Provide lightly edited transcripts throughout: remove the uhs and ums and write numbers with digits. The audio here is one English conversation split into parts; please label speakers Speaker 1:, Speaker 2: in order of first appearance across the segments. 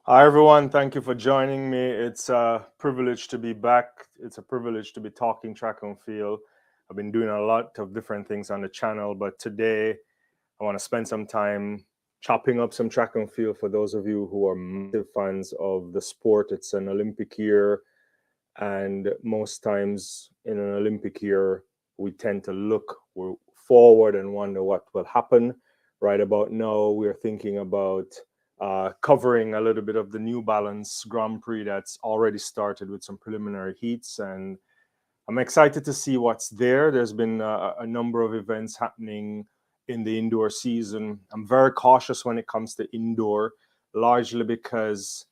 Speaker 1: Hi, everyone. Thank you for joining me. It's a privilege to be back. It's a privilege to be talking track and field. I've been doing a lot of different things on the channel, but today I want to spend some time chopping up some track and field for those of you who are massive fans of the sport. It's an Olympic year, and most times in an Olympic year, we tend to look forward and wonder what will happen. Right about now, we're thinking about covering a little bit of the New Balance Grand Prix that's already started with some preliminary heats, and I'm excited to see what's there. There's been a number of events happening in the indoor season. I'm very cautious when it comes to indoor, largely because,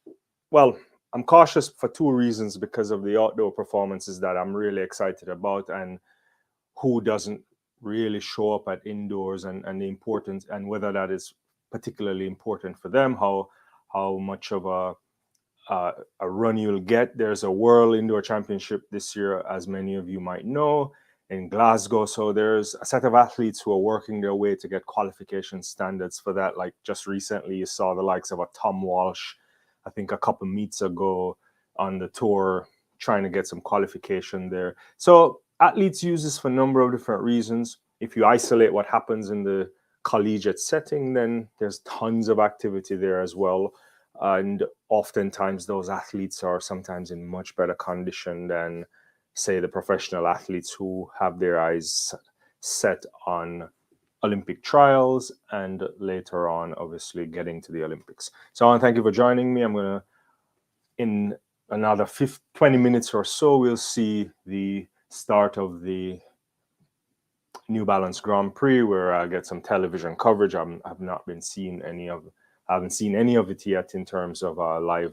Speaker 1: well, I'm cautious for two reasons: because of the outdoor performances that I'm really excited about, and who doesn't really show up at indoors, and the importance, and whether that is particularly important for them, how much of a run you'll get. There's a World Indoor Championship this year, as many of you might know, in Glasgow. So there's a set of athletes who are working their way to get qualification standards for that. Like just recently, you saw the likes of a Tom Walsh, I think a couple meets ago on the tour, trying to get some qualification there. So athletes use this for a number of different reasons. If you isolate what happens in the collegiate setting, then there's tons of activity there as well. And oftentimes those athletes are sometimes in much better condition than, say, the professional athletes who have their eyes set on Olympic trials and later on, obviously, getting to the Olympics. So I want to thank you for joining me. I'm going to, in another 20 minutes or so, we'll see the start of the New Balance Grand Prix, where I get some television coverage. I've not been seeing any of, I haven't seen any of it yet in terms of live,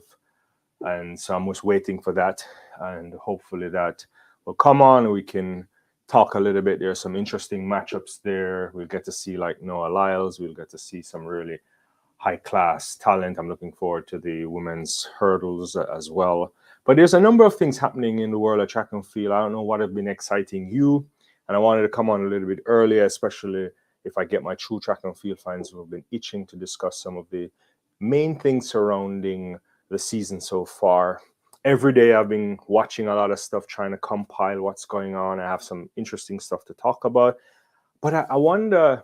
Speaker 1: and so I'm just waiting for that, and hopefully that will come on. We can talk a little bit. There's some interesting matchups there. We'll get to see like Noah Lyles. We'll get to see some really high class talent. I'm looking forward to the women's hurdles as well. But there's a number of things happening in the world of track and field. I don't know what have been exciting you, and I wanted to come on a little bit earlier, especially if I get my true track and field fans who have been itching to discuss some of the main things surrounding the season so far. Every day I've been watching a lot of stuff, trying to compile what's going on. I have some interesting stuff to talk about. But I wonder,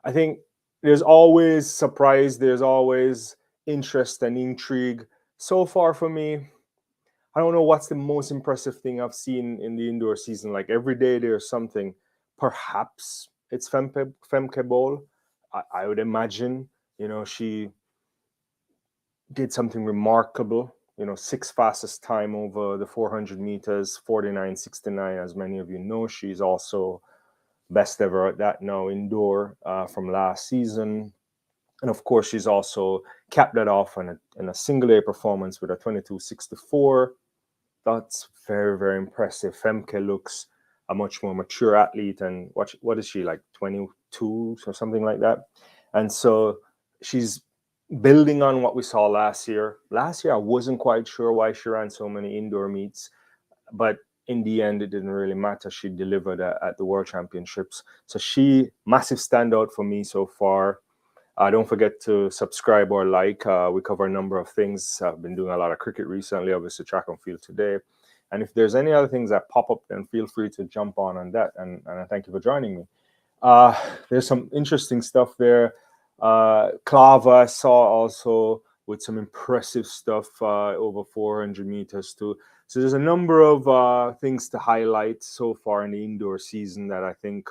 Speaker 1: I think there's always surprise, there's always interest and intrigue. So far for me, I don't know what's the most impressive thing I've seen in the indoor season. Like every day there's something. Perhaps it's Femke Bol. I would imagine, she did something remarkable. Sixth fastest time over the 400 meters, 49.69. As many of you know, she's also best ever at that now indoor from last season. And of course, she's also capped that off in a single A performance with a 22.64. That's very, very impressive. Femke looks a much more mature athlete. And what is she, like 22 or something like that? And so she's building on what we saw last year. Last year, I wasn't quite sure why she ran so many indoor meets, but in the end, it didn't really matter. She delivered at the World Championships. So she, massive standout for me so far. Don't forget to subscribe or like. We cover a number of things. I've been doing a lot of cricket recently, obviously track and field today. And if there's any other things that pop up, then feel free to jump on that. And I thank you for joining me. There's some interesting stuff there. Clava I saw also with some impressive stuff over 400 meters too. So there's a number of things to highlight so far in the indoor season that I think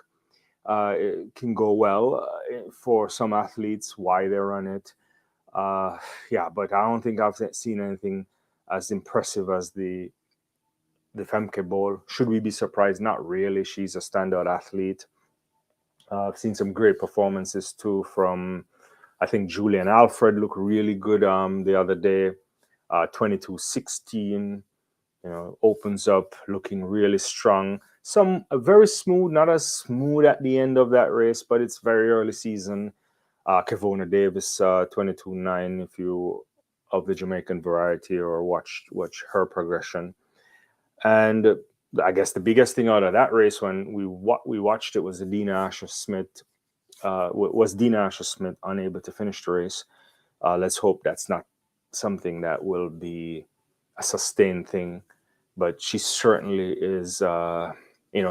Speaker 1: it can go well for some athletes, why they run it. Yeah, but I don't think I've seen anything as impressive as the Femke Bol. Should we be surprised? Not really. She's a standout athlete. I've seen some great performances too from, I think, Julian Alfred looked really good the other day. 22.16, opens up looking really strong. Some very smooth, not as smooth at the end of that race, but it's very early season. Kevona Davis, 22.9, if you of the Jamaican variety or watch her progression. And I guess the biggest thing out of that race when we watched it was Dina Asher-Smith. Was Dina Asher-Smith unable to finish the race? Let's hope that's not something that will be a sustained thing. But she certainly is,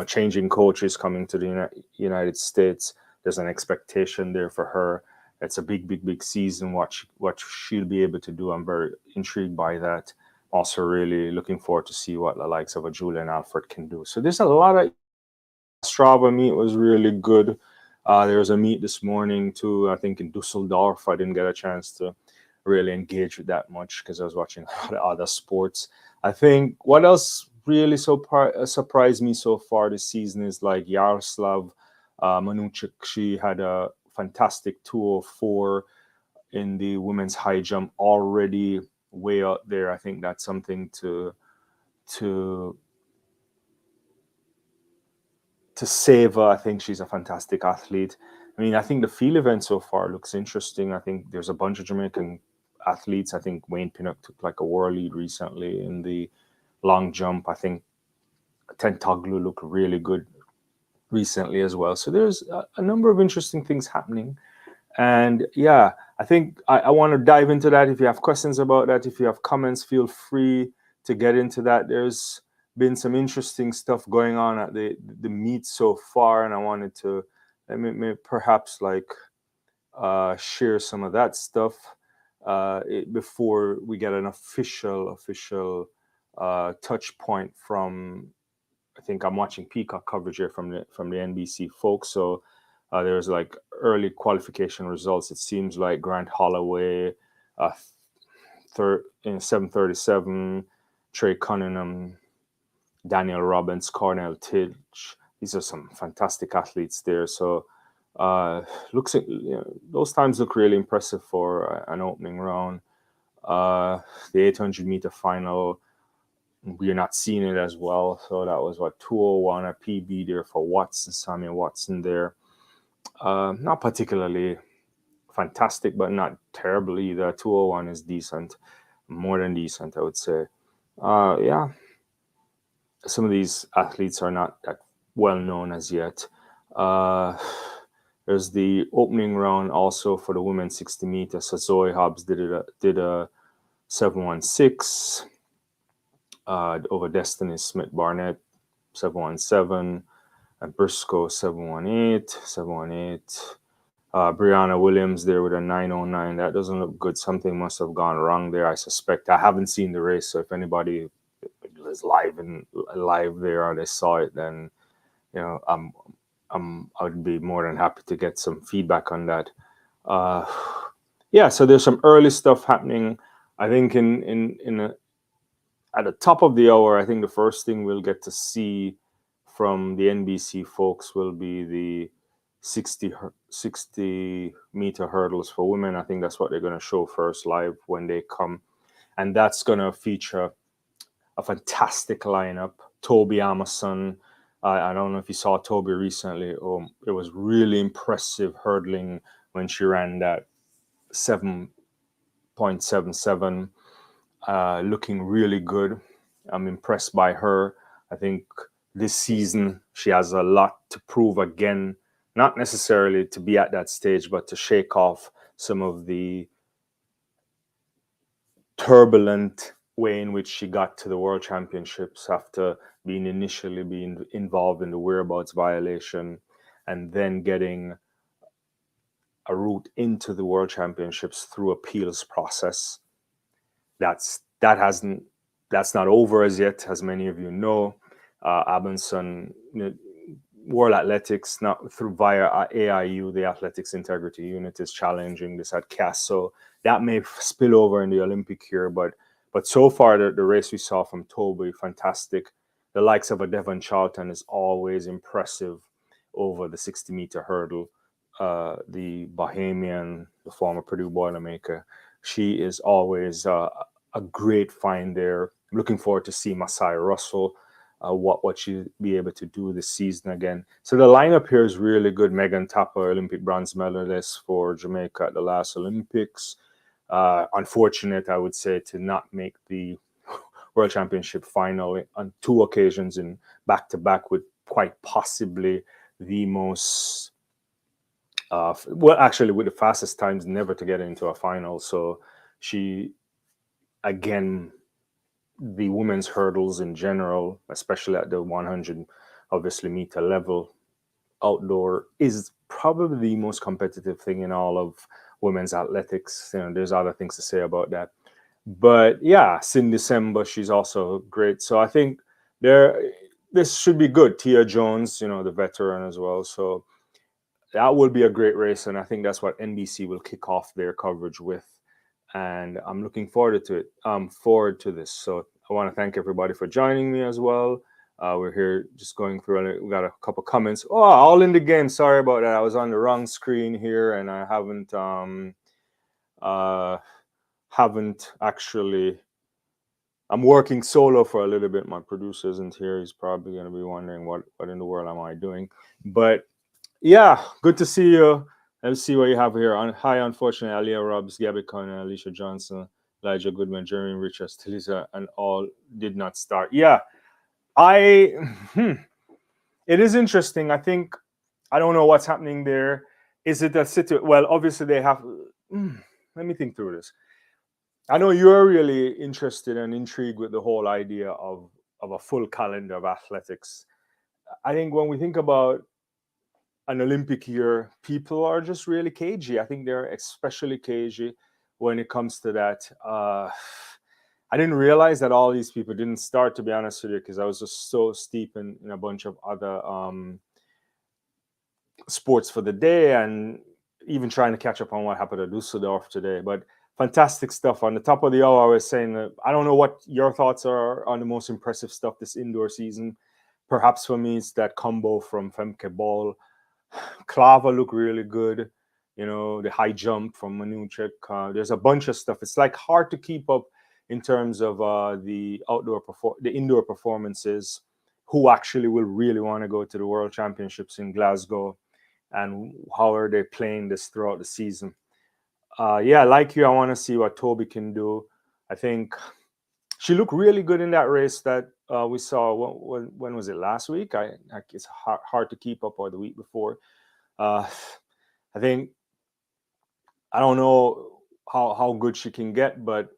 Speaker 1: changing coaches coming to the United States. There's an expectation there for her. It's a big, big, big season. What she'll be able to do. I'm very intrigued by that. Also, really looking forward to see what the likes of a Julian Alfred can do. So there's a lot of Strava meet was really good. There was a meet this morning too, I think in Dusseldorf. I didn't get a chance to really engage with that much because I was watching a lot of other sports. I think what else really surprised me so far this season is like Yaroslav Manuchik. She had a fantastic 204 in the women's high jump, already way out there. I think that's something to savor. I think she's a fantastic athlete. I mean, I think the field event so far looks interesting. I think there's a bunch of Jamaican athletes. I think Wayne Pinnock took like a world lead recently in the long jump. I think Tentoglu looked really good recently as well. So there's a number of interesting things happening. And yeah, I think I want to dive into that. If you have questions about that, if you have comments, feel free to get into that. There's been some interesting stuff going on at the meet so far, and I wanted to perhaps like share some of that stuff before we get an official touch point from. I think I'm watching Peacock coverage here from the NBC folks. So there's like early qualification results. It seems like Grant Holloway, in 737, Trey Cunningham, Daniel Robbins, Cornell Tidge. These are some fantastic athletes there. So looks those times look really impressive for an opening round. The 800 meter final, we're not seeing it as well. So that was what 201, a PB there for Watson, Samuel Watson there. Not particularly fantastic, but not terrible either. 201 is decent, more than decent, I would say. Yeah, some of these athletes are not that well known as yet. There's the opening round also for the women's 60 meters. So Zoe Hobbs did a 716 over Destiny Smith Barnett, 717, and Briscoe 718. Brianna Williams there with a 909. That doesn't look good. Something must have gone wrong there, I suspect. I haven't seen the race, so if anybody is live there or they saw it, then I would be more than happy to get some feedback on that. Yeah, so there's some early stuff happening. I think at the top of the hour, I think the first thing we'll get to see from the NBC folks will be the 60 meter hurdles for women. I think that's what they're going to show first live when they come. And that's going to feature a fantastic lineup. Toby Amerson. I don't know if you saw Toby recently. It was really impressive hurdling when she ran that 7.77. Looking really good. I'm impressed by her. I think this season she has a lot to prove again, not necessarily to be at that stage, but to shake off some of the turbulent way in which she got to the World Championships after being involved in the whereabouts violation and then getting a route into the World Championships through appeals process. That's not over as yet, as many of you know. Abinson, World Athletics, not through via AIU, the Athletics Integrity Unit, is challenging this at CAS. So that may spill over in the Olympic year, but so far the race we saw from Toby, fantastic. The likes of a Devon Charlton is always impressive over the 60 meter hurdle. The Bahamian, the former Purdue Boilermaker, she is always a great find there. I'm looking forward to see Masai Russell, what she'll be able to do this season again. So the lineup here is really good. Megan Tapper, Olympic bronze medalist for Jamaica at the last Olympics. Unfortunate, I would say, to not make the World Championship final on 2 occasions in back-to-back with quite possibly the most, with the fastest times never to get into a final. So she again, the women's hurdles in general, especially at the 100 obviously meter level outdoor, is probably the most competitive thing in all of women's athletics. There's other things to say about that. But yeah, Cindy Semba, she's also great. So I think this should be good. Tia Jones, the veteran as well. So that will be a great race, and I think that's what NBC will kick off their coverage with. And I'm looking forward to it. Forward to this. So I want to thank everybody for joining me as well. We're here just going through, and we got a couple comments. Oh, all in the game. Sorry about that. I was on the wrong screen here, and I haven't actually. I'm working solo for a little bit. My producer isn't here. He's probably going to be wondering what in the world am I doing. But yeah, good to see you. Let's see what you have here. Hi, unfortunately, Alia Robbs, Gabby Connor, Alicia Johnson, Elijah Goodman, Jeremy Richards, Talisa, and all did not start. Yeah, it is interesting. I think, I don't know what's happening there. Is it a situation? Well, obviously they have. Let me think through this. I know you're really interested and intrigued with the whole idea of a full calendar of athletics. I think when we think about an Olympic year, people are just really cagey. I think they're especially cagey when it comes to that. I didn't realize that all these people didn't start, to be honest with you, because I was just so steep in a bunch of other sports for the day, and even trying to catch up on what happened at Dusseldorf today. But fantastic stuff. On the top of the hour, I was saying that I don't know what your thoughts are on the most impressive stuff this indoor season. Perhaps for me, it's that combo from Femke Ball. Klava looked really good. The high jump from Manuchek. There's a bunch of stuff. It's like hard to keep up in terms of the indoor performances. Who actually will really want to go to the World Championships in Glasgow, and how are they playing this throughout the season? Yeah, like you, I want to see what Toby can do. I think she looked really good in that race that we saw. When was it? Last week? It's hard to keep up, or the week before. I think, I don't know how good she can get, but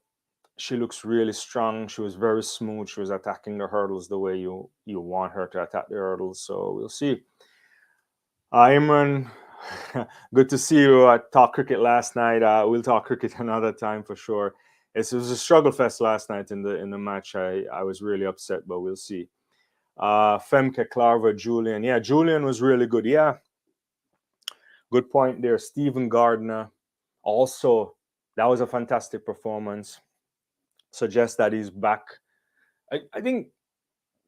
Speaker 1: she looks really strong. She was very smooth. She was attacking the hurdles the way you want her to attack the hurdles. So we'll see. Imran, good to see you. I talked cricket last night. We'll talk cricket another time for sure. It was a struggle fest last night in the match. I was really upset, but we'll see. Femke, Clarva, Julian. Yeah, Julian was really good. Yeah, good point there. Stephen Gardner, also, that was a fantastic performance. Suggests that he's back. I think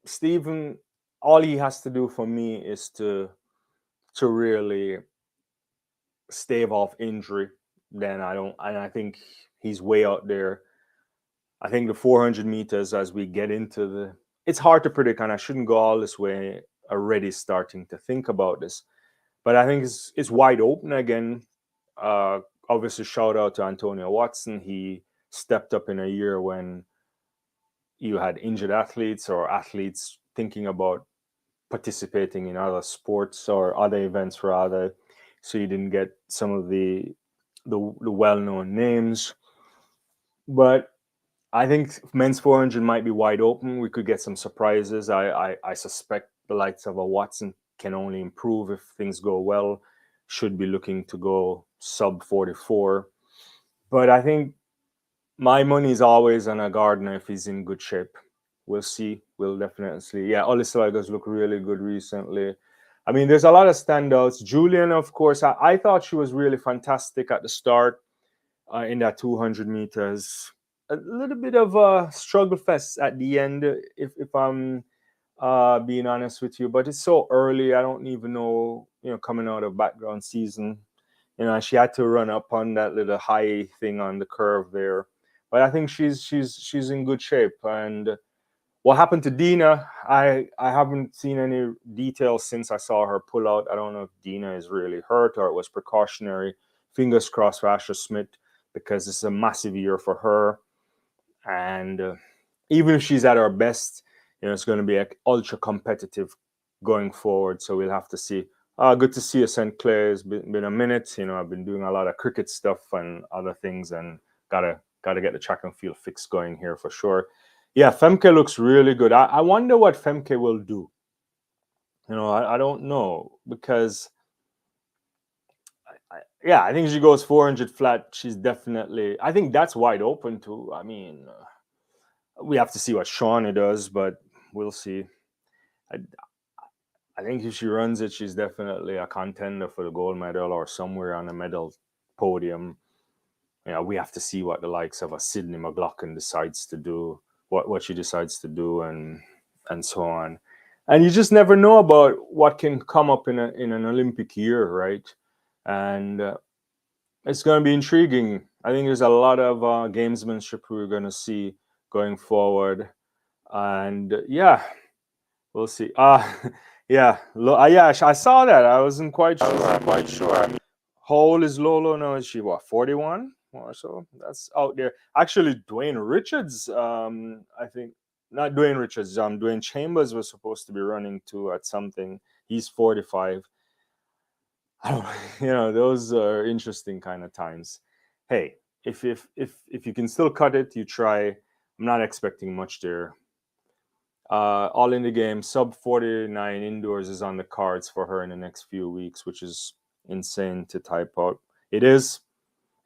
Speaker 1: Stephen, all he has to do for me is to really stave off injury. Then I think he's way out there. I think the 400 meters, as we get into it's hard to predict, and I shouldn't go all this way already starting to think about this. But I think it's wide open again. Obviously, shout out to Antonio Watson. He stepped up in a year when you had injured athletes or athletes thinking about participating in other sports or other events rather. So you didn't get some of the well-known names. But I think men's 400 might be wide open. We could get some surprises. I suspect the likes of a Watson can only improve if things go well. Should be looking to go sub 44. But I think my money is always on a Gardner if he's in good shape. We'll see. We'll definitely see. Yeah, Olisela does look really good recently. I mean, there's a lot of standouts. Julian, of course, I thought she was really fantastic at the start in that 200 meters. A little bit of a struggle fest at the end, if I'm being honest with you. But it's so early. I don't even know, coming out of background season. She had to run up on that little high thing on the curve there. But I think she's in good shape. And what happened to Dina, I haven't seen any details since I saw her pull out. I don't know if Dina is really hurt or it was precautionary. Fingers crossed for Asher Smith, because it's a massive year for her. And even if she's at her best, it's going to be ultra competitive going forward. So we'll have to see. Good to see you, St. Clair. It's been a minute. I've been doing a lot of cricket stuff and other things, and gotta got to get the track and field fix going here for sure. Yeah, Femke looks really good. I wonder what Femke will do. I don't know, because I think she goes 400 flat. She's definitely, I think that's wide open too. I mean, we have to see what Shawnee does, but we'll see. I think if she runs it, she's definitely a contender for the gold medal or somewhere on the medal podium. We have to see what the likes of a Sydney McLaughlin decides to do, what she decides to do, and so on. And you just never know about what can come up in an Olympic year, right? And it's going to be intriguing. I think there's a lot of gamesmanship we're going to see going forward, and we'll see. Yeah, I saw that. I wasn't quite sure. How old is Lolo now? Is she 41 or so? That's out there. Actually, Dwayne Richards, I think, not Dwayne Richards, Dwayne Chambers was supposed to be running too at something. He's 45. Those are interesting kind of times. Hey, if you can still cut it, you try. I'm not expecting much there. All in the game, sub 49 indoors is on the cards for her in the next few weeks, which is insane to type out. It's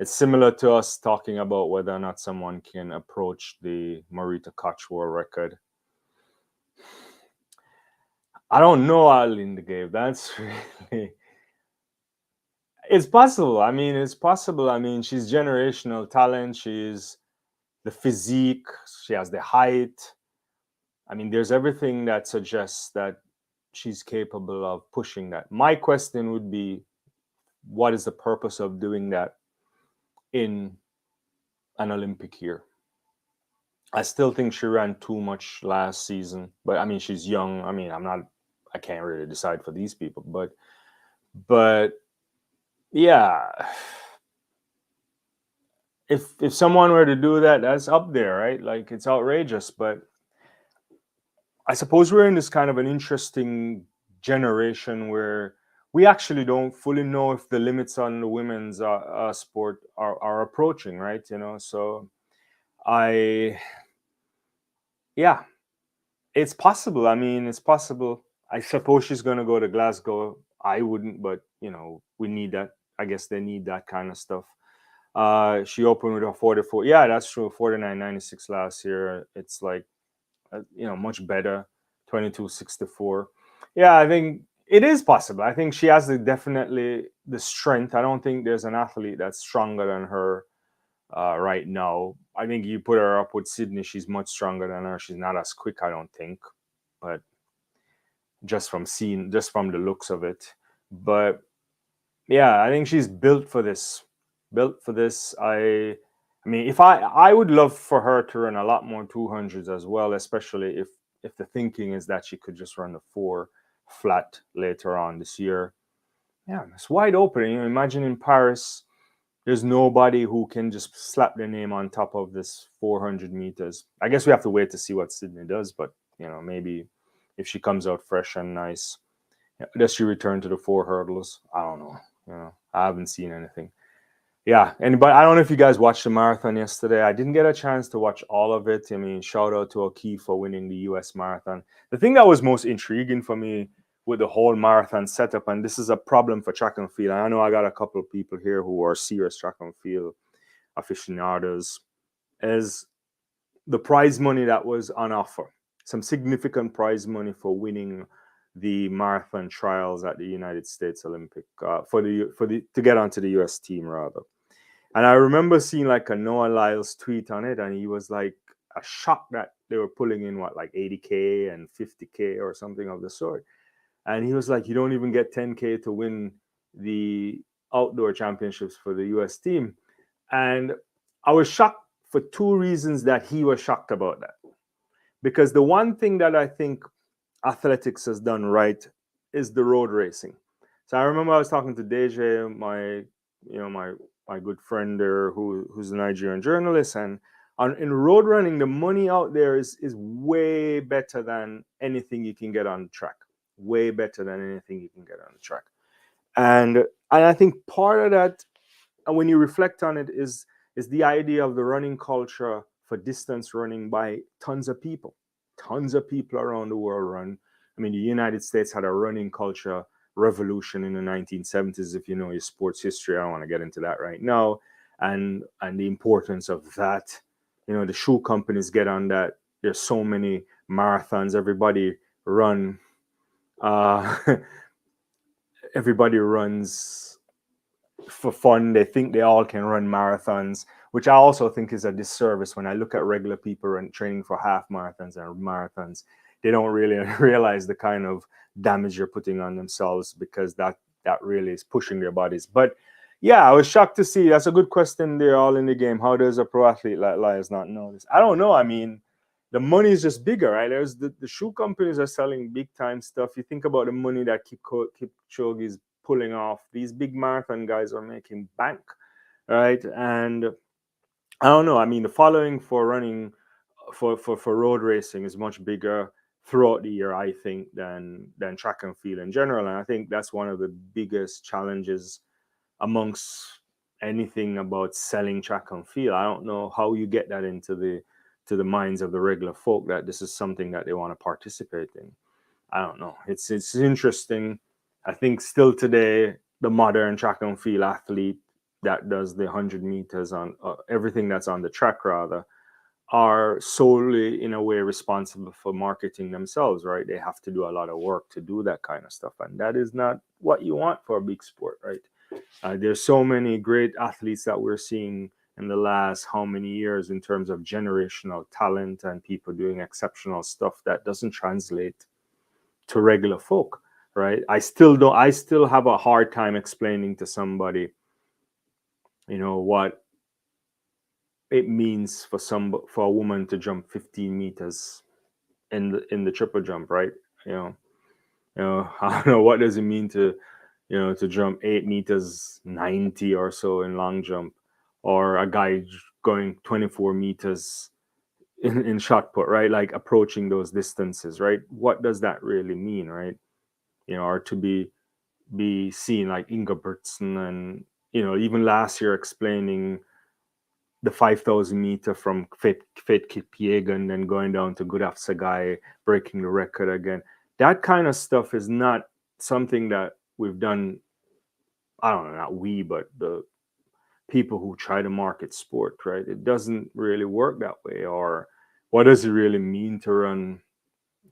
Speaker 1: similar to us talking about whether or not someone can approach the Marita Koch world record. I don't know all in the game. That's really... It's possible. I mean, she's generational talent. She's the physique. She has the height. I mean, there's everything that suggests that she's capable of pushing that. My question would be, what is the purpose of doing that in an Olympic year? I still think she ran too much last season, but I mean, she's young. I mean, I can't really decide for these people, but yeah, if someone were to do that, that's up there, right? Like, it's outrageous, but I suppose we're in this kind of an interesting generation where we actually don't fully know if the limits on the women's sport are approaching, right? So it's possible. I mean, it's possible. I suppose she's going to go to Glasgow. I wouldn't, but we need that. I guess they need that kind of stuff. She opened with a 44. Yeah, that's true. 49.96 last year. It's like, much better. 22.64. Yeah, I think it is possible. I think she has definitely the strength. I don't think there's an athlete that's stronger than her right now. I think you put her up with Sydney, she's much stronger than her. She's not as quick, I don't think, but just from the looks of it. But yeah, I think she's built for this. I mean, if I would love for her to run a lot more 200s as well, especially if the thinking is that she could just run the 4 flat later on this year. Yeah, it's wide open. Imagine in Paris, there's nobody who can just slap their name on top of this 400 meters. I guess we have to wait to see what Sydney does, but maybe if she comes out fresh and nice, does she return to the 4 hurdles? I don't know. I haven't seen anything. Yeah, but I don't know if you guys watched the marathon yesterday. I didn't get a chance to watch all of it. I mean, shout out to O'Keefe for winning the US marathon. The thing that was most intriguing for me with the whole marathon setup, and this is a problem for track and field, and I know I got a couple of people here who are serious track and field aficionados, is the prize money that was on offer. Some significant prize money for winning the marathon trials at the United States Olympic to get onto the US team rather. And I remember seeing like a Noah Lyles tweet on it, and he was like a shock that they were pulling in like 80K and 50K or something of the sort. And he was like, you don't even get 10K to win the outdoor championships for the US team. And I was shocked for 2 reasons that he was shocked about that. Because the one thing that I think athletics has done right is the road racing. So I remember I was talking to Deje, my good friend there, who's a Nigerian journalist, and in road running, the money out there is way better than anything you can get on the track. Way better than anything you can get on the track. And I think part of that, and when you reflect on it, is It's the idea of the running culture for distance running by tons of people. Tons of people around the world run. I mean, the United States had a running culture revolution in the 1970s. If you know your sports history, I don't want to get into that right now. And the importance of that. You know, the shoe companies get on that. There's so many marathons. Uh, everybody runs for fun. They think they all can run marathons, which I also think is a disservice when I look at regular people and training for half marathons and marathons. They don't really realize the kind of damage you're putting on themselves, because that really is pushing their bodies. But yeah, I was shocked to see. That's a good question there, all in the game. How does a pro athlete like Elias not know this? I don't know. I mean, the money is just bigger, right? There's the shoe companies are selling big time stuff. You think about the money that Kipchoge is pulling off. These big marathon guys are making bank, right? And I don't know. I mean, the following for running, for road racing is much bigger throughout the year, I think, than track and field in general. And I think that's one of the biggest challenges amongst anything about selling track and field. I don't know how you get that into the minds of the regular folk that this is something that they want to participate in. I don't know. It's interesting. I think still today, the modern track and field athlete that does the 100 meters on everything that's on the track, rather, are solely in a way responsible for marketing themselves, right? They have to do a lot of work to do that kind of stuff. And that is not what you want for a big sport, right? There's so many great athletes that we're seeing in the last how many years in terms of generational talent and people doing exceptional stuff that doesn't translate to regular folk, right? I still have a hard time explaining to somebody, what it means for a woman to jump 15 meters in the triple jump, right? You know, I don't know, what does it mean to jump 8 meters 90 or so in long jump, or a guy going 24 meters in shot put, right? Like approaching those distances, right? What does that really mean, right? Or to be seen like Ingebrigtsen, and even last year explaining the 5,000 meter from Fate Kipyegon and then going down to Gudaf Sagai, breaking the record again. That kind of stuff is not something that we've done. I don't know, not we, but the people who try to market sport, right? It doesn't really work that way. Or what does it really mean to run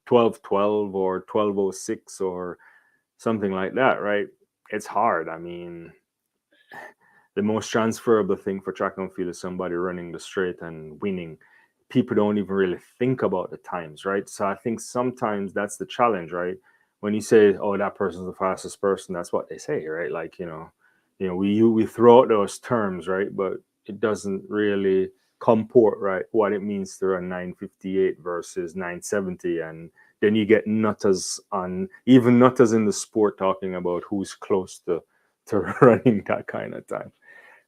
Speaker 1: 12:12 or 12:06 or something like that, right? It's hard. I mean, the most transferable thing for track and field is somebody running the straight and winning. People don't even really think about the times, right? So I think sometimes that's the challenge, right? When you say, "Oh, that person's the fastest person," that's what they say, right? Like, we throw out those terms, right? But it doesn't really comport, right? What it means to run 9:58 versus 9:70, and then you get even nutters in the sport talking about who's close to running that kind of time.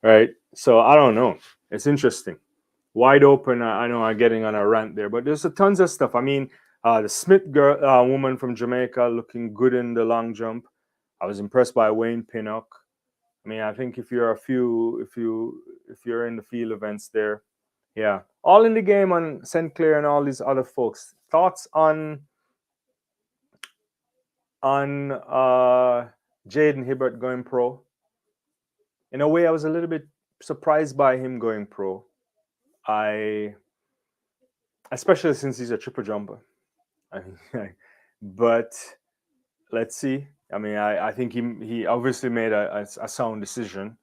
Speaker 1: Right. So I don't know. It's interesting. Wide open. I know I'm getting on a rant there, but there's tons of stuff. I mean, the Smith girl, woman from Jamaica, looking good in the long jump. I was impressed by Wayne Pinnock. I mean, I think if you're if you're in the field events there, yeah, all in the game on St. Clair and all these other folks. Thoughts on Jaden Hibbert going pro? In a way, I was a little bit surprised by him going pro. Especially since he's a triple jumper. I mean, but let's see. I mean, I think he obviously made a sound decision.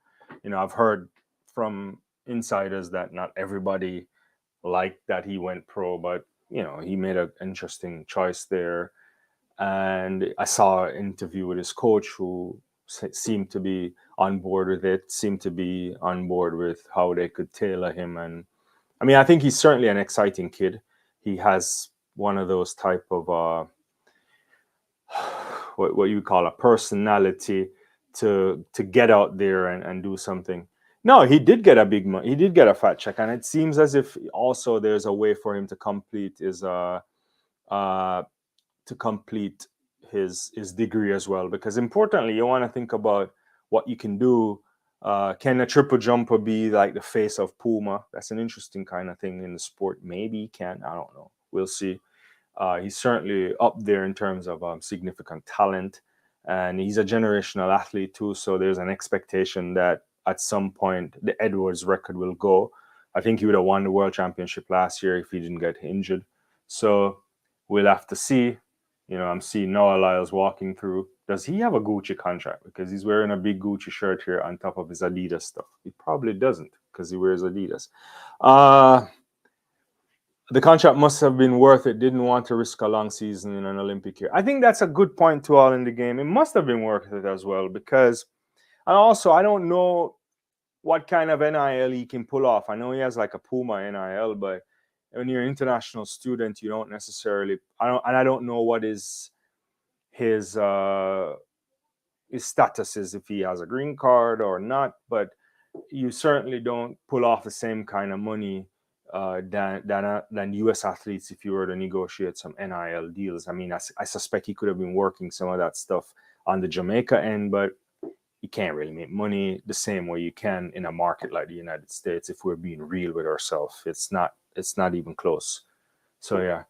Speaker 1: I've heard from insiders that not everybody liked that he went pro, but he made an interesting choice there. And I saw an interview with his coach, who seemed to be on board with it, seemed to be on board with how they could tailor him. And I mean, I think he's certainly an exciting kid. He has one of those type of what you call a personality to get out there and do something. No, he did get he did get a fat check, and it seems as if also there's a way for him to complete his degree as well. Because importantly, you want to think about what you can do Can a triple jumper be like the face of Puma? That's an interesting kind of thing in the sport. Maybe he can. I don't know. We'll see. He's certainly up there in terms of significant talent, and he's a generational athlete too. So there's an expectation that at some point the Edwards record will go. I think he would have won the world championship last year if he didn't get injured. So we'll have to see. I'm seeing Noah Lyles walking through. Does he have a Gucci contract? Because he's wearing a big Gucci shirt here on top of his Adidas stuff. He probably doesn't because he wears Adidas. The contract must have been worth it. Didn't want to risk a long season in an Olympic year. I think that's a good point to all in the game. It must have been worth it as well because, and also I don't know what kind of NIL he can pull off. I know he has like a Puma NIL, but when you're an international student, you don't necessarily. I don't know what his status is, if he has a green card or not. But you certainly don't pull off the same kind of money than U.S. athletes if you were to negotiate some NIL deals. I mean, I suspect he could have been working some of that stuff on the Jamaica end, but you can't really make money the same way you can in a market like the United States. If we're being real with ourselves, it's not even close. So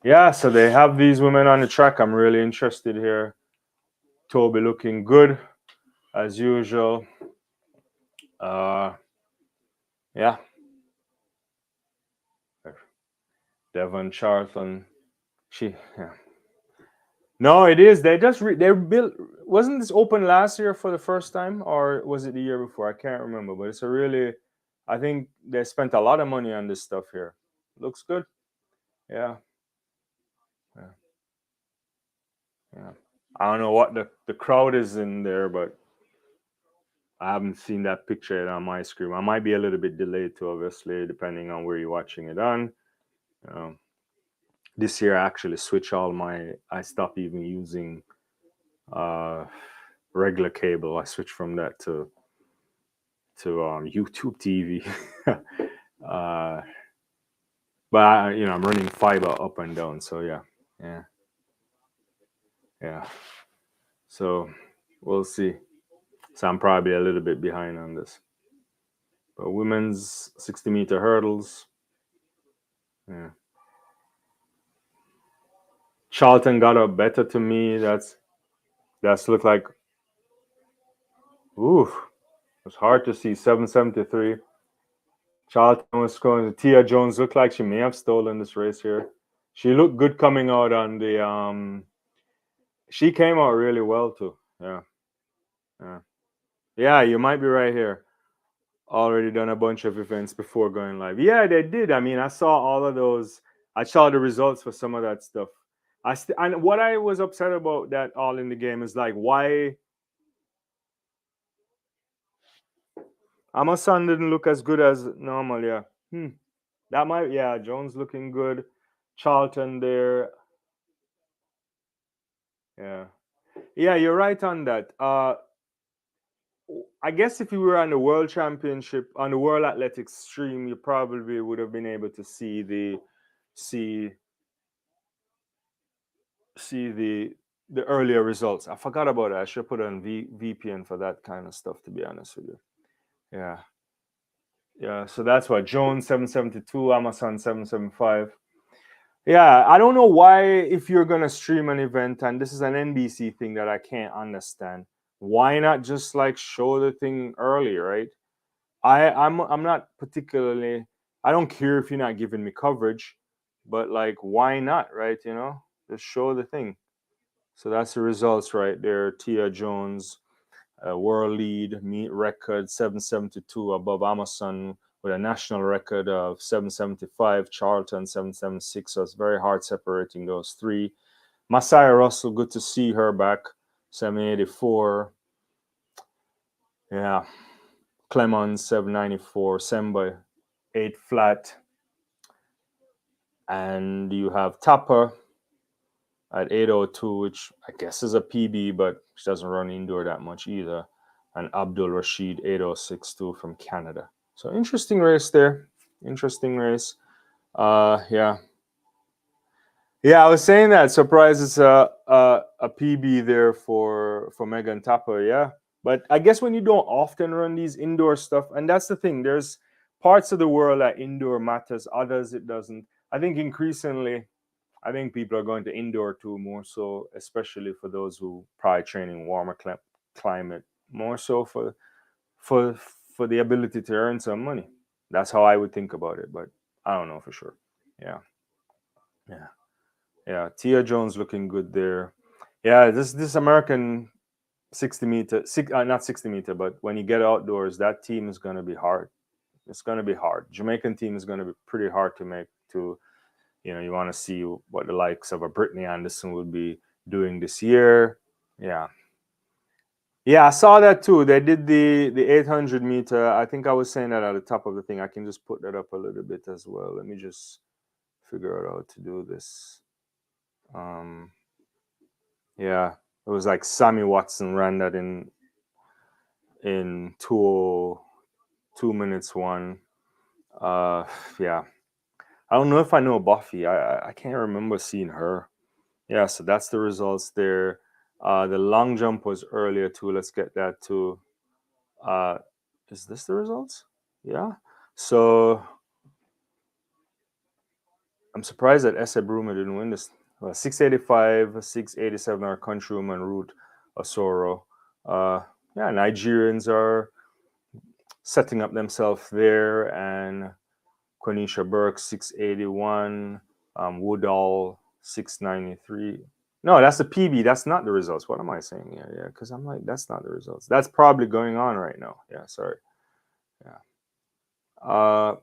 Speaker 1: yeah. So they have these women on the track. I'm really interested here. Toby looking good as usual. Yeah. Devon Charlton. No, it is. They just they built. Wasn't this open last year for the first time, or was it the year before? I can't remember. But it's a really, I think they spent a lot of money on this stuff here. Looks good. Yeah. I don't know what the crowd is in there, but I haven't seen that picture yet on my screen. I might be a little bit delayed too, obviously, depending on where you're watching it on. This year, I actually switch I stopped even using regular cable. I switched from that to YouTube TV. But I'm running fiber up and down, so yeah. So we'll see. So I'm probably a little bit behind on this. But women's 60-meter hurdles. Yeah. Charlton got up better to me. That's looked like. Ooh, it's hard to see. 773. Charlton was scoring. Tia Jones looked like she may have stolen this race here. She looked good coming out on the. She came out really well too. Yeah, you might be right here. Already done a bunch of events before going live. Yeah, they did. I mean, I saw all of those. I saw the results for some of that stuff. And what I was upset about that all in the game is like, why Amazon didn't look as good as normal. Yeah. That might. Yeah, Jones looking good. Charlton there. Yeah, you're right on that. I guess if you were on the World Championship, on the World Athletics stream, you probably would have been able to see the earlier results. I forgot about that. I should put on VPN for that kind of stuff, to be honest with you. Yeah. So that's why Jones 772, Amazon 775. Yeah, I don't know why, if you're gonna stream an event, and this is an NBC thing that I can't understand, why not just like show the thing early, right? I'm not particularly. I don't care if you're not giving me coverage, but like, why not, right? Just show the thing. So that's the results right there. Tia Jones, world lead, meet record 772 above Amazon with a national record of 775. Charlton 776. So it's very hard separating those three. Messiah Russell, good to see her back. 784. Yeah. Clemens 794. Semba 8 flat. And you have Tapper at 802, which I guess is a PB, but she doesn't run indoor that much either. And Abdul Rashid 8062 from Canada. So interesting race there. Interesting race. Yeah, I was saying that. Surprised it's a PB there for Megan Tapper. Yeah, But I guess when you don't often run these indoor stuff, and that's the thing, there's parts of the world that indoor matters, others it doesn't. I think increasingly, I think people are going to indoor too, more so, especially for those who probably train in warmer climate, more so for for the ability to earn some money. That's how I would think about it, but I don't know for sure. Yeah, yeah, yeah. Tia Jones looking good there. Yeah, this American 60 meter, not 60 meter, but when you get outdoors, that team is going to be hard. It's going to be hard. Jamaican team is going to be pretty hard to make. To you want to see what the likes of a Brittany Anderson would be doing this year. Yeah, yeah, I saw that too. They did the 800 meter. I think I was saying that at the top of the thing. I can just put that up a little bit as well. Let me just figure out how to do this. Um, yeah, it was like Sammy Watson ran that in 2 minutes one. Yeah, I don't know if I know Buffy. I can't remember seeing her. Yeah, so that's the results there. The long jump was earlier too. Let's get that too. Uh, is this the results? Yeah. So I'm surprised that Essa Bruma didn't win this. 685, 687 are countrywoman Ruth Osoro. Uh, yeah, Nigerians are setting up themselves there, and Quenisha Burke 681, Woodall 693. No, that's the PB. That's not the results. What am I saying? Yeah, because I'm like, that's not the results. That's probably going on right now. Yeah, sorry. Yeah.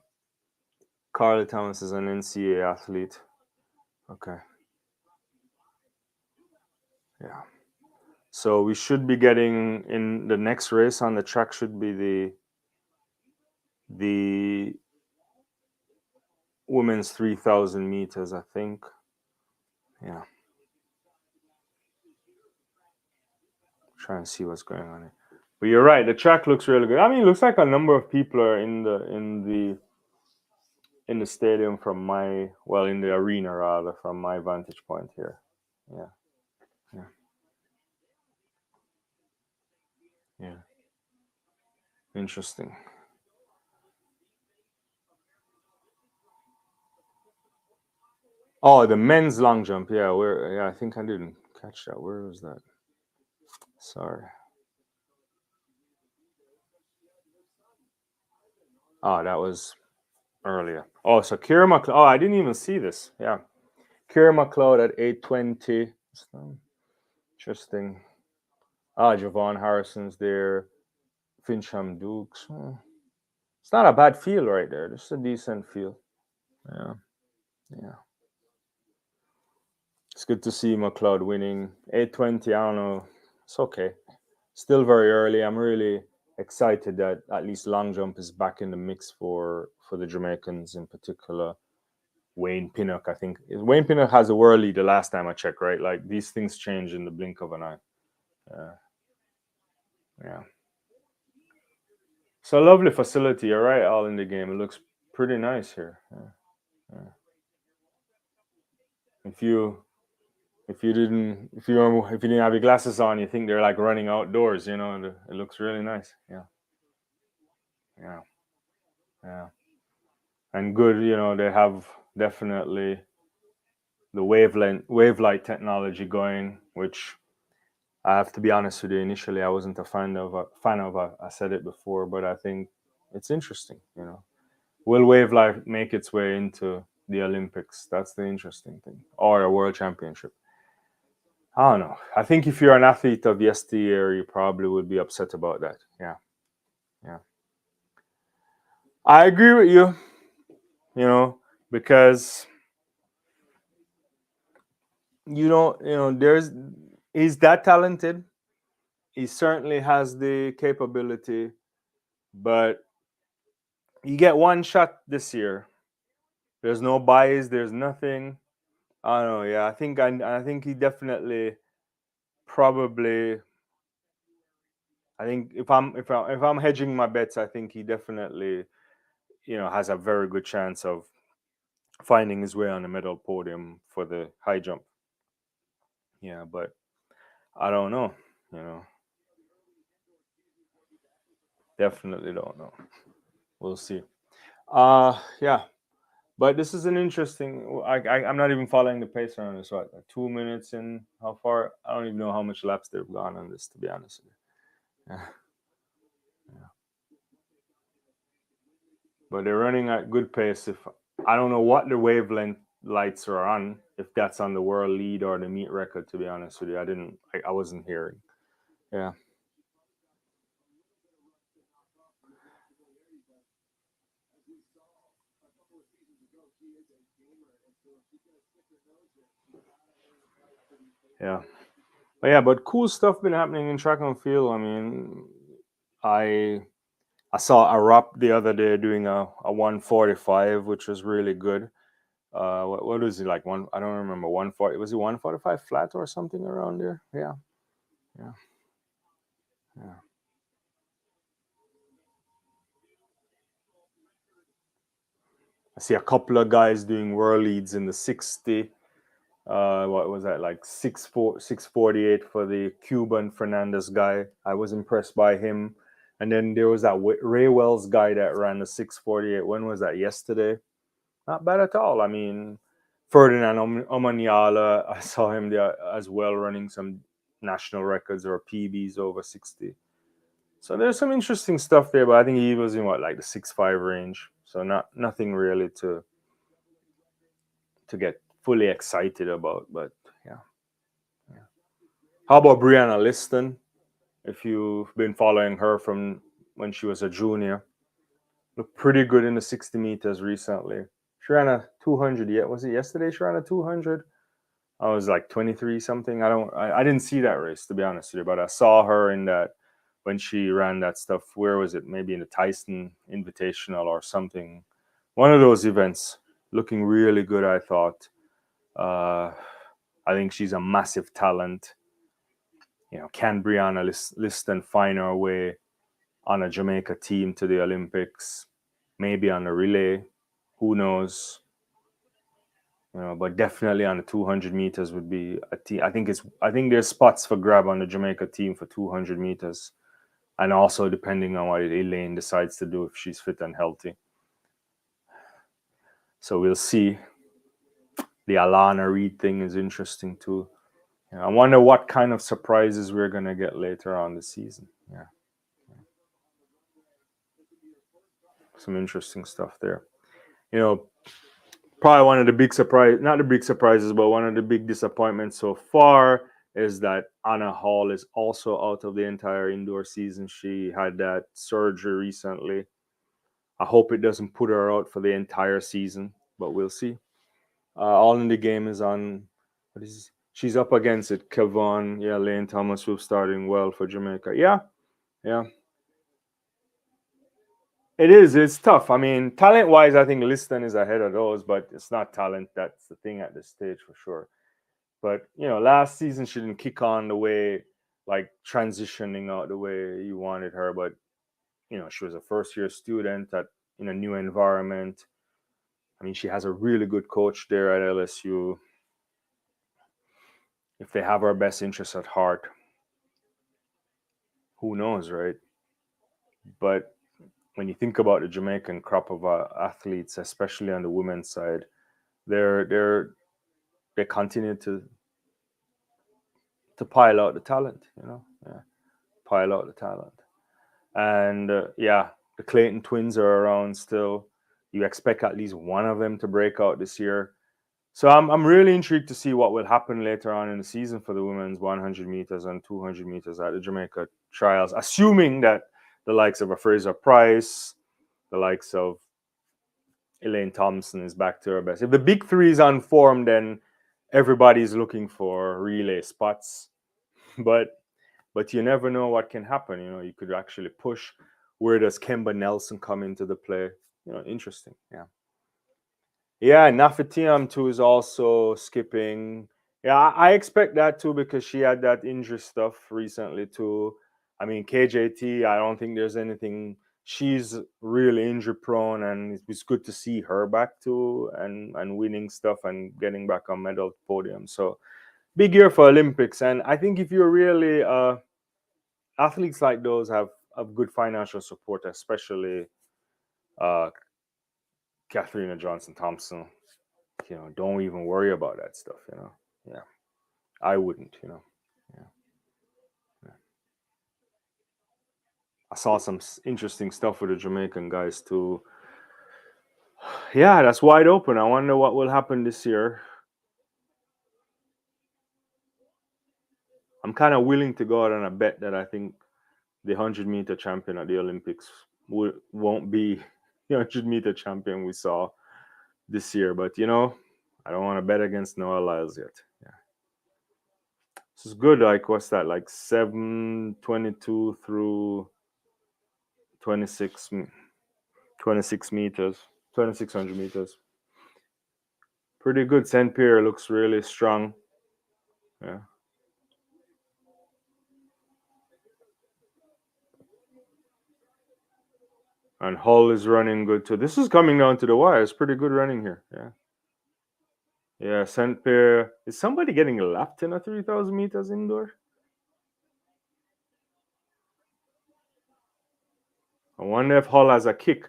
Speaker 1: Carly Thomas is an NCAA athlete. Okay. Yeah. So we should be getting in the next race on the track should be the women's 3,000 meters, I think. Yeah. Try and see what's going on here. But you're right, the track looks really good. I mean, it looks like a number of people are in the stadium from in the arena rather, from my vantage point here. Yeah, yeah, yeah. Interesting. Oh, the men's long jump. Yeah, I think I didn't catch that. Where was that? Sorry. Oh, that was earlier. Oh, so Kira McLeod. Oh, I didn't even see this. Yeah, Kira McLeod at 8:20. Interesting. Ah, Javon Harrison's there. Fincham Dukes. It's not a bad field right there. This is a decent field. Yeah, yeah. It's good to see McLeod winning. 8:20. I don't know. It's okay. Still very early. I'm really excited that at least long jump is back in the mix for the Jamaicans in particular. Wayne Pinnock, I think Wayne Pinnock has a world lead the last time I checked, right? Like these things change in the blink of an eye. Uh, yeah. So a lovely facility, you're right, all in the game. It looks pretty nice here. Yeah, yeah. If you if you didn't have your glasses on, you think they're like running outdoors, and it looks really nice. Yeah, yeah, yeah. And good, they have definitely the wave light technology going, which I have to be honest with you. Initially, I wasn't a fan of. I said it before, but I think it's interesting. Will wave light make its way into the Olympics? That's the interesting thing, or a world championship. I don't know. I think if you're an athlete of yesteryear, you probably would be upset about that. Yeah, yeah. I agree with you. Because there's he's that talented. He certainly has the capability, but you get one shot this year. There's no bias. There's nothing. I don't know. Yeah, I think he definitely probably. I think if I'm hedging my bets, I think he definitely has a very good chance of finding his way on the medal podium for the high jump. Yeah, but I don't know. You know. Definitely don't know. We'll see. Yeah. But this is an interesting. I'm not even following the pace on this. What, like 2 minutes in? How far? I don't even know how much laps they've gone on this. To be honest with you. Yeah. Yeah. But they're running at good pace. If I don't know what the wavelength lights are on, if that's on the world lead or the meet record. To be honest with you, I didn't. I wasn't hearing. Yeah. Yeah. But yeah, but cool stuff been happening in track and field. I mean, I I saw a rap the other day doing a 145, which was really good. What was it like? One, I don't remember. 140, was it 145 flat or something around there? Yeah, yeah, yeah. I see a couple of guys doing world leads in the 60. What was that, like 648 for the Cuban Fernandez guy? I was impressed by him. And then there was that Ray Wells guy that ran the 648. When was that? Yesterday? Not bad at all. I mean, Ferdinand Omanyala, I saw him there as well, running some national records or PBs over 60. So there's some interesting stuff there, but I think he was in what, like the 6'5" range. So nothing really to get fully excited about. But yeah, yeah. How about Brianna Liston? If you've been following her from when she was a junior, looked pretty good in the 60 meters recently. She ran a 200 yet. Was it yesterday she ran a 200? I was like 23 something. I didn't see that race, to be honest with you, but I saw her in that when she ran that stuff. Where was it? Maybe in the Tyson Invitational or something. One of those events. Looking really good, I thought. Uh, I think she's a massive talent. Can Brianna Liston find her way on a Jamaica team to the Olympics? Maybe on a relay. Who knows? But definitely on the 200 meters would be a team. I think there's spots for grab on the Jamaica team for 200 meters, and also depending on what Elaine decides to do if she's fit and healthy. So we'll see. The Alana Reid thing is interesting too. I wonder what kind of surprises we're gonna get later on the season. Yeah, some interesting stuff there. You know, Probably one of the big not the big surprises, but one of the big disappointments so far is that Anna Hall is also out of the entire indoor season. She had that surgery recently. I hope it doesn't put her out for the entire season, but we'll see. All in the game is on. She's up against it. Kevon, yeah, Lane Thomas, who's starting well for Jamaica. Yeah, yeah. It is. It's tough. I mean, talent-wise, I think Liston is ahead of those, but it's not talent that's the thing at this stage for sure. But last season she didn't kick on the way, like transitioning out the way you wanted her. But she was a first-year student in a new environment. I mean, she has a really good coach there at LSU. If they have her best interests at heart, who knows, right? But when you think about the Jamaican crop of athletes, especially on the women's side, they're they continue to pile out the talent, yeah, pile out the talent. And yeah, the Clayton twins are around still. You expect at least one of them to break out this year. So I'm really intrigued to see what will happen later on in the season for the women's 100 meters and 200 meters at the Jamaica trials, assuming that the likes of a Fraser Price, the likes of Elaine Thompson is back to her best. If the big three is on form, then everybody's looking for relay spots. But you never know what can happen. You could actually push. Where does Kemba Nelson come into the play? Interesting. Yeah. Yeah, Nafitiam too is also skipping. Yeah, I expect that too because she had that injury stuff recently too. I mean, KJT, I don't think there's anything. She's really injury prone, and it's good to see her back too and winning stuff and getting back on medal podium. So big year for Olympics, and I think if you're really athletes like those have of good financial support, especially Katharina Johnson Thompson. Don't even worry about that stuff. Yeah, I wouldn't. Yeah. I saw some interesting stuff with the Jamaican guys too. Yeah, that's wide open. I wonder what will happen this year. I'm kind of willing to go out on a bet that I think the 100-meter champion at the Olympics won't be the 100-meter champion we saw this year. But I don't want to bet against Noah Lyles yet. Yeah, this is good. Like, what's that? Like 7:22 through 26 meters, 2,600 meters. Pretty good. St. Pierre looks really strong. Yeah. And Hull is running good too. This is coming down to the wire. It's pretty good running here. Yeah. Yeah, St. Pierre. Is somebody getting lapped in a 3,000 meters indoor? I wonder if Hull has a kick.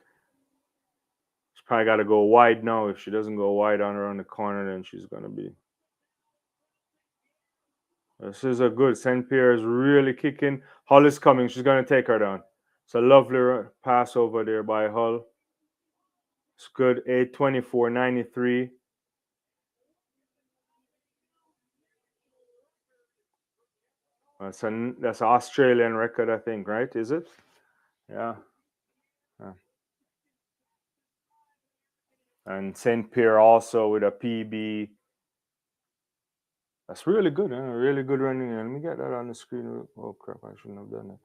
Speaker 1: She's probably got to go wide now. If she doesn't go wide on around the corner, then she's going to be. This is a good. St. Pierre is really kicking. Hull is coming. She's going to take her down. It's a lovely pass over there by Hull. It's good. 8:24.93. That's an Australian record, I think, right? Is it? Yeah. And St. Pierre also with a PB. That's really good, huh? Really good running. Let me get that on the screen. Oh crap! I shouldn't have done it.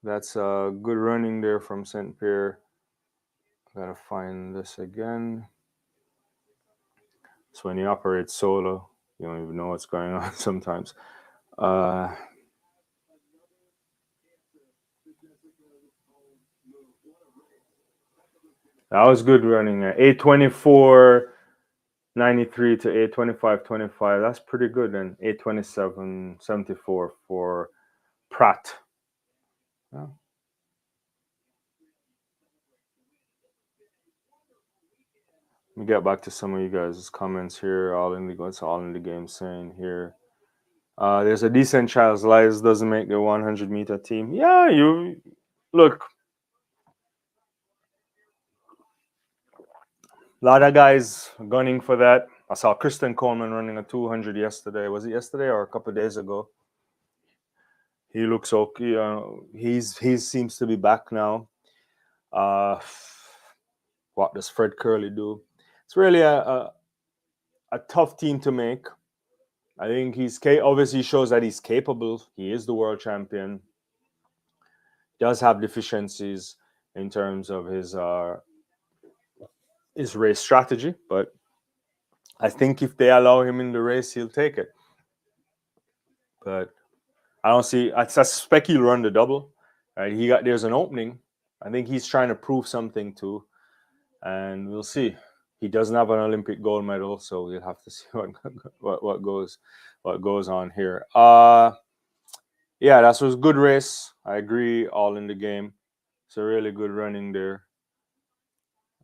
Speaker 1: That's good running there from St. Pierre. Gotta find this again. So when you operate solo, you don't even know what's going on sometimes. That was good running. 8:24.93 to 8:25.25. That's pretty good. And 8:27.74 for Pratt. Yeah. Let me get back to some of you guys' comments here. What's all in the game saying here? There's a decent chance Lyles doesn't make the 100-meter team. Yeah, you look. A lot of guys gunning for that. I saw Kristen Coleman running a 200 yesterday. Was it yesterday or a couple of days ago? He looks okay. He seems to be back now. What does Fred Curley do? It's really a tough team to make. I think obviously shows that he's capable. He is the world champion. Does have deficiencies in terms of his race strategy, but I think if they allow him in the race, he'll take it. But I don't see. I suspect he'll run the double. Right? There's an opening. I think he's trying to prove something too, and we'll see. He doesn't have an Olympic gold medal, so we'll have to see what goes on here. Yeah, that was a good race. I agree. All in the game. It's a really good running there.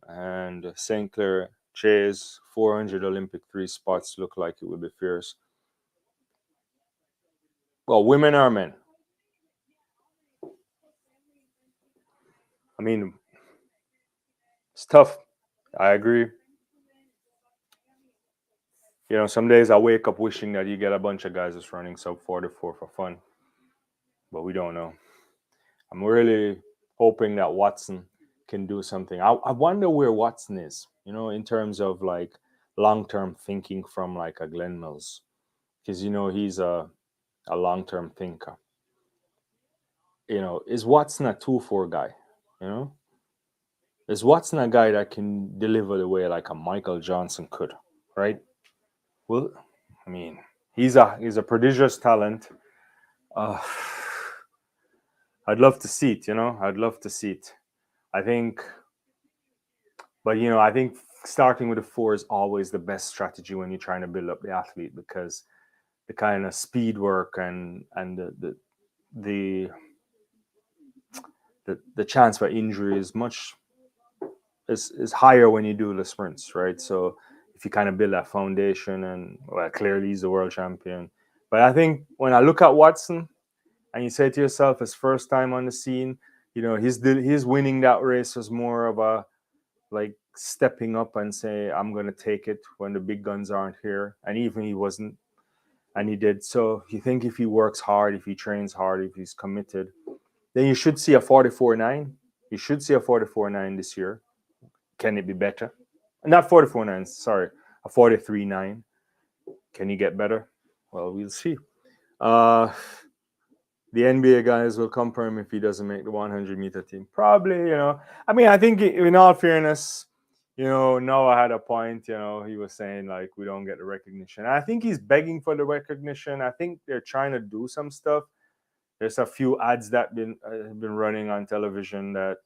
Speaker 1: And St. Clair Chase 400 Olympic 3 spots look like it would be fierce. Well, women are men. I mean, it's tough. I agree. Some days I wake up wishing that you get a bunch of guys that's running sub 44 for fun, but we don't know. I'm really hoping that Watson can do something. I wonder where Watson is, in terms of like long-term thinking from like a Glenn Mills, because he's a long-term thinker. Is Watson a 2-4 guy? Is Watson a guy that can deliver the way like a Michael Johnson could, right? Well, I mean, he's a prodigious talent. I'd love to see it, I'd love to see it. I think starting with a 4 is always the best strategy when you're trying to build up the athlete, because the kind of speed work and the the chance for injury is higher when you do the sprints, right? So if you kind of build that foundation, and well, clearly he's the world champion. But I think when I look at Watson, and you say to yourself, his first time on the scene, his winning that race was more of a like stepping up and say, I'm going to take it when the big guns aren't here. And even he wasn't, and he did. So you think if he works hard, if he trains hard, if he's committed, then you should see a 44.9. You should see a 44.9 this year. Can it be better? Not 44.9, sorry, a 43.9. Can he get better? Well, we'll see. The NBA guys will come for him if he doesn't make the 100-meter team. Probably, I mean, I think in all fairness, Noah had a point. He was saying like we don't get the recognition. I think he's begging for the recognition. I think they're trying to do some stuff. There's a few ads that been running on television that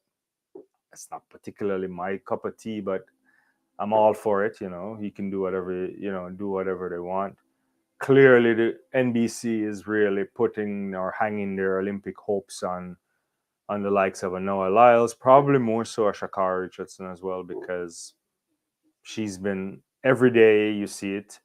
Speaker 1: it's not particularly my cup of tea, but I'm all for it. He can do whatever they want. Clearly, the NBC is really putting or hanging their Olympic hopes on the likes of a Noah Lyles, probably more so a Sha'Carri Richardson as well, because she's been every day. You see it.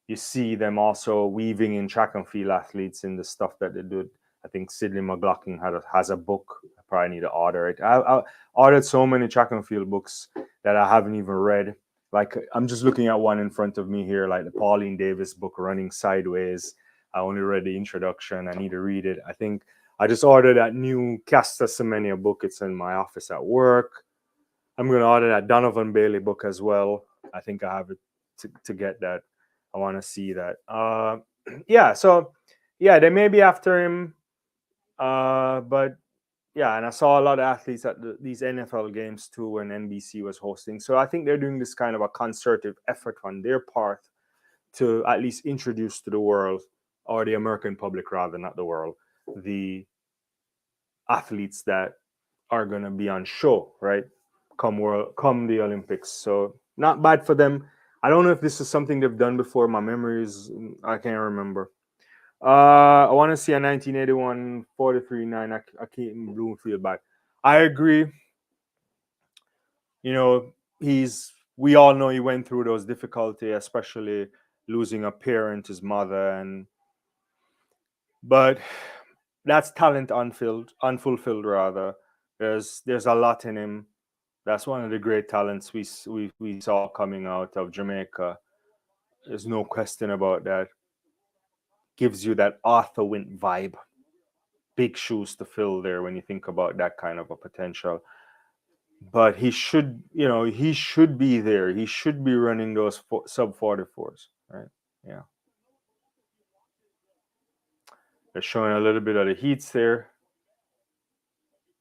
Speaker 1: You see them also weaving in track and field athletes in the stuff that they do. I think Sydney McLaughlin has a book. I probably need to order it. I ordered so many track and field books that I haven't even read. Like, I'm just looking at one in front of me here, like the Pauline Davis book, Running Sideways. I only read the introduction. I need to read it. I think I just ordered that new Casta Semenya book. It's in my office at work. I'm going to order that Donovan Bailey book as well. I think I have it to get that. I want to see that. They may be after him. But yeah, and I saw a lot of athletes at these NFL games too when NBC was hosting. So I think they're doing this kind of a concerted effort on their part to at least introduce to the world, or the American public rather, not the world, the athletes that are going to be on show, right? Come the Olympics. So not bad for them. I don't know if this is something they've done before. My memory is, I can't remember. I want to see a 1981 43.9 Akeem Bloomfield back. I agree. We all know he went through those difficulties, especially losing a parent, his mother, but that's talent unfulfilled rather. There's a lot in him. That's one of the great talents we saw coming out of Jamaica. There's no question about that. Gives you that Arthur Wint vibe. Big shoes to fill there when you think about that kind of a potential. But he should be there. He should be running those sub 44s, right? Yeah. They're showing a little bit of the heats there.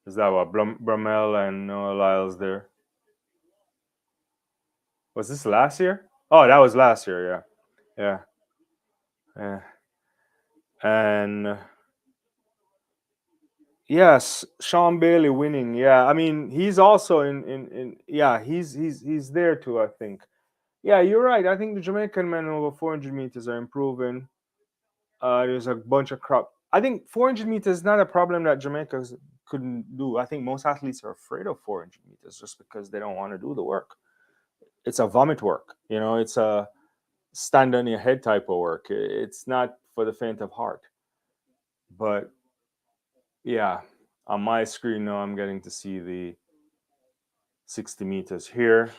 Speaker 1: Is that what Brumell and Noah Lyles there? Was this last year? Oh, that was last year. Yeah. And yes, Sean Bailey winning. Yeah, I mean he's also in he's there too. I think. Yeah, you're right. I think the Jamaican men over 400 meters are improving. There's a bunch of crop. I think 400 meters is not a problem that Jamaica couldn't do. I think most athletes are afraid of 400 meters just because they don't want to do the work. It's a vomit work. It's a stand on your head type of work. It's not for the faint of heart. But yeah, on my screen now, I'm getting to see the 60 meters here.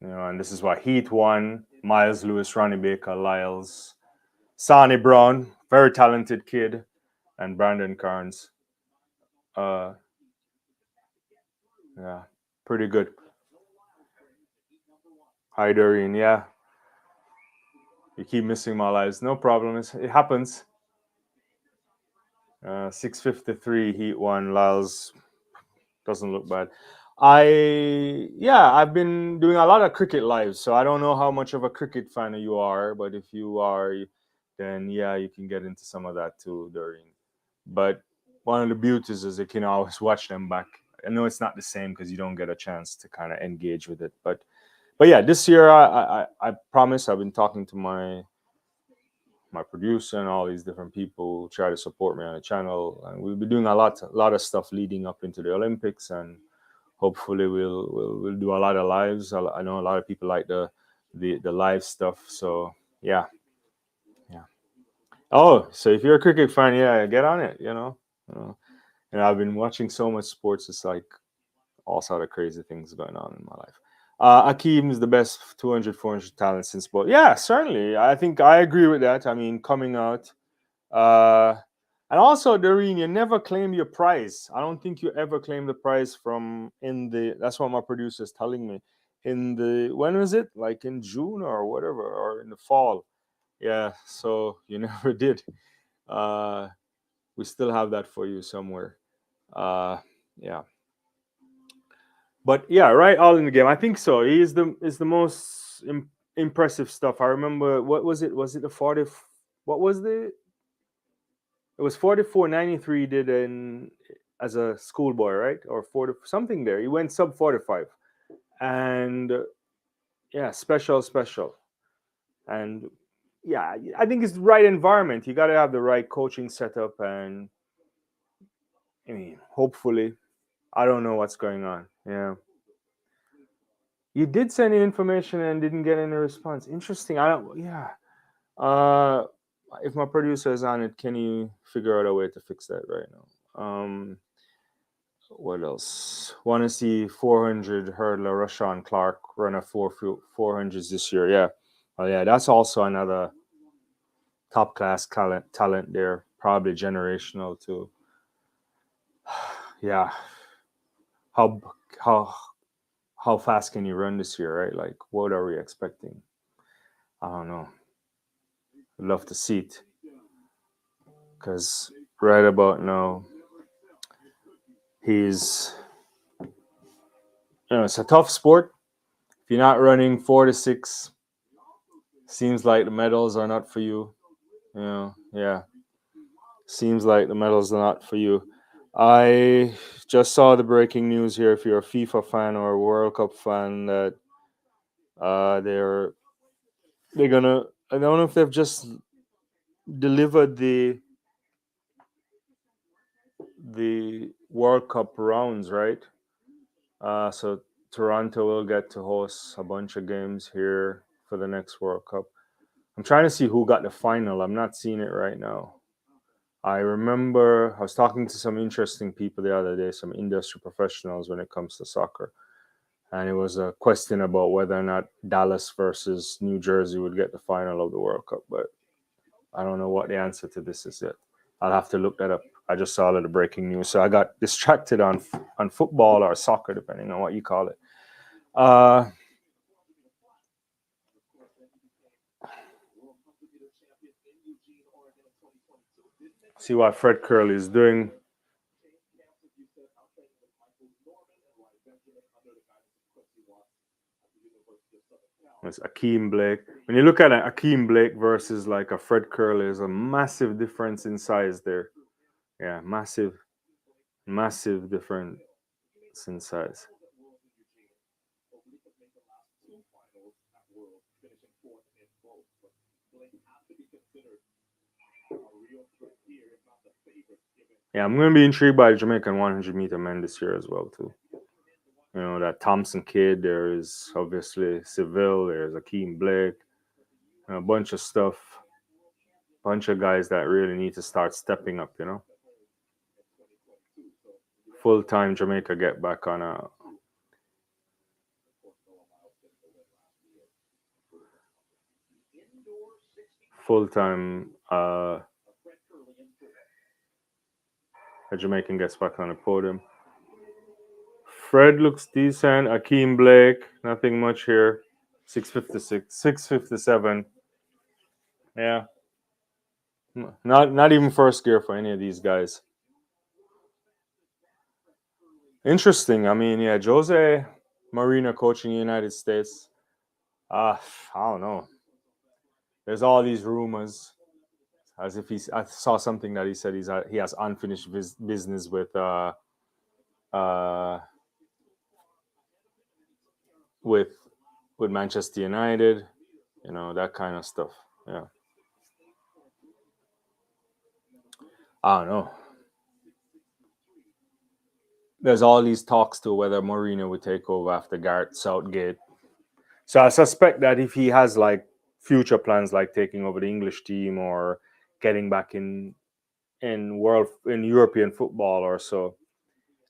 Speaker 1: And this is what Heat won. Miles Lewis, Ronnie Baker, Lyles, Sonny Brown, very talented kid, and Brandon Carnes. Yeah, pretty good. Hi, Doreen. Yeah. You keep missing my lives. No problem. It happens. 6:53 Heat won. Lyles doesn't look bad. I've been doing a lot of cricket lives, so I don't know how much of a cricket fan you are, but if you are, then yeah, you can get into some of that too, Doreen. But one of the beauties is you can always watch them back. I know it's not the same because you don't get a chance to kind of engage with it, but yeah, this year I promise I've been talking to my my producer and all these different people who try to support me on the channel. And we'll be doing a lot of stuff leading up into the Olympics, and hopefully we'll do a lot of lives. I know a lot of people like the live stuff. So yeah. Oh, so if you're a cricket fan, yeah, get on it. And I've been watching so much sports. It's like all sort of crazy things going on in my life. Akeem is the best 200, 400 talent since sport. Yeah, certainly. I think I agree with that. I mean, coming out. Uh, and also, Doreen, you never claim your prize. I don't think you ever claim the prize from that's what my producer is telling me. When was it? Like in June or whatever, or in the fall. Yeah, so you never did. Uh, we still have that for you somewhere. Yeah. But yeah, right, all in the game. I think so. He is the most impressive stuff. I remember, what was it? Was it the 40? What was the? It was 44.93. Did in as a schoolboy, right? Or 40 something there. He went sub 45, and yeah, special. And yeah, I think it's the right environment. You got to have the right coaching setup, and I mean, hopefully, I don't know what's going on. Yeah. You did send in information and didn't get any response. Interesting. I don't. Yeah. Uh, if my producer is on it, can you figure out a way to fix that right now? What else? Want to see 400 hurdler Rashawn Clark run a 400s this year? Yeah. Oh yeah, that's also another top class talent there. Probably generational too. Yeah. How how how fast can you run this year? Right? Like, what are we expecting? I don't know. I'd love to see it, because right about now he's it's a tough sport. If you're not running 4 to 6, seems like the medals are not for you. Yeah, seems like the medals are not for you. I just saw the breaking news here. If you're a FIFA fan or a World Cup fan, that they're gonna. I don't know if they've just delivered the World Cup rounds, right? So Toronto will get to host a bunch of games here for the next World Cup. I'm trying to see who got the final. I'm not seeing it right now. I remember I was talking to some interesting people the other day, some industry professionals when it comes to soccer. And it was a question about whether or not Dallas versus New Jersey would get the final of the World Cup. But I don't know what the answer to this is yet. I'll have to look that up. I just saw the breaking news, so I got distracted on football or soccer, depending on what you call it. Uh, see what Fred Curley is doing. It's Akeem Blake. When you look at Akeem Blake versus like a Fred Curley, there's a massive difference in size there. Yeah, massive difference in size. Yeah, I'm going to be intrigued by the Jamaican 100-meter men this year as well too. That Thompson kid. There is obviously Seville. There's Akeem Blake. A bunch of stuff. Bunch of guys that really need to start stepping up. Full time Jamaica get back on a. Full time. A Jamaican gets back on the podium. Fred looks decent. Akeem Blake, nothing much here. 656, 657. Yeah. Not even first gear for any of these guys. Interesting. I mean, yeah, Jose Marina coaching the United States. I don't know. There's all these rumors, as if I saw something that he said he has unfinished business uh, with with Manchester United, that kind of stuff. Yeah. I don't know. There's all these talks to whether Mourinho would take over after Gareth Southgate. So I suspect that if he has like future plans, like taking over the English team or getting back in European football or so,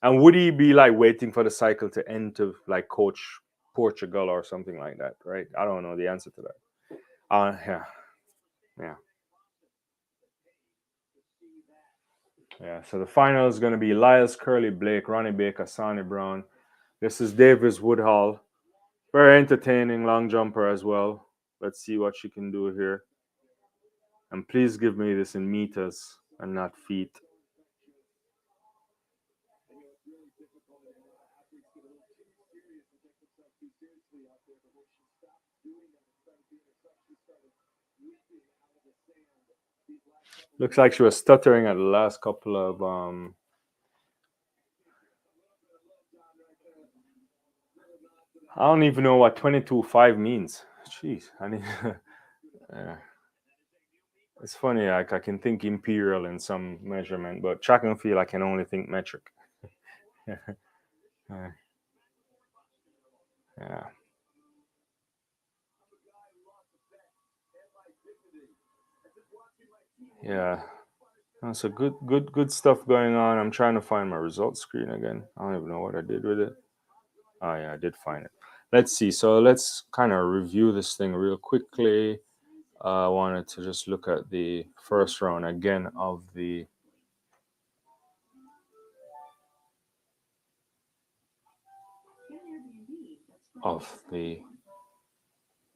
Speaker 1: and would he be like waiting for the cycle to end to like coach Portugal or something like that? Right? I don't know the answer to that. Yeah, yeah, yeah. So the final is going to be Lyles, Curly, Blake, Ronnie Baker, Sonny Brown. This is Davis Woodhall. Very entertaining long jumper as well. Let's see what she can do here. And please give me this in meters and not feet. Looks like she was stuttering at the last couple of I don't even know what 22.5 means. Jeez, I need yeah. It's funny, like I can think imperial in some measurement, but track and field I can only think metric. Yeah. Yeah. Yeah. So good stuff going on. I'm trying to find my results screen again. I don't even know what I did with it. Oh yeah, I did find it. Let's see. So let's kind of review this thing real quickly. I wanted to just look at the first round again of the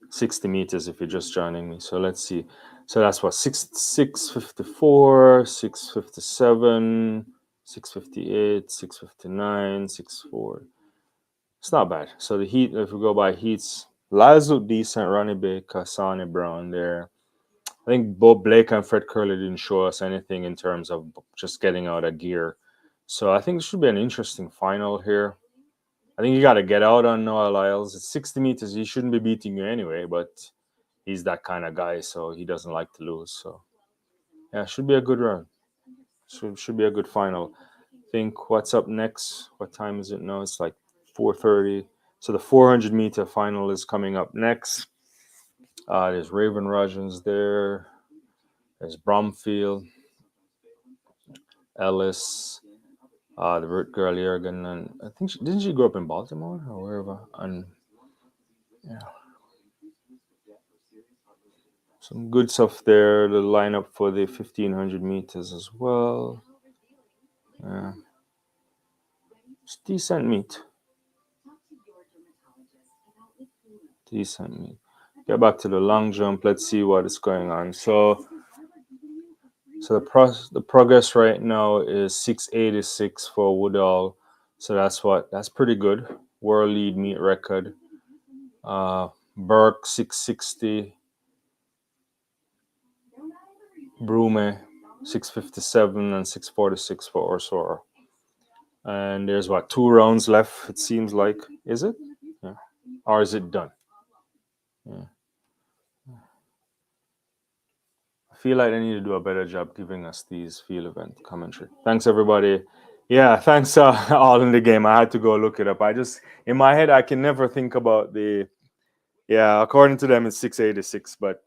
Speaker 1: 60 meters if you're just joining me. So let's see. So that's what 654, 657, 658, 659, 64. It's not bad. So the heat, if we go by heats, Lazo decent, Ronnie Baker, Sonny Brown there. I think both Blake and Fred Curley didn't show us anything in terms of just getting out of gear. So I think it should be an interesting final here. I think you got to get out on Noah Lyles. It's 60 meters. He shouldn't be beating you anyway, but he's that kind of guy, so he doesn't like to lose. So yeah, should be a good run. Should be a good final. Think what's up next? What time is it now? It's like 4:30. So the 400-meter final is coming up next. There's Raven Rogers there. There's Bromfield, Ellis, the girl Jurgen, and I think didn't she grow up in Baltimore or wherever? And yeah, some good stuff there. The lineup for the 1500 meters as well. Yeah, it's decent meet. Decent meet. Get back to the long jump. Let's see what is going on. So the progress right now is 686 for Woodall. So that's pretty good. World lead meet record. Burke 660. Brume 657 and 646 for Orsora. And there's what 2 rounds left. It seems like. Is it? Yeah. Or is it done? Yeah. I feel like they need to do a better job giving us these field event commentary. Thanks, everybody. Yeah, thanks all in the game. I had to go look it up. I just, in my head, I can never think about the, yeah, according to them, it's 686, but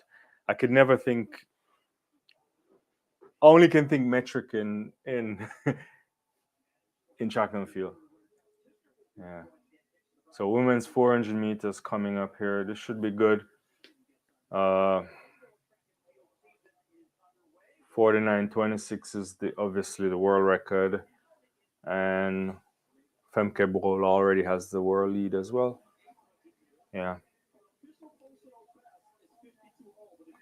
Speaker 1: I could never think, only can think metric in in track and field. Yeah. So women's 400 meters coming up here. This should be good. 49.26 is obviously the world record, and Femke Bol already has the world lead as well. Yeah.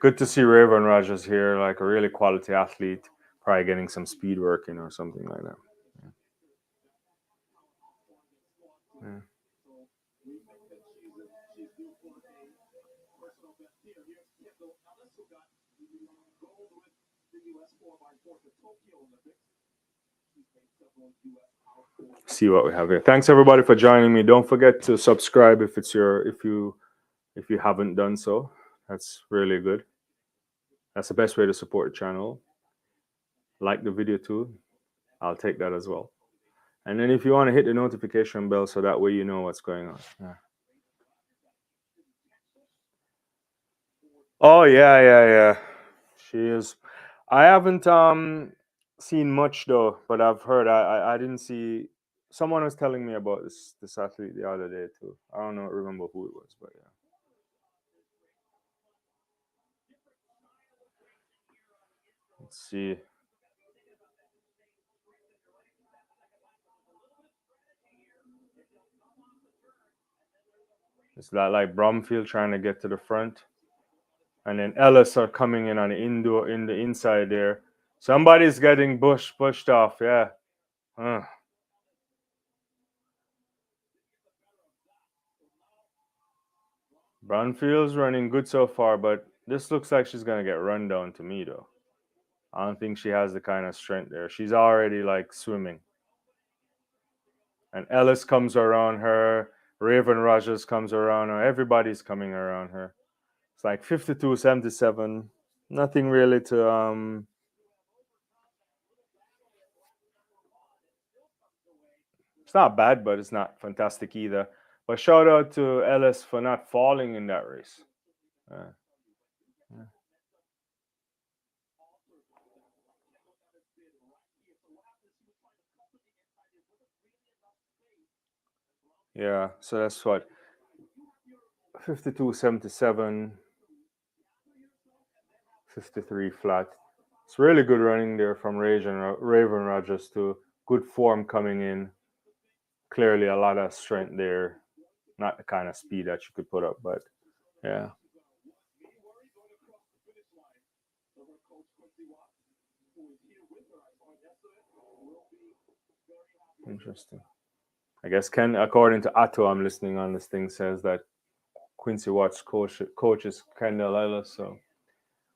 Speaker 1: Good to see Raven Rogers here, like a really quality athlete, probably getting some speed working or something like that. Yeah. See what we have here. Thanks everybody for joining me. Don't forget to subscribe if you haven't done so. That's really good. That's the best way to support the channel. like the video too, I'll take that as well. And then if you want to hit the notification bell so that way you know what's going on. Yeah. Oh yeah, yeah, yeah. She is. I haven't seen much though, but I've heard. I didn't see. Someone was telling me about this athlete the other day too. I don't know, remember who it was, but yeah. Let's see. It's that like Bromfield trying to get to the front, and then Ellis are coming in on the indoor in the inside there. Somebody's getting pushed off. Yeah. Huh. Bromfield's running good so far, but this looks like she's gonna get run down to me though. I don't think she has the kind of strength there. She's already like swimming. And Ellis comes around her. Raven Rogers comes around her. Everybody's coming around her. It's like 52-77. Nothing really to it's not bad, but it's not fantastic either. But shout out to Ellis for not falling in that race. Uh, yeah, so that's what 52-77, 53 flat. It's really good running there from Raven Rogers to good form coming in. Clearly a lot of strength there. Not the kind of speed that you could put up, but yeah, interesting. I guess Ken, according to Atto, I'm listening on this thing, says that Quincy Watts coach is Kendall Ellis. So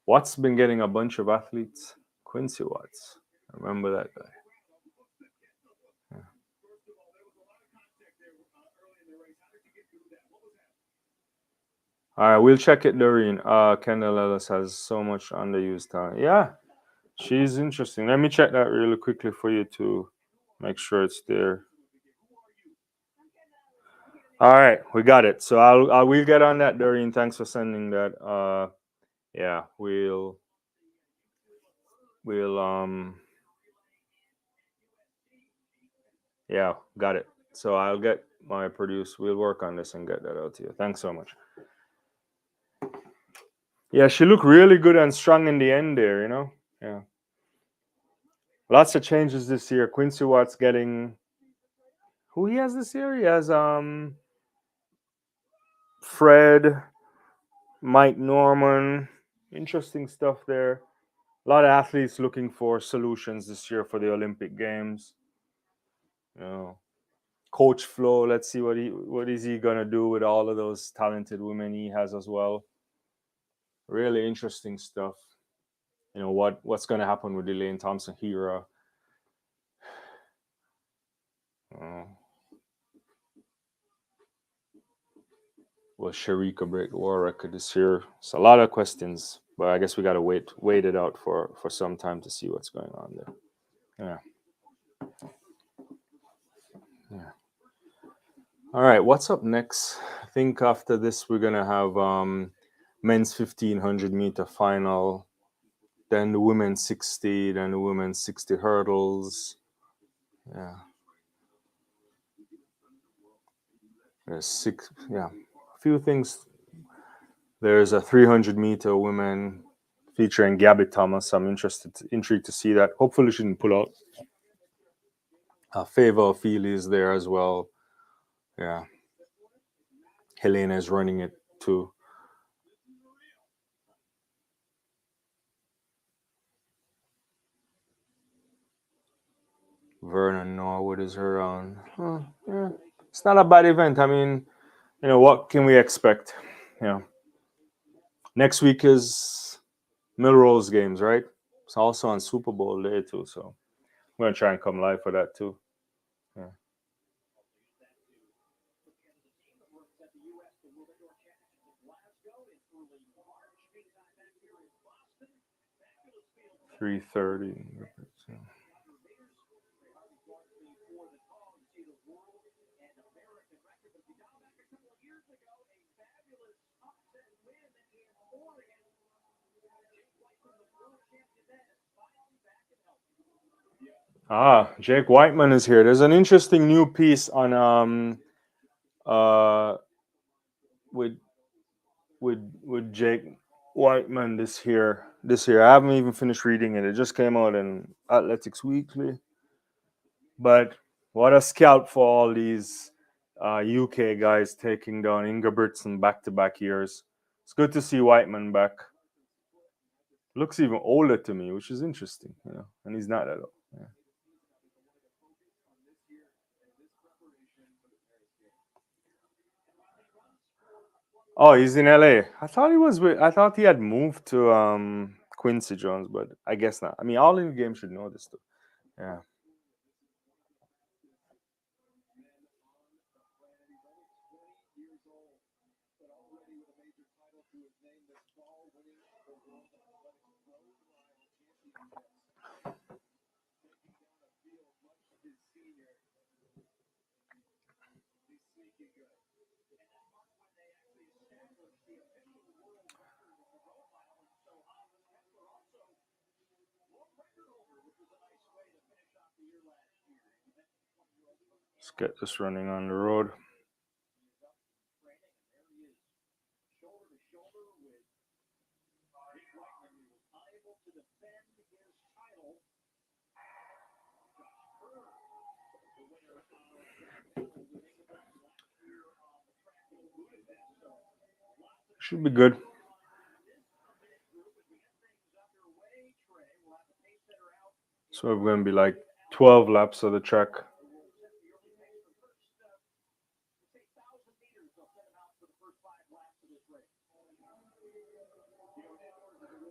Speaker 1: Watts been getting a bunch of athletes. Quincy Watts, I remember that guy. Yeah. All right, we'll check it, Doreen. Kendall Ellis has so much underused talent. Yeah, she's interesting. Let me check that really quickly for you to make sure it's there. All right, we got it. So we'll get on that, Doreen. Thanks for sending that. Yeah, we'll yeah, got it. So I'll get my produce. We'll work on this and get that out to you. Thanks so much. Yeah, she looked really good and strong in the end there. Yeah, lots of changes this year. Quincy Watts getting who he has this year. He has Fred, Mike Norman. Interesting stuff there. A lot of athletes looking for solutions this year for the Olympic Games. You know, Coach Flo. Let's see what is he gonna do with all of those talented women he has as well. Really interesting stuff. What's gonna happen with Elaine Thompson Hera. Uh, will Sharika break the war record this year? It's a lot of questions, but I guess we gotta wait it out for some time to see what's going on there. Yeah, yeah. All right, what's up next? I think after this we're gonna have men's 1500-meter final, then the women's 60, then the women's 60 hurdles. Yeah, there's six. Yeah, a few things. There's a 300-meter women featuring Gabby Thomas. I'm intrigued to see that. Hopefully, she didn't pull out. Favor Feely is there as well. Yeah, Helena is running it too. Vernon Norwood is around. Yeah. It's not a bad event. I mean, what can we expect? Yeah. Next week is Milrose Games, right? It's also on Super Bowl day too, so I'm gonna try and come live for that too. Yeah. 3:30. Jake Whiteman is here. There's an interesting new piece on uh with with Jake Whiteman this year. I haven't even finished reading it. It just came out in Athletics Weekly. But what a scalp for all these UK guys taking down Ingebrigtsen back-to-back years. It's good to see Whiteman back. Looks even older to me, which is interesting, and he's not at all. Yeah. Oh, he's in LA. I thought he had moved to Quincy Jones, but I guess not. I mean, all in the game should know this stuff. Yeah. Let's get this running on the road. Should be good. So we're going to be like 12 laps of the track.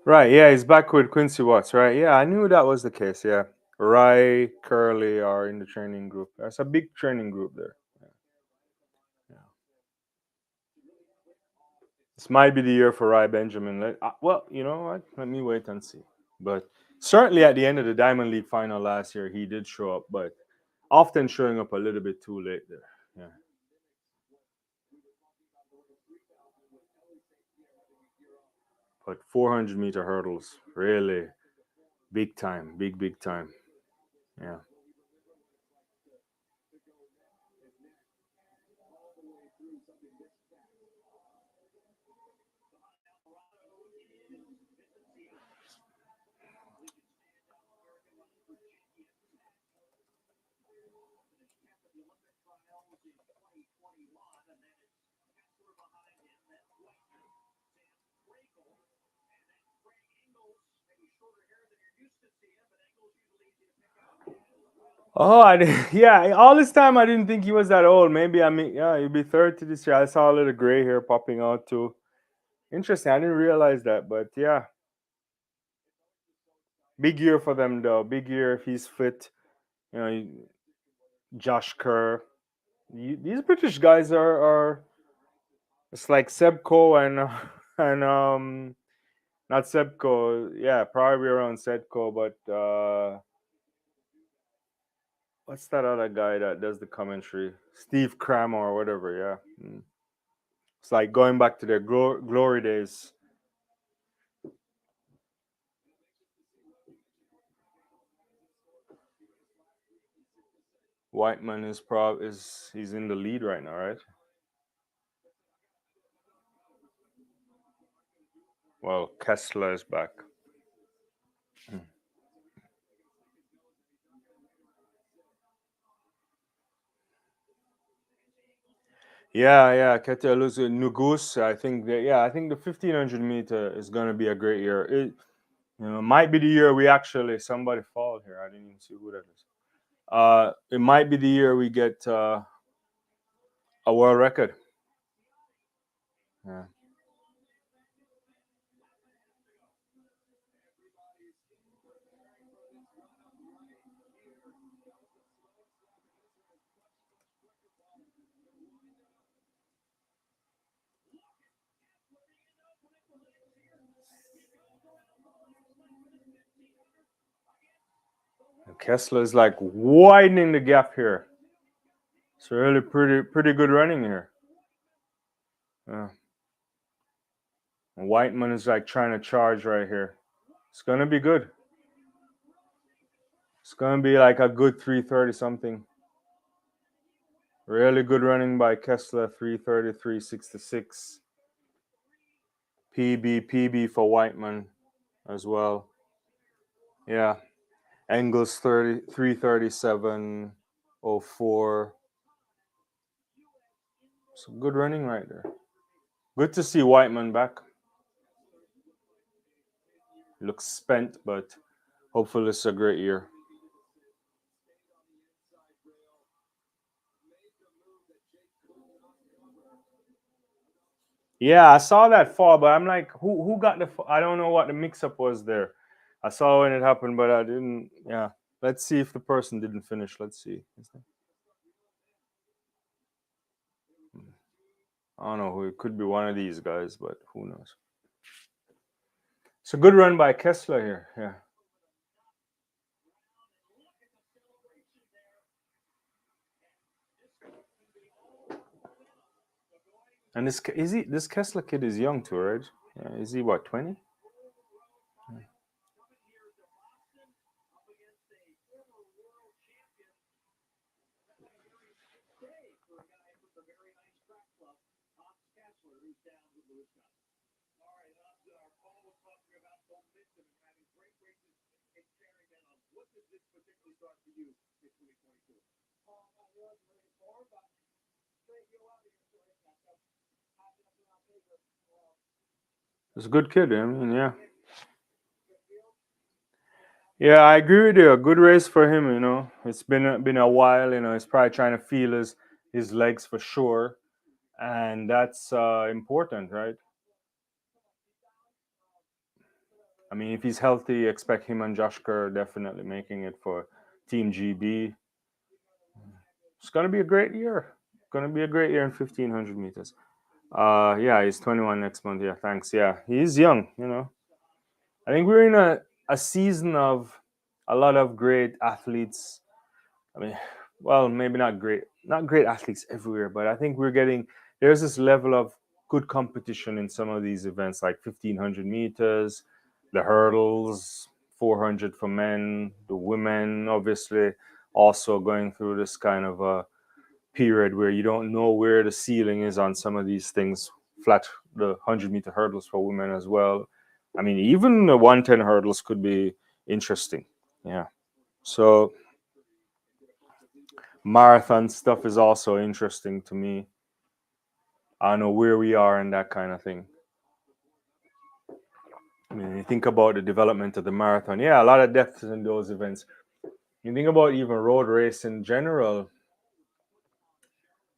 Speaker 1: Right, yeah, he's back with Quincy Watts, right? Yeah, I knew that was the case, yeah. Rye, Curly are in the training group. That's a big training group there. Yeah. This might be the year for Rye Benjamin. Well, you know what? Let me wait and see. But certainly at the end of the Diamond League final last year, he did show up, but often showing up a little bit too late there. Yeah. But 400-meter hurdles, really big time, big time. Yeah. Oh, yeah. All this time, I didn't think he was that old. Maybe yeah, he'll be 30 this year. I saw a little gray hair popping out too. Interesting. I didn't realize that, but yeah, big year for them though. Big year if he's fit. You know, Josh Kerr. These British guys are. It's like Sebco and and not Sebco. Yeah, probably around Sebco, but what's that other guy that does the commentary? Steve Kramer or whatever. Yeah. It's like going back to their glory days. Whiteman he's in the lead right now, right? Well, Kessler is back. Hmm. Yeah. Ketelusu Nugus. I think the 1500-meter is gonna be a great year. Might be the year we actually somebody fall here. I didn't even see who that is. It might be the year we get a world record. Yeah. Kessler is like widening the gap here. It's really pretty good running here. Yeah. And Whiteman is like trying to charge right here. It's gonna be good. It's gonna be like a good 330 something. Really good running by Kessler, 333, 66. PB for Whiteman as well. Yeah. Engels 337.04. So good running right there. Good to see Whiteman back. Looks spent, but hopefully it's a great year. Yeah, I saw that fall, but I'm like, who got the? I don't know what the mix-up was there. I saw when it happened, but I didn't. Yeah, let's see if the person didn't finish. Let's see. I don't know who it could be. One of these guys, but who knows? It's a good run by Kessler here. Yeah. And this Kessler kid is young too, right? Yeah, is he what 20? It's a good kid. I mean, yeah. Yeah, I agree with you. A good race for him. It's been a while. He's probably trying to feel his legs for sure, and that's important, right? I mean, if he's healthy, expect him and Josh Kerr definitely making it for Team GB. It's gonna be a great year. Gonna be a great year in 1500 meters. Yeah, he's 21 next month. Yeah, thanks. Yeah, he's young. I think we're in a season of a lot of great athletes. I mean, well, maybe not great athletes everywhere, but I think there's this level of good competition in some of these events, like 1500 meters, the hurdles, 400 for men, the women, obviously, also going through this kind of a period where you don't know where the ceiling is on some of these things. The 100-meter hurdles for women as well. I mean, even the 110 hurdles could be interesting. Yeah. So marathon stuff is also interesting to me. I don't know where we are in that kind of thing. I mean, you think about the development of the marathon. Yeah, a lot of depth in those events. You think about even road race in general.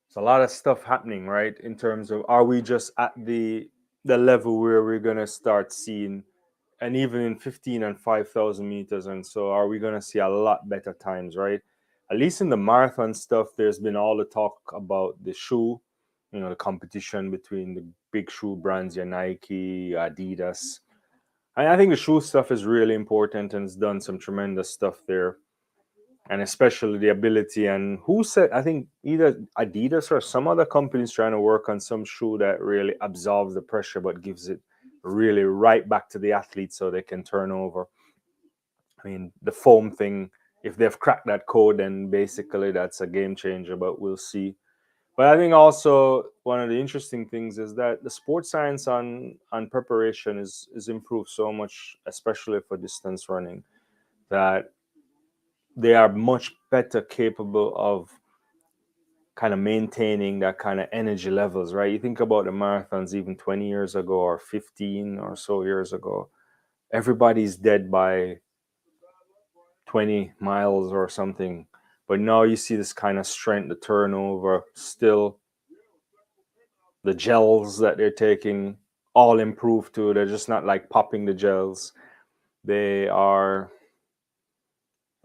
Speaker 1: There's a lot of stuff happening, right? In terms of, are we just at the level where we're gonna start seeing, and even in 15 and 5,000 meters, and so are we gonna see a lot better times, right? At least in the marathon stuff, there's been all the talk about the shoe, the competition between the big shoe brands, your Nike, Adidas. And I think the shoe stuff is really important and it's done some tremendous stuff there. And especially the ability, and who said, I think either Adidas or some other companies trying to work on some shoe that really absorbs the pressure but gives it really right back to the athlete so they can turn over. I mean, the foam thing, if they've cracked that code, then basically that's a game changer, but we'll see. But I think also one of the interesting things is that the sports science on preparation is improved so much, especially for distance running, that they are much better capable of kind of maintaining that kind of energy levels, right? You think about the marathons even 20 years ago or 15 or so years ago, everybody's dead by 20 miles or something. But now you see this kind of strength, the turnover, still the gels that they're taking all improved too. They're just not like popping the gels. They are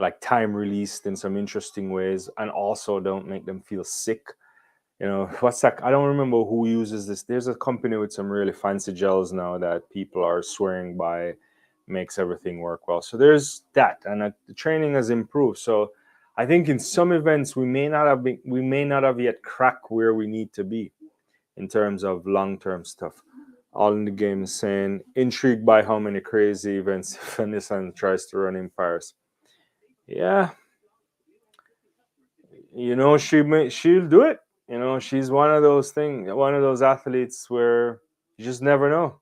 Speaker 1: like time released in some interesting ways and also don't make them feel sick. What's that? I don't remember who uses this. There's a company with some really fancy gels now that people are swearing by, makes everything work well. So there's that, and the training has improved. So I think in some events we may not have yet cracked where we need to be in terms of long-term stuff. All in the game is saying intrigued by how many crazy events Nissan tries to run in Paris. Yeah, she'll do it. She's one of those athletes where you just never know.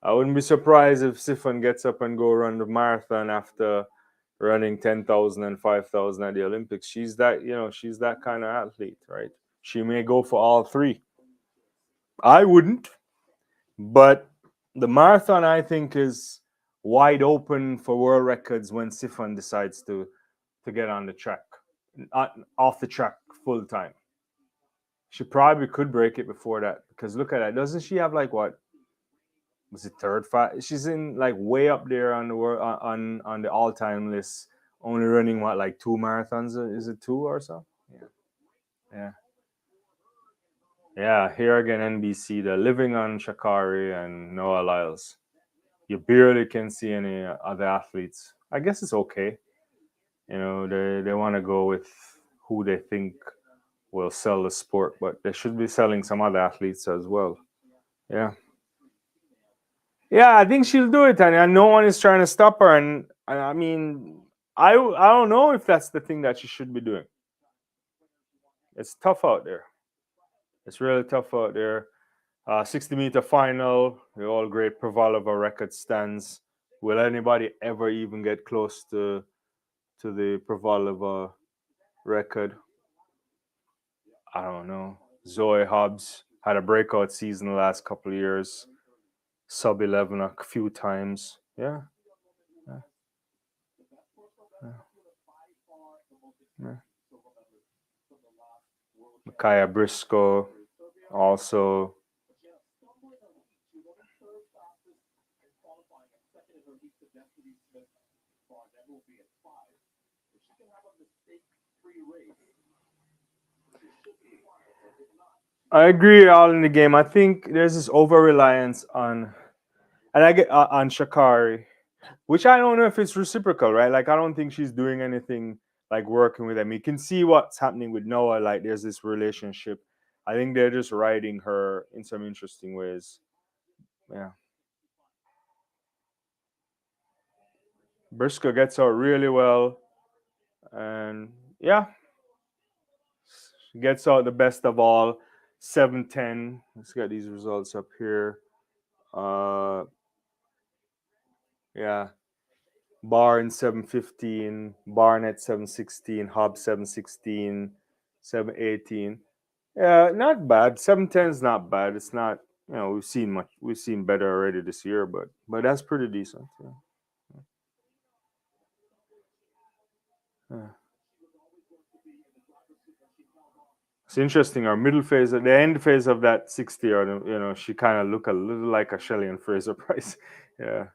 Speaker 1: I wouldn't be surprised if Sifan gets up and go run the marathon after running 10,000 and 5,000 at the Olympics. She's that kind of athlete, right? She may go for all three. I wouldn't, but the marathon I think is wide open for world records when Sifan decides to get on the track, off the track full time. She probably could break it before that because look at that. Doesn't she have like what was it third five? She's in like way up there on the world on the all time list. Only running what like two marathons? Is it two or so? Yeah, yeah, yeah. Here again, NBC. They're living on Shakari and Noah Lyles. You barely can see any other athletes. I guess it's okay. They want to go with who they think will sell the sport, but they should be selling some other athletes as well. Yeah. Yeah, I think she'll do it, and no one is trying to stop her. And I mean, I don't know if that's the thing that she should be doing. It's tough out there. It's really tough out there. 60-meter final, the all great Provalova record stands. Will anybody ever even get close to the Provalova record? I don't know. Zoe Hobbs had a breakout season the last couple of years, sub 11 a few times. Yeah, yeah, yeah, yeah. Kaya Briscoe also. I agree all in the game. I think there's this over reliance on, and I get on Shakari, which I don't know if it's reciprocal, right? Like I don't think she's doing anything like working with them. You can see what's happening with Noah. Like there's this relationship. I think they're just riding her in some interesting ways. Yeah, Briscoe gets out really well, and yeah, gets out the best of all. 7:10. Let's get these results up here. Uh, yeah, Barnes 7:15, Barnett 7:16, Hobbs 7:16, 7:18. Yeah, not bad. 7:10 is not bad. It's not. We've seen better already this year, but that's pretty decent. Yeah. Yeah. It's interesting. Our middle phase, the end phase of that 60, or she kind of look a little like a Shelley and Fraser Price. Yeah.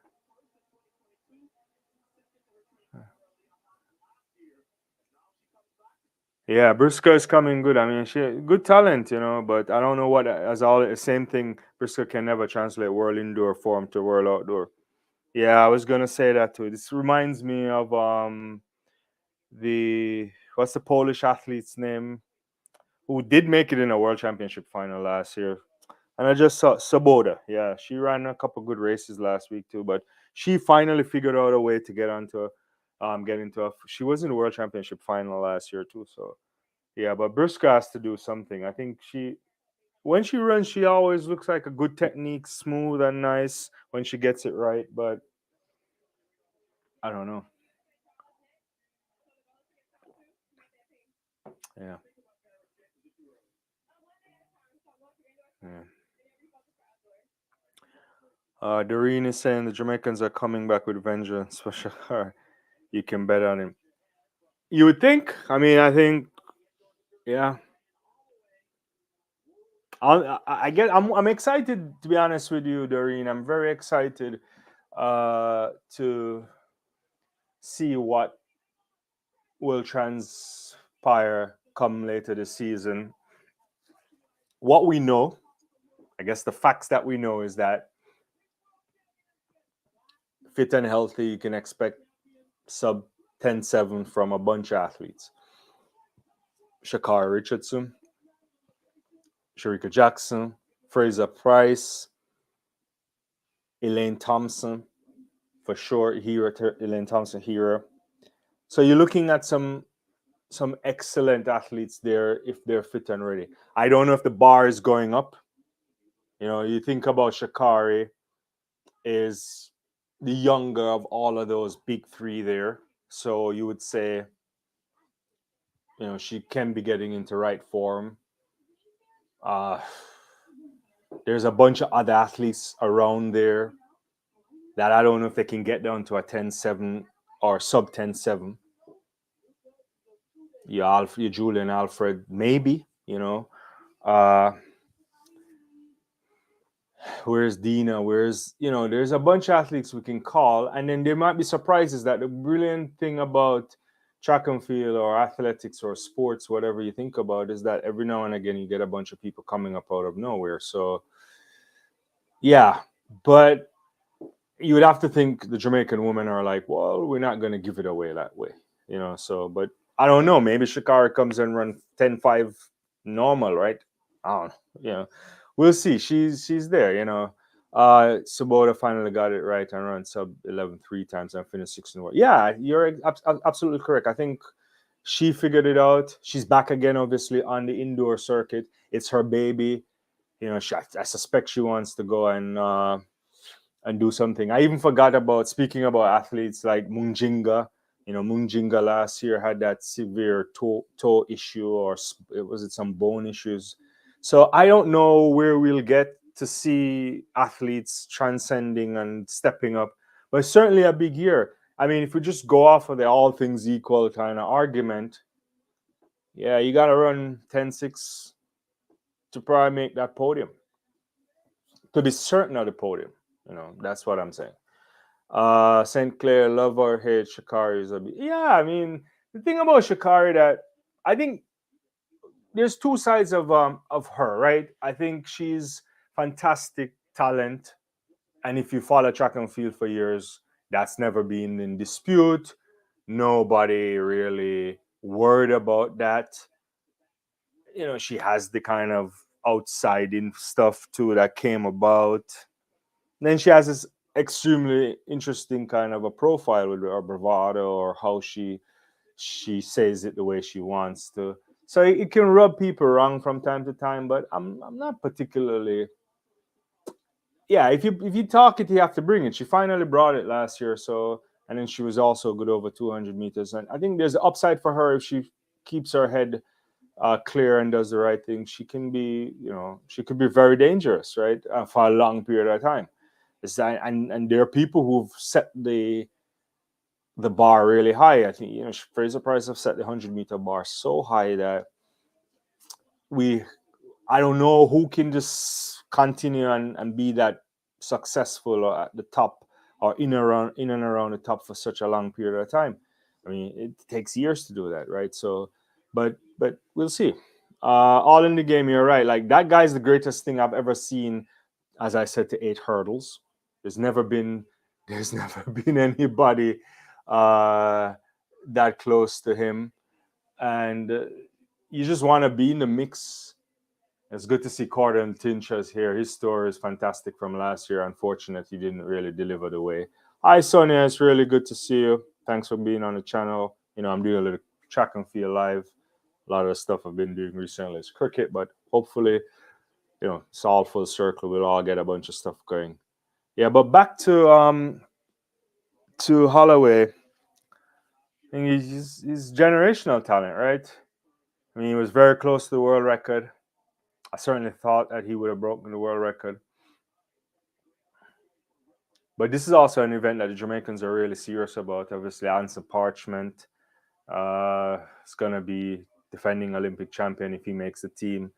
Speaker 1: Yeah, Briscoe is coming good. I mean, she good talent, but I don't know what as all the same thing. Briscoe can never translate world indoor form to world outdoor. Yeah, I was gonna say that too. This reminds me of the what's the Polish athlete's name who did make it in a world championship final last year. And I just saw Saboda. Yeah, she ran a couple good races last week too, but she finally figured out a way to get into a. She was in the world championship final last year too, so yeah. But Briscoe has to do something. I think when she runs, she always looks like a good technique, smooth and nice when she gets it right. But I don't know. Yeah, yeah. Doreen is saying the Jamaicans are coming back with vengeance. Special, you can bet on him. You would think. I mean, I think. Yeah, I'm excited to be honest with you, Doreen. I'm very excited to see what will transpire come later this season. What we know, I guess the facts that we know is that fit and healthy, you can expect sub 10-7 from a bunch of athletes. Shakara Richardson, Sharika Jackson, Fraser Price, Elaine Thompson, for sure, Elaine Thompson, Hero. So you're looking at some excellent athletes there if they're fit and ready. I don't know if the bar is going up. You know, you think about Sha'Carri is the younger of all of those big three there. So you would say, you know, she can be getting into right form. Uh, there's a bunch of other athletes around there that I don't know if they can get down to a 10-7 or sub 10-7. Yeah, Julian Alfred, maybe, you know. Uh, where's Dina? Where's, you know, there's a bunch of athletes we can call, and then there might be surprises. That the brilliant thing about track and field or athletics or sports, whatever you think about, is that every now and again you get a bunch of people coming up out of nowhere. So, yeah, but you would have to think the Jamaican women are like, well, we're not going to give it away that way, you know. So, but I don't know. Maybe Sha'Carri comes and run 10-5 normal, right? I don't know. You know, we'll see. She's there, you know. Sabota finally got it right and run sub 11 3 times and finished 6 in 1. Yeah, you're absolutely correct. I think she figured it out. She's back again, obviously, on the indoor circuit. It's her baby. You know, I suspect she wants to go and do something. I even forgot about, speaking about athletes like Munjinga. You know, Munjinga last year had that severe toe issue, or was it some bone issues? So I don't know where we'll get to see athletes transcending and stepping up, but certainly a big year. I mean, if we just go off of the all things equal kind of argument, yeah, you got to run 10-6 to probably make that podium, to be certain of the podium. You know, that's what I'm saying. St. Clair, love or hate Sha'Carri is a yeah. I mean, the thing about Sha'Carri, that I think there's two sides of her, right? I think she's fantastic talent, and if you follow track and field for years, that's never been in dispute. Nobody really worried about that. You know, she has the kind of outsiding stuff too that came about. Then she has this extremely interesting kind of a profile with her bravado, or how she says it the way she wants to. So it can rub people wrong from time to time, but I'm not particularly. Yeah, if you talk it, you have to bring it. She finally brought it last year, so, and then she was also good over 200 meters, and I think there's upside for her if she keeps her head clear and does the right thing. She can be, you know, she could be very dangerous, right, for a long period of time. And there are people who've set the bar really high. I think, you know, Fraser Price have set the 100-meter bar so high that we I don't know who can just continue and be that successful or at the top, or in and around the top for such a long period of time. I mean, it takes years to do that, right? So, but we'll see. All in the game, you're right. Like, that guy's the greatest thing I've ever seen. As I said, to 8 hurdles. There's never been there's never been anybody uh, that close to him, and you just want to be in the mix. It's good to see Corden Tinchas here. His story is fantastic from last year. Unfortunately, he didn't really deliver the way. Hi, Sonia. It's really good to see you. Thanks for being on the channel. You know, I'm doing a little track and field live. A lot of the stuff I've been doing recently is cricket, but hopefully, you know, it's all full circle. We'll all get a bunch of stuff going. Yeah, but back to Holloway. I think he's generational talent, right? I mean, he was very close to the world record. I certainly thought that he would have broken the world record. But this is also an event that the Jamaicans are really serious about. Obviously, Anson Parchment is going to be defending Olympic champion if he makes the team.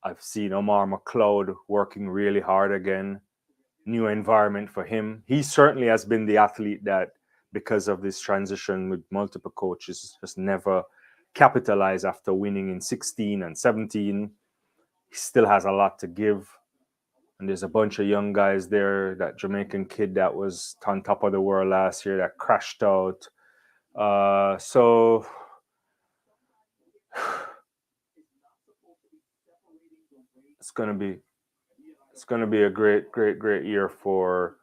Speaker 1: I've seen Omar McLeod working really hard again. New environment for him. He certainly has been the athlete that, because of this transition with multiple coaches, has never capitalized after winning in 16 and 17. He still has a lot to give. And there's a bunch of young guys there. That Jamaican kid that was on top of the world last year that crashed out. So it's gonna be a great year for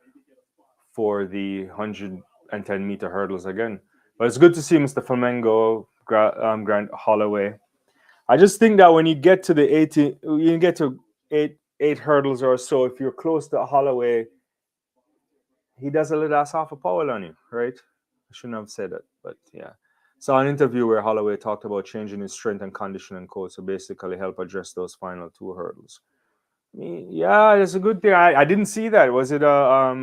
Speaker 1: the 110-meter hurdles again. But it's good to see Mr. Flamengo, Grant Holloway. I just think that when you get to the 80, you get to eight hurdles or so, if you're close to Holloway, he does a little ass off a power on you, right? I shouldn't have said it, but yeah. Saw an interview where Holloway talked about changing his strength and conditioning coach to basically help address those final two hurdles. I mean, yeah, it's a good thing. I didn't see that. Was it a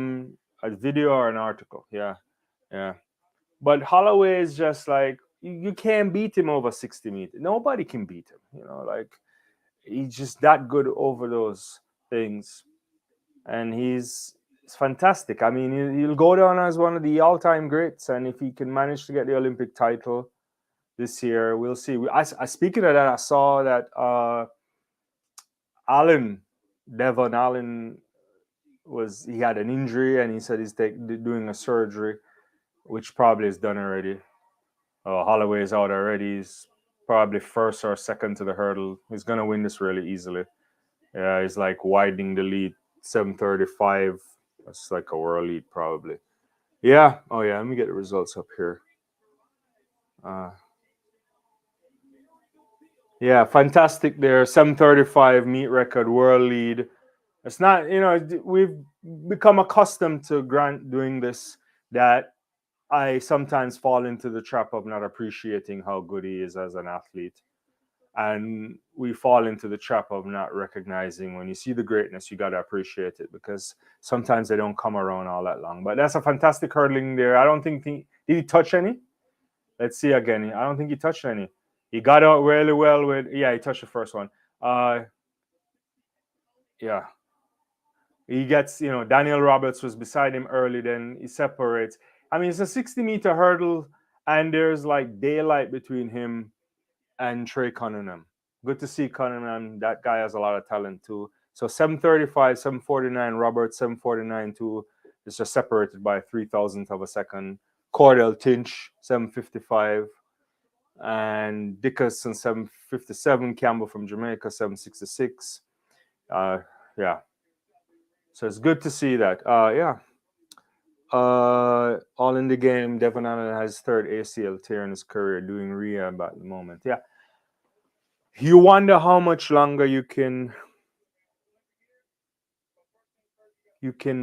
Speaker 1: video or an article? Yeah, yeah. But Holloway is just like you can't beat him over 60 meters. Nobody can beat him. You know, like he's just that good over those things, and it's fantastic. I mean, he'll go down as one of the all-time greats, and if he can manage to get the Olympic title this year, we'll see. Speaking of that, I saw that Devon Allen he had an injury, and he said he's doing a surgery, which probably is done already. Holloway is out already. He's probably first or second to the hurdle. He's gonna win this really easily. Yeah, he's like widening the lead, 7:35. That's like a world lead probably. Yeah. Oh yeah. Let me get the results up here. Uh, yeah, fantastic there. 7:35 meet record, world lead. It's not, we've become accustomed to Grant doing this, that I sometimes fall into the trap of not appreciating how good he is as an athlete. And we fall into the trap of not recognizing when you see the greatness, you got to appreciate it, because sometimes they don't come around all that long. But that's a fantastic hurdling there. I don't think did he touch any? Let's see again. I don't think he touched any. He got out really well with, yeah, he touched the first one. Yeah. He gets, Daniel Roberts was beside him early, then he separates. I mean, it's a 60-meter hurdle, and there's like daylight between him and Trey Cunningham. Good to see Cunningham. That guy has a lot of talent too. So 7:35, 7:49, Roberts, 7:49 too. It's just separated by 0.003 of a second. Cordell Tinch, 7:55. And Dickerson, 7:57. Campbell from Jamaica, 7:66. Yeah. So it's good to see that. Yeah. All in the game. Devon Allen has third ACL tear in his career, doing rehab at the moment. Yeah. You wonder how much longer you can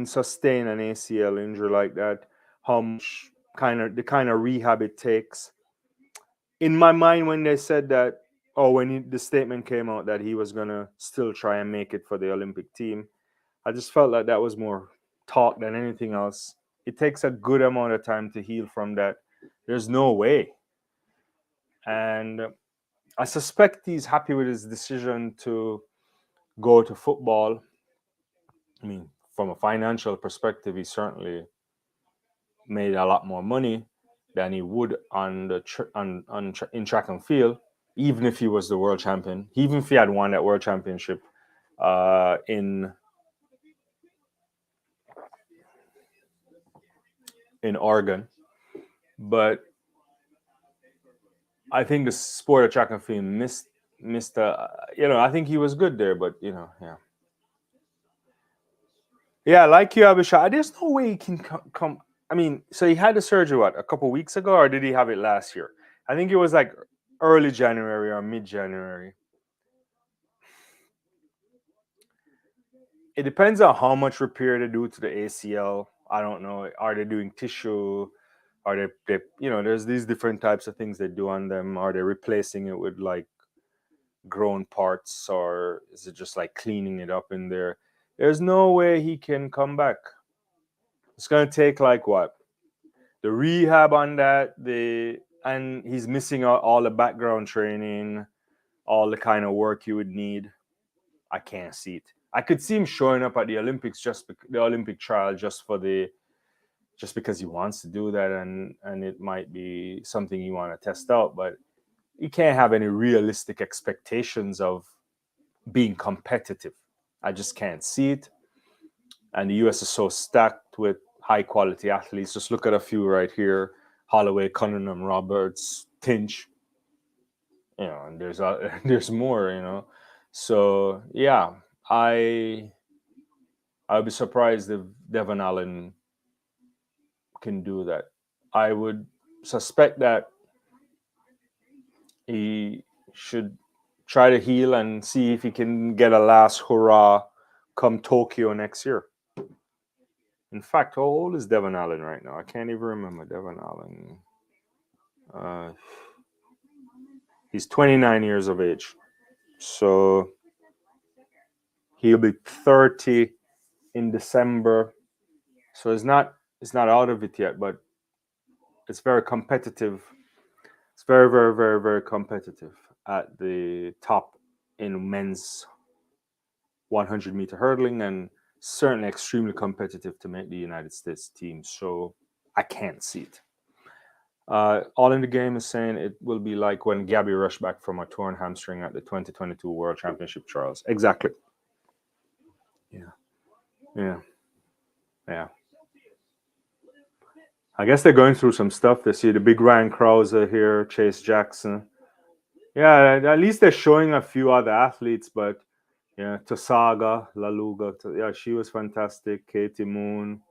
Speaker 1: sustain an ACL injury like that. How much the kind of rehab it takes. In my mind, when they said that, the statement came out that he was gonna still try and make it for the Olympic team, I just felt like that was more talk than anything else. It takes a good amount of time to heal from that. There's no way. And I suspect he's happy with his decision to go to football. I mean, from a financial perspective, he certainly made a lot more money than he would on in track and field, even if he was the world champion, even if he had won that world championship in Oregon. But I think the sport of track and field missed. I think he was good there, but yeah. Yeah, like you, Abishai. There's no way he can come. I mean, so he had the surgery a couple weeks ago, or did he have it last year? I think it was like early January or mid-January. It depends on how much repair they do to the ACL. I don't know. Are they doing tissue? Are they there's these different types of things they do on them. Are they replacing it with like grown parts, or is it just like cleaning it up in there? There's no way he can come back. It's gonna take like what? The rehab on that, and he's missing out all the background training, all the kind of work you would need. I can't see it. I could see him showing up at the Olympics, the Olympic trial, just because he wants to do that, and it might be something you want to test out. But you can't have any realistic expectations of being competitive. I just can't see it. And the US is so stacked with high quality athletes. Just look at a few right here: Holloway, Cunningham, Roberts, Tinch. And there's more. So yeah, I'd be surprised if Devon Allen can do that. I would suspect that he should try to heal and see if he can get a last hurrah come Tokyo next year. In fact, how old is Devon Allen right now? I can't even remember Devon Allen. He's 29 years of age. So he'll be 30 in December. So it's not out of it yet, but it's very competitive. It's very, very, very, very competitive at the top in men's 100-meter hurdling, and certainly extremely competitive to make the United States team. So I can't see it. All in the Game is saying it will be like when Gabby rushed back from a torn hamstring at the 2022 World Championship trials. Exactly. Yeah. I guess they're going through some stuff. They see the big Ryan Krauser here, Chase Jackson. Yeah, at least they're showing a few other athletes, but yeah, Tosaga, Laluga, yeah, she was fantastic. Katie Moon.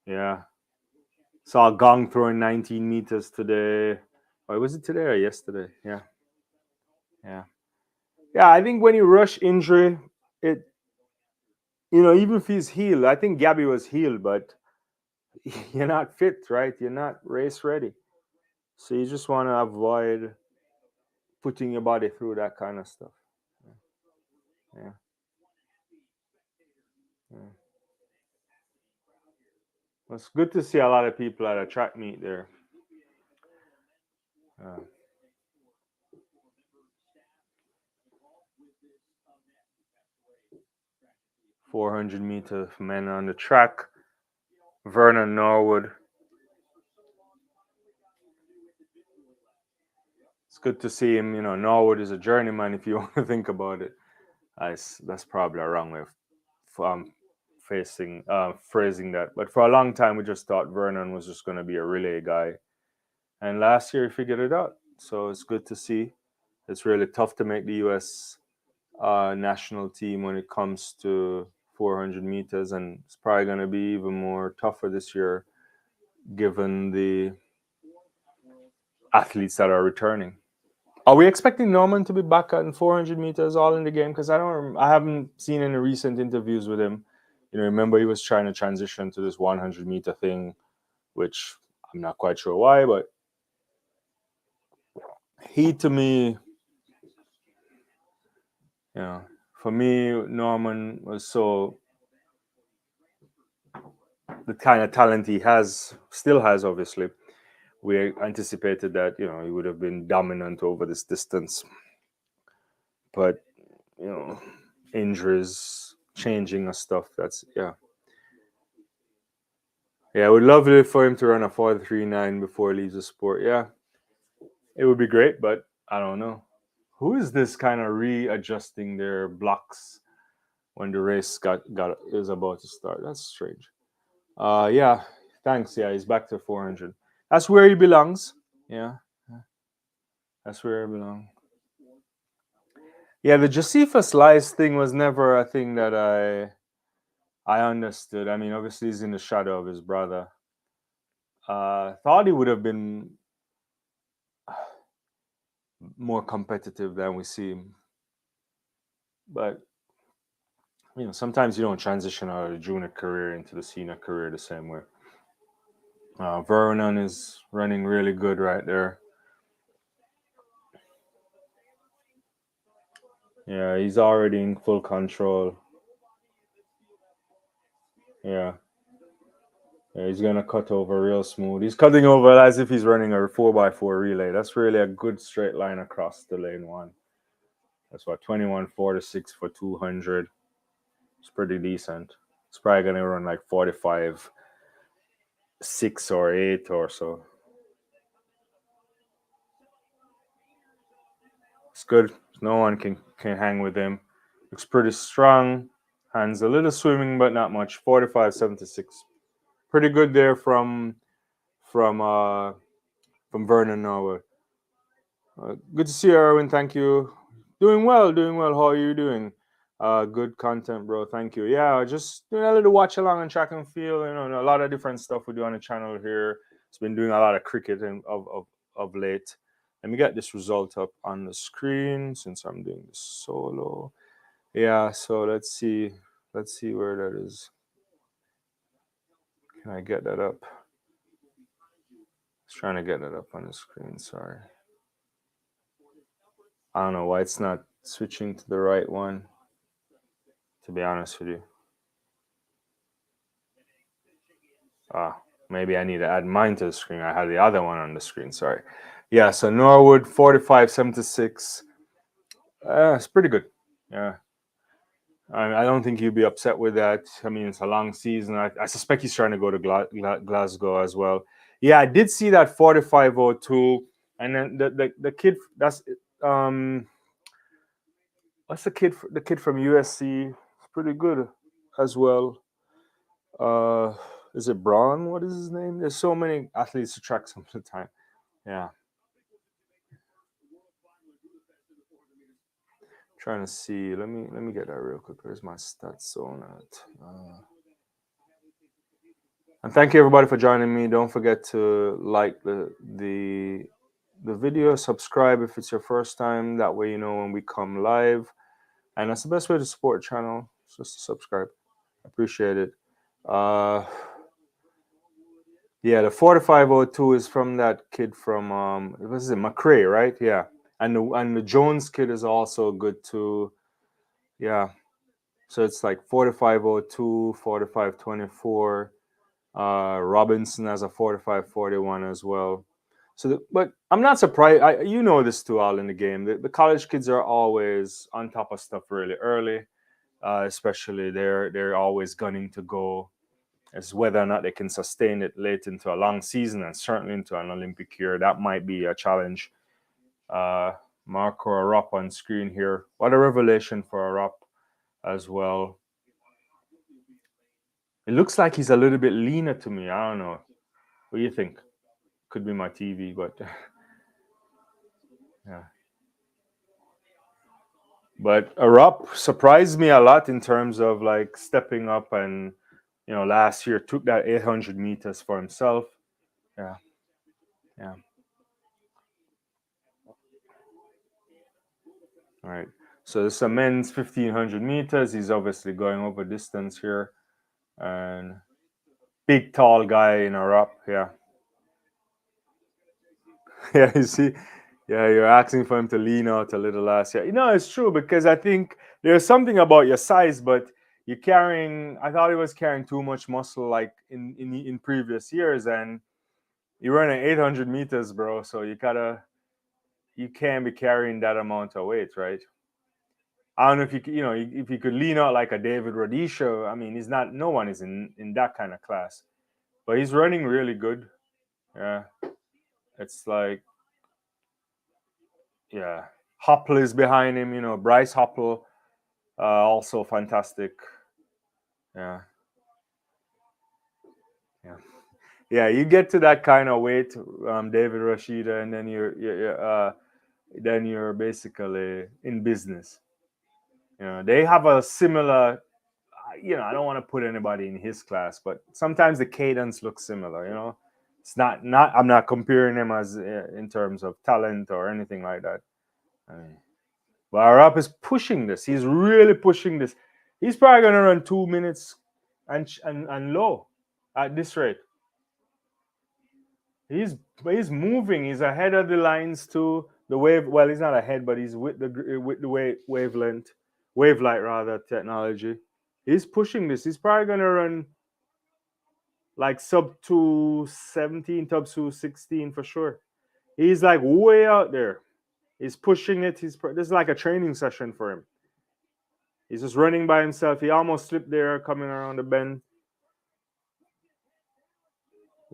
Speaker 1: Yeah. Saw Gong throwing 19 meters today. Or was it today or yesterday? Yeah. Yeah, I think when you rush injury, it, even if he's healed, I think Gabby was healed, but you're not fit, right? You're not race ready. So you just want to avoid putting your body through that kind of stuff. Yeah. It's good to see a lot of people at a track meet there. 400-meter men on the track. Vernon Norwood. It's good to see him. Norwood is a journeyman if you want to think about it. That's probably a wrong way of phrasing that. But for a long time, we just thought Vernon was just going to be a relay guy. And last year, he figured it out. So it's good to see. It's really tough to make the U.S. National team when it comes to 400 meters. And it's probably going to be even more tougher this year, given the athletes that are returning. Are we expecting Norman to be back at 400 meters all in the game? Because I haven't seen any recent interviews with him. Remember he was trying to transition to this 100-meter thing, which I'm not quite sure why, but he, to me, for me, Norman was so the kind of talent he still has, obviously. We anticipated that, he would have been dominant over this distance. But, injuries, changing of stuff, Yeah, I would love it for him to run a 4.39 before he leaves the sport. Yeah, it would be great, but I don't know. Who is this kind of readjusting their blocks when the race is about to start? That's strange. Yeah, thanks. Yeah, he's back to 400. That's where he belongs. Yeah, that's where he belongs. Yeah, the Josephus Lies thing was never a thing that I understood. I mean, obviously he's in the shadow of his brother. Thought he would have been more competitive than we see him. But sometimes you don't transition out of the junior career into the senior career the same way. Vernon is running really good right there. Yeah, he's already in full control. Yeah, he's gonna cut over real smooth. He's cutting over as if he's running a 4x4 relay. That's really a good straight line across the lane one. That's what 21.46 for 200. It's pretty decent. It's probably gonna run like 45.6 or 8 or so. It's good. No one can hang with him. Looks pretty strong. Hands a little swimming, but not much. 45.76. Pretty good there from Vernon Norwood. Good to see you, Erwin. Thank you. Doing well. How are you doing? Good content, bro. Thank you. Yeah, just doing a little watch along on track and field. A lot of different stuff we do on the channel here. He's been doing a lot of cricket of late. Let me get this result up on the screen since I'm doing this solo. Yeah, so let's see where that is. Can I get that up? I was trying to get that up on the screen, sorry. I don't know why it's not switching to the right one, to be honest with you. Maybe I need to add mine to the screen. I had the other one on the screen, sorry. Yeah, so Norwood 45-76. It's pretty good. Yeah. I don't think he'd be upset with that. I mean, it's a long season. I suspect he's trying to go to Glasgow as well. Yeah, I did see that 45-02. And then the kid, that's what's the kid from USC? It's pretty good as well. Is it Braun? What is his name? There's so many athletes to track some of the time. Yeah. Trying to see. Let me get that real quick. Where's my stats zone at? And thank you everybody for joining me. Don't forget to like the video, subscribe if it's your first time. That way you know when we come live. And that's the best way to support the channel. Just to subscribe. Appreciate it. Yeah, the 4502 is from that kid from what is it, McRae, right? Yeah. And the Jones kid is also good too. Yeah. So it's like 4502, 4524. Robinson has a 4541 as well. So, but I'm not surprised. You know this too, all in the game. The college kids are always on top of stuff really early. Especially they're always gunning to go. As whether or not they can sustain it late into a long season and certainly into an Olympic year, that might be a challenge. Marco Arop on screen here. What a revelation for Arop as well. It looks like he's a little bit leaner to me. I don't know. What do you think? Could be my TV, but yeah. But Arop surprised me a lot in terms of like stepping up, and last year took that 800 meters for himself. Yeah, yeah. All right. So this is a men's 1500 meters. He's obviously going over distance here, and big tall guy in Arop. Yeah. Yeah, you see, yeah, you're asking for him to lean out a little last year. It's true because I think there's something about your size, but you're carrying. I thought he was carrying too much muscle, like in previous years, and you're running 800 meters, bro. So you can't be carrying that amount of weight, right? I don't know if if you could lean out like a David Rudisha. I mean, he's not. No one is in that kind of class, but he's running really good. Yeah, it's like. Yeah, Hopple is behind him. Bryce Hopple, also fantastic. Yeah, yeah, yeah. You get to that kind of weight, David Rashida, and then you're basically in business. They have a similar. I don't want to put anybody in his class, but sometimes the cadence looks similar. It's not. I'm not comparing them as in terms of talent or anything like that. I mean, but Arap is pushing this. He's really pushing this. He's probably going to run 2 minutes and low at this rate. He's moving. He's ahead of the lines too. The wave. Well, he's not ahead, but he's with the wavelight rather technology. He's pushing this. He's probably going to run like sub 217, sub 216 for sure. He's like way out there. He's pushing it. This is like a training session for him. He's just running by himself. He almost slipped there coming around the bend.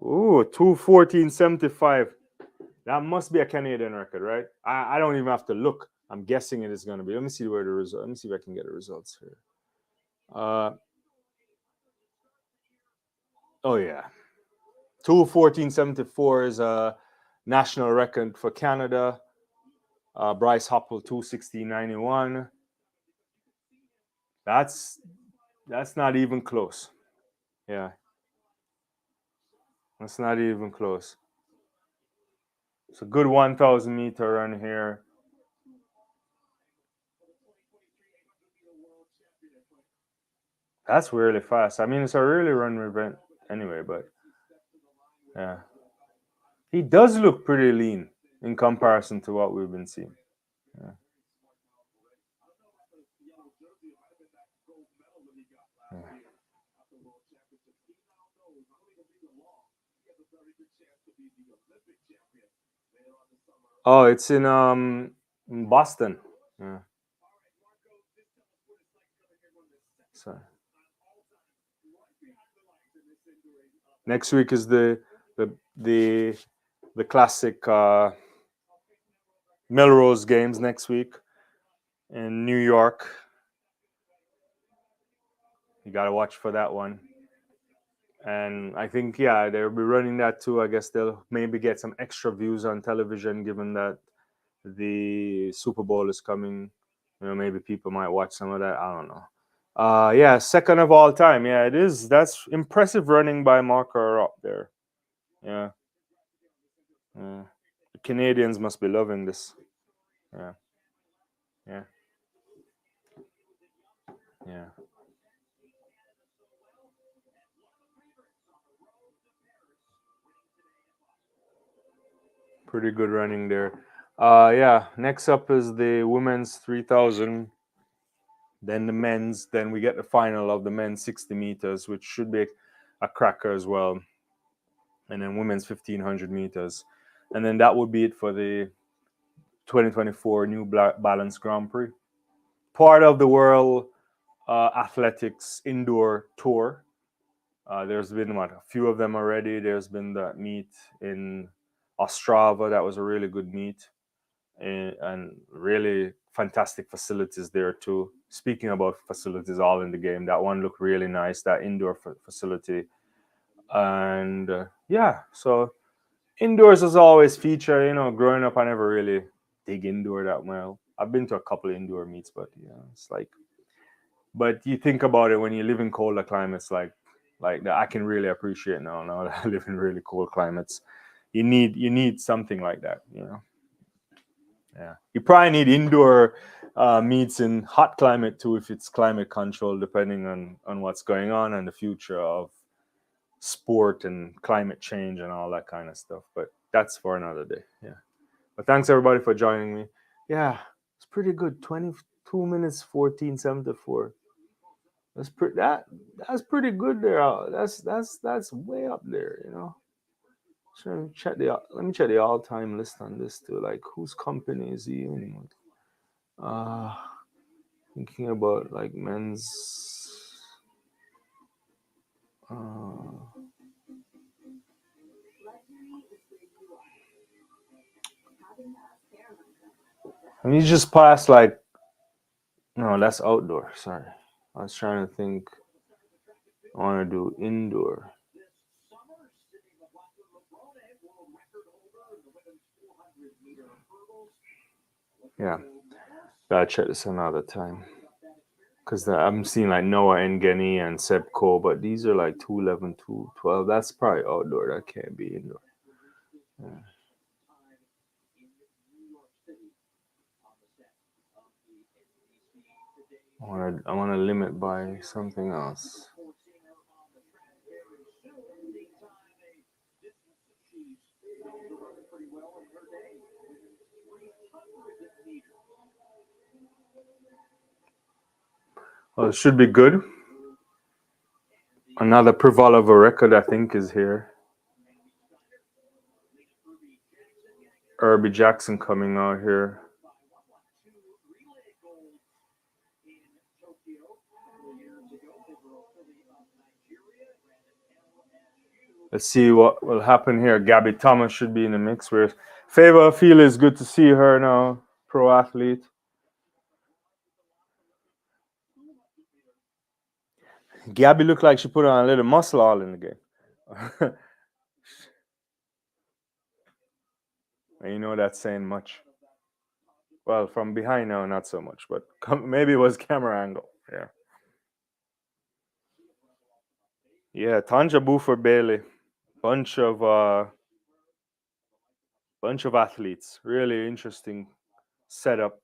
Speaker 1: Ooh, 2:14.75. That must be a Canadian record, right? I don't even have to look. I'm guessing it is going to be. Let me see where the result. Let me see if I can get the results here. Oh yeah, 2:14.74 is a national record for Canada. Bryce Hopple 2:16.91. That's not even close. Yeah. It's not even close. It's a good 1,000 meter run here. That's really fast. I mean, it's a really run event anyway, but yeah. He does look pretty lean in comparison to what we've been seeing. Yeah. Yeah. Oh, it's in Boston. Yeah. So next week is the the the classic Milrose Games next week in New York. You got to watch for that one. And I think, yeah, they'll be running that too. I guess they'll maybe get some extra views on television given that the Super Bowl is coming. You know, maybe people might watch some of that. I don't know. Yeah, second of all time. Yeah, it is. That's impressive running by Marker up there. Yeah. Yeah. The Canadians must be loving this. Yeah. Yeah. Yeah. Pretty good running there. Yeah. Next up is the women's 3,000. Then the men's. Then we get the final of the men's 60 meters, which should be a cracker as well. And then women's 1,500 meters. And then that would be it for the 2024 New Balance Grand Prix. Part of the World Athletics Indoor Tour. There's been a few of them already. There's been that meet in Ostrava. That was a really good meet. And really fantastic facilities there too. Speaking about facilities all in the game, that one looked really nice, that indoor facility. And yeah, so indoors is always feature. You know, growing up, I never really dig indoor that well. I've been to a couple of indoor meets, but yeah, it's like. But you think about it when you live in colder climates, like that, I can really appreciate now that I live in really cold climates. You need something like that, you know. Yeah, you probably need indoor meets in hot climate too, if it's climate control, depending on what's going on and the future of sport and climate change and all that kind of stuff. But that's for another day. Yeah. But thanks everybody for joining me. Yeah, it's pretty good. 22 minutes 14:74. That's pretty good there. That's way up there. You know. So let me check the all time list on this too. Like whose company is he in? Uh Thinking about like men's. Uh, and he just passed like no, that's outdoor. Sorry, I was trying to think. I want to do indoor. Yeah, gotta check this another time. Because I'm seeing like Noah Ngeni and Sebco, but these are like 211, 212. That's probably outdoor. That can't be indoor. Yeah. I wanna limit by something else. Well, it should be good. Another Privalova record, I think, is here. Herbie Jackson coming out here. Let's see what will happen here. Gabby Thomas should be in the mix. Where Favor Feel is good to see her now, pro athlete. Gabby looked like she put on a little muscle all in the game. And you know that's saying much. Well, from behind now, not so much, but maybe it was camera angle. Yeah. Yeah, Tanja Buford Bailey. bunch of athletes. Really interesting setup.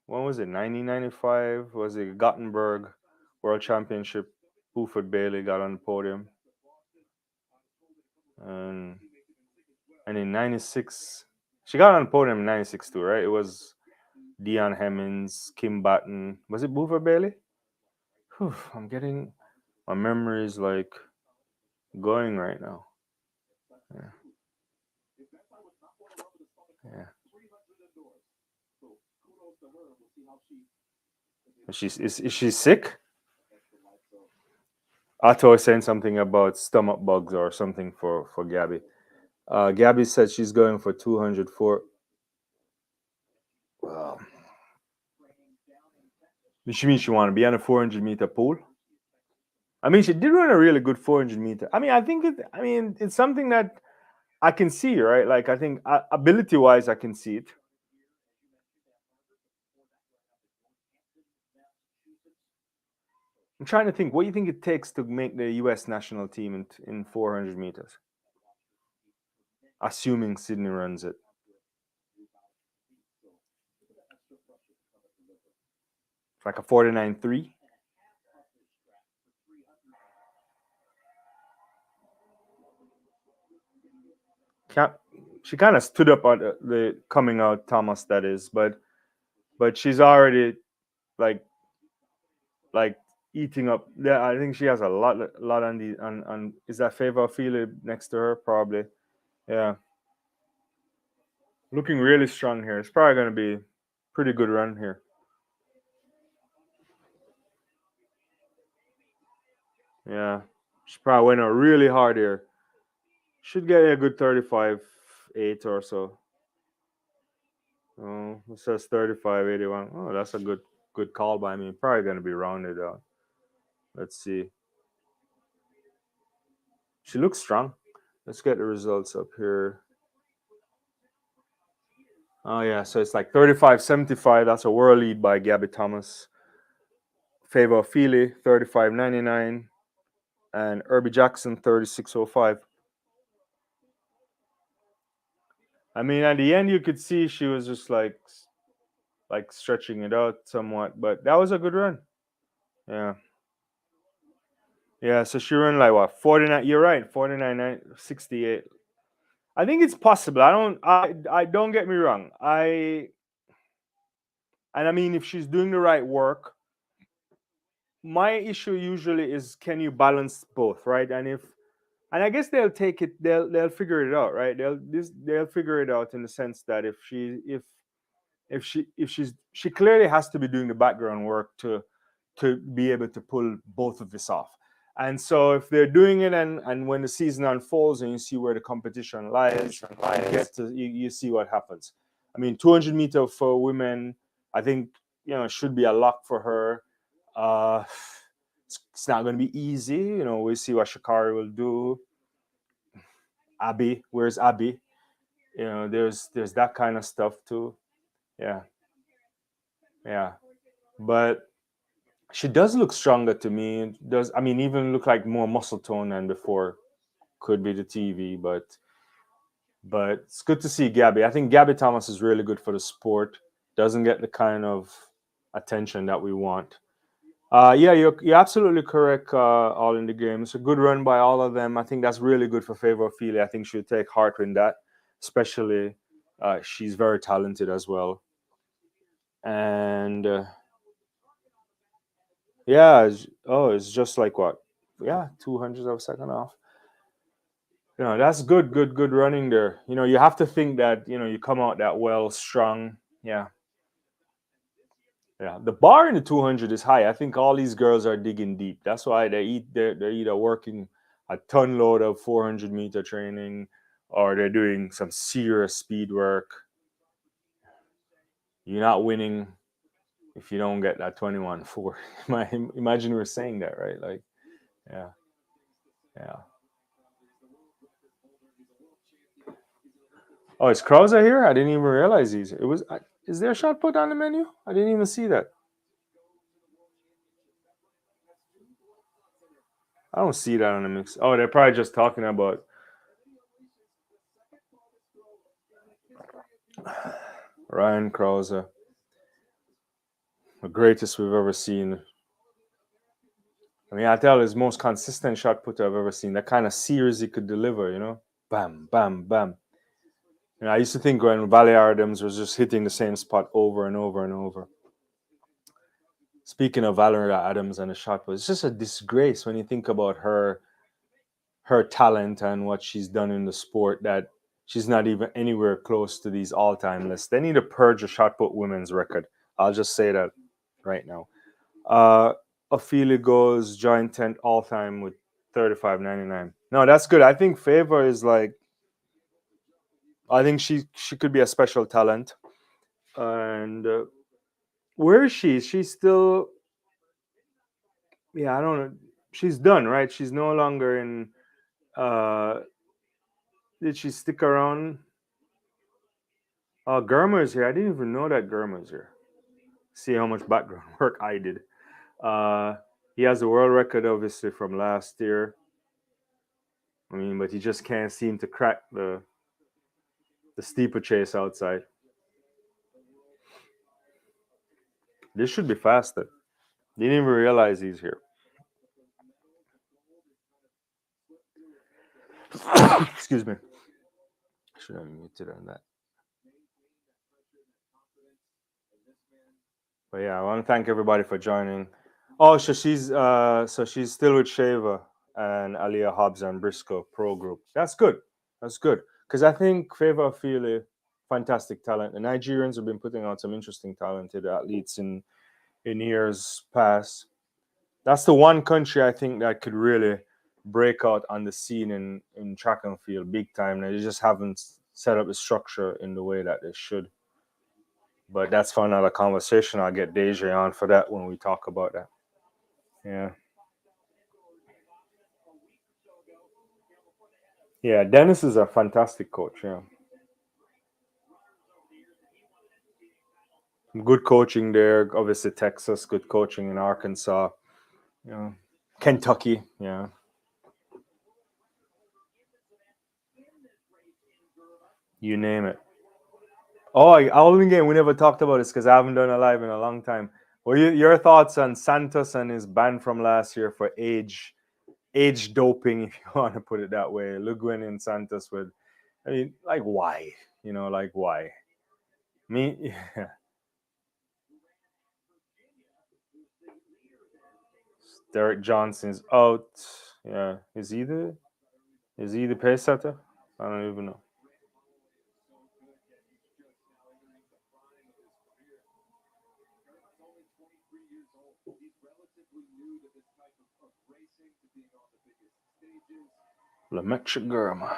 Speaker 1: When was it? 1995? Was it Gothenburg World Championship? Buford Bailey got on the podium, and in '96 she got on the podium in '96 too, right? It was Dion Hemmings, Kim Batten. Was it Buford Bailey? Whew, I'm getting my memory is like going right now. Yeah. Yeah. Is she sick? Otto was saying something about stomach bugs or something for Gabby. Gabby said she's going for 204. Wow. She means she want to be on a 400-meter pool. I mean, she did run a really good 400-meter. I mean, I think it. I mean, it's something that I can see, right? Like, I think ability-wise, I can see it. I'm trying to think. What do you think it takes to make the U.S. national team in 400 meters? Assuming Sydney runs it. It's like a 49.3. She kind of stood up on the coming out Thomas, that is, but she's already like eating up. Yeah, I think she has a lot on the on. Is that Favor Feely next to her? Probably. Yeah, looking really strong here. It's probably going to be pretty good run here. Yeah, she probably went out really hard here. Should get a good 35.8 or so. Oh, it says 35.81. Oh, that's a good call by me. Probably going to be rounded out. Let's see. She looks strong. Let's get the results up here. Oh yeah, so it's like 35.75. That's a world lead by Gabby Thomas. Favor Feely 35.99, and Herbie Jackson 36.05. I mean, at the end you could see she was just like stretching it out somewhat, but that was a good run. Yeah. Yeah, so she ran like what, 49? You're right, 49.68. I think it's possible. I don't get me wrong. I mean, if she's doing the right work, my issue usually is, can you balance both, right? And I guess they'll take it, they'll figure it out, right? They'll figure it out in the sense that she clearly has to be doing the background work to be able to pull both of this off. And so if they're doing it, and when the season unfolds and you see where the competition lies, you see what happens. I mean, 200 meter for women, I think, should be a lock for her. Uh, it's not going to be easy. We'll see what Shakari will do. Abby, where's Abby? There's that kind of stuff too. Yeah, yeah. But she does look stronger to me. Does, I mean, even look like more muscle tone than before. Could be the TV, but it's good to see Gabby. I think Gabby Thomas is really good for the sport. Doesn't get the kind of attention that we want. Yeah, you're absolutely correct. All in the game. It's a good run by all of them. I think that's really good for Favor Feely. I think she'll take heart in that, especially she's very talented as well. And yeah, it's just like what? Yeah, 200 of a second off. That's good running there. You have to think that you come out that well, strong. Yeah, yeah. The bar in the 200 is high. I think all these girls are digging deep. That's why they're either working a ton load of 400-meter training, or they're doing some serious speed work. You're not winning if you don't get that 21.4. Imagine we're saying that, right? Like, yeah, yeah. Oh, is Krauser here? I didn't even realize he's. It was. Is there a shot put on the menu? I didn't even see that. I don't see that on the mix. Oh, they're probably just talking about Ryan Krause, the greatest we've ever seen. I mean, I tell his most consistent shot putter I've ever seen. That kind of series he could deliver, bam, bam, bam. I used to think when Valley Adams was just hitting the same spot over and over and over. Speaking of Valerie Adams and the shot put, it's just a disgrace when you think about her talent and what she's done in the sport that she's not even anywhere close to these all-time lists. They need to purge the shot put women's record. I'll just say that right now. Uh, Ophelia goes joint 10th all-time with 35.99. No, that's good. I think Favor is like, I think she could be a special talent. And where is she? She's still, yeah, I don't know. She's done, right? She's no longer in. Did she stick around? Germa's here. I didn't even know that Germa's here. See how much background work I did. Uh, he has a world record, obviously, from last year. I mean, but he just can't seem to crack the steeplechase outside. This should be faster. Didn't even realize he's here. Excuse me. Should have muted on that. But yeah, I want to thank everybody for joining. Oh, so she's still with Shava and Aliyah Hobbs and Briscoe Pro Group. That's good. That's good. Because I think Favor Fili, fantastic talent. The Nigerians have been putting out some interesting talented athletes in years past. That's the one country I think that could really break out on the scene in track and field big time. They just haven't set up the structure in the way that they should. But that's for another conversation. I'll get Deja on for that when we talk about that. Yeah. Yeah, Dennis is a fantastic coach. Yeah. Good coaching there. Obviously, Texas, good coaching in Arkansas. Yeah. Kentucky. Yeah. You name it. Oh, Alvin game. We never talked about this because I haven't done a live in a long time. What are your thoughts on Santos and his ban from last year for age doping, if you want to put it that way? Luguin and Santos with, I mean, like why? Like why? Me, yeah. Derek Johnson's out. Yeah, is he the pace setter? I don't even know. Lemaitre Gurma.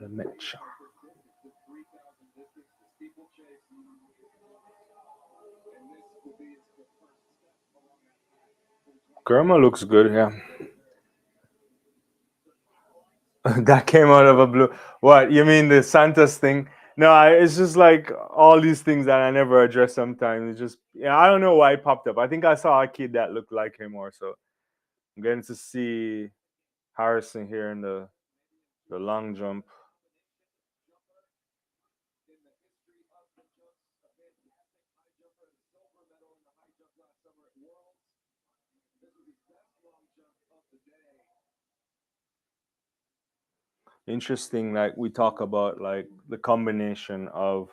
Speaker 1: Lemaitre. Gurma looks good, yeah. That came out of a blue. What you mean the Santos thing? No, it's just like all these things that I never address. Sometimes it's just yeah, I don't know why it popped up. I think I saw a kid that looked like him, or so. I'm getting to see Harrison here in the long jump. Interesting, like we talk about like the combination of.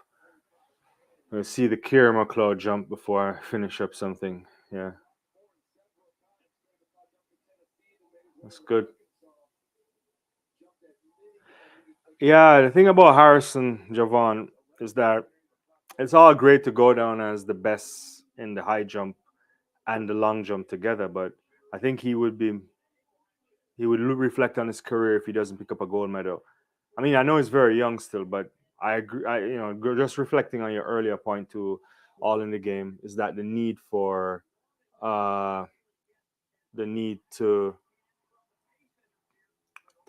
Speaker 1: Let's see the Kira McLeod jump before I finish up something. Yeah, that's good. Yeah, the thing about Harrison Javon is that it's all great to go down as the best in the high jump and the long jump together, but I think he would reflect on his career if he doesn't pick up a gold medal. I mean, I know he's very young still, but I agree. Just reflecting on your earlier point to all in the game is that uh, the need to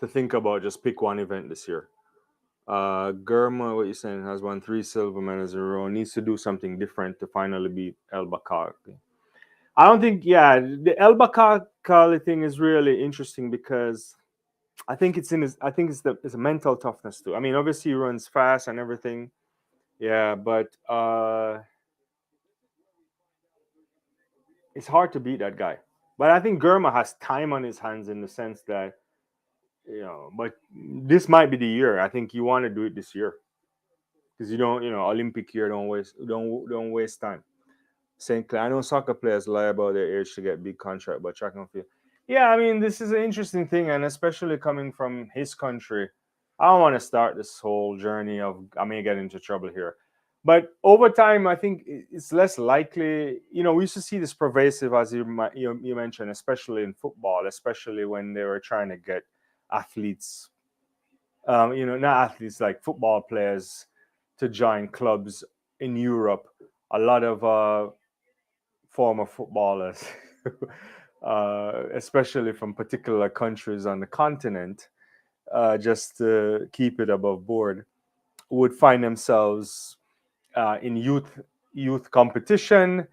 Speaker 1: think about just pick one event this year. Gurma, what you're saying, has won 3 silver medals in a row. Needs to do something different to finally beat El Bakar. I don't think, yeah, the El Bakali thing is really interesting because I think it's in his, I think it's a mental toughness too. I mean, obviously he runs fast and everything, yeah, but it's hard to beat that guy. But I think Germa has time on his hands in the sense that, but this might be the year. I think you want to do it this year because you don't, Olympic year, don't waste time. St. Clair. I know soccer players lie about their age to get big contract, but track and field. Yeah, I mean, this is an interesting thing, and especially coming from his country, I don't want to start this whole journey of I may get into trouble here. But over time, I think it's less likely. We used to see this pervasive, as you mentioned, especially in football, especially when they were trying to get athletes, not athletes like football players, to join clubs in Europe. A lot of former footballers, especially from particular countries on the continent, just to keep it above board, would find themselves in youth competition,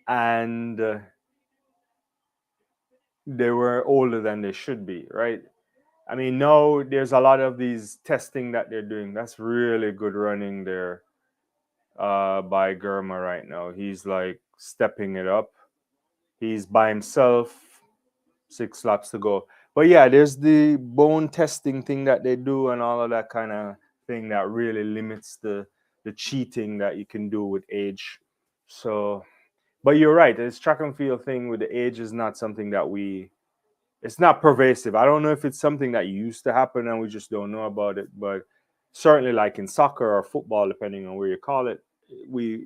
Speaker 1: and they were older than they should be, right? I mean, no, there's a lot of these testing that they're doing. That's really good running there by Germa right now. He's like stepping it up. He's by himself. 6 laps to go. But yeah, there's the bone testing thing that they do and all of that kind of thing that really limits the cheating that you can do with age. So, but you're right. This track and field thing with the age is not something that it's not pervasive. I don't know if it's something that used to happen and we just don't know about it, but certainly like in soccer or football, depending on where you call it,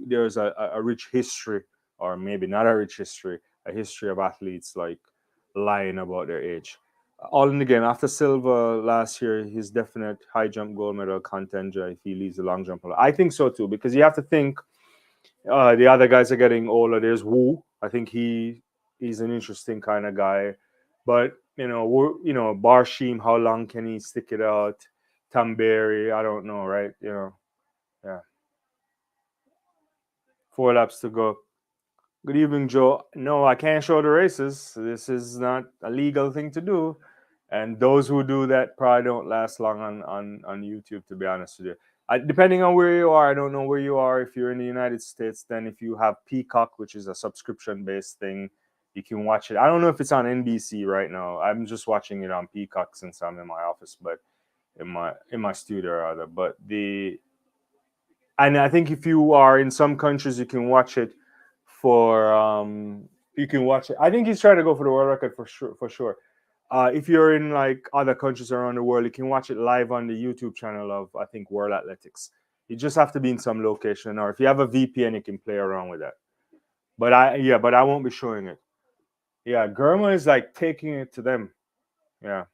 Speaker 1: there's a rich history, or maybe not a rich history, a history of athletes like lying about their age. All in the game. After Silva last year, he's definite high jump gold medal contender if he leaves the long jump. I think so too, because you have to think the other guys are getting older. There's Wu. I think he's an interesting kind of guy. But Barshim, how long can he stick it out? Tamberi, I don't know, right? Yeah. 4 laps to go. Good evening, Joe. No, I can't show the races. This is not a legal thing to do. And those who do that probably don't last long on YouTube, to be honest with you. Depending on where you are, I don't know where you are. If you're in the United States, then if you have Peacock, which is a subscription-based thing, you can watch it. I don't know if it's on NBC right now. I'm just watching it on Peacock since I'm in my office, but in my studio rather. And I think if you are in some countries, you can watch it for you can watch it. I think he's trying to go for the world record for sure. For sure. If you're in like other countries around the world, you can watch it live on the YouTube channel of I think World Athletics. You just have to be in some location, or if you have a VPN, you can play around with that. But I won't be showing it. Yeah, Germa is like taking it to them. Yeah.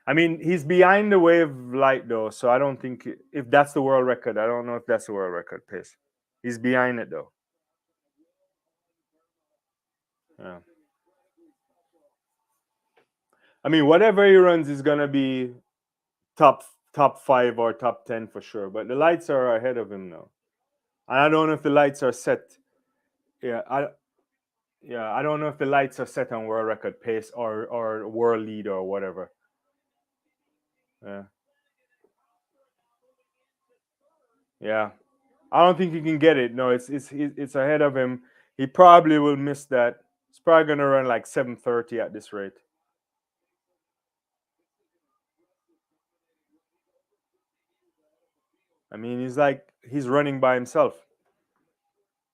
Speaker 1: I mean, he's behind the wave light though, so I don't think if that's the world record, I don't know if that's the world record pace. He's behind it though. Yeah. I mean, whatever he runs is gonna be top top 5 or top 10 for sure. But the lights are ahead of him now, and I don't know if the lights are set. Yeah, I don't know if the lights are set on world record pace or world lead or whatever. Yeah, yeah. I don't think he can get it. No, it's ahead of him. He probably will miss that. He's probably gonna run like 7:30 at this rate. I mean, he's running by himself.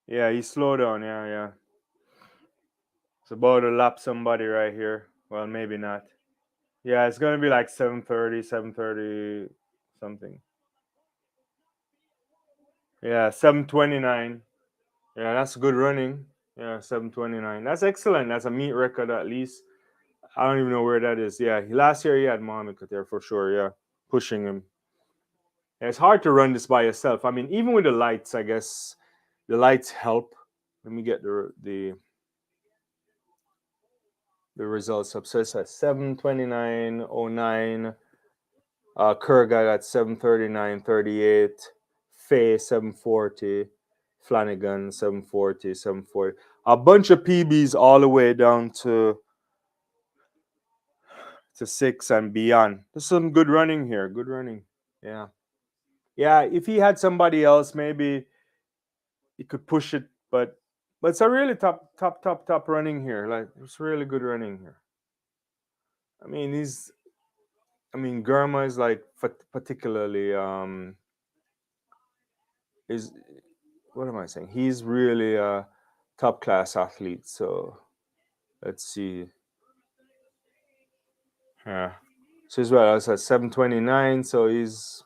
Speaker 1: Yeah, he's slow down. Yeah, yeah. It's about to lap somebody right here. Well, maybe not. Yeah, it's gonna be like 7:30, 7:30 something. Yeah, 7:29. Yeah, that's good running. Yeah, 7:29. That's excellent. That's a meet record at least. I don't even know where that is. Yeah, last year he had Mohamed there for sure. Yeah, pushing him. Yeah, it's hard to run this by yourself. I mean, even with the lights, I guess the lights help. Let me get the results up. So it's at 7:29:09. Kurga got 7:39:38. Faye 7:40. Flanagan 740, 740. A bunch of PBs all the way down to 6 and beyond. There's some good running here. Good running. Yeah. Yeah, if he had somebody else, maybe he could push it, but it's a really top running here. Like it's really good running here. I mean, Gurma is like particularly is what am I saying? He's really a top class athlete. So let's see. Yeah. So as well, I was at 729. So he's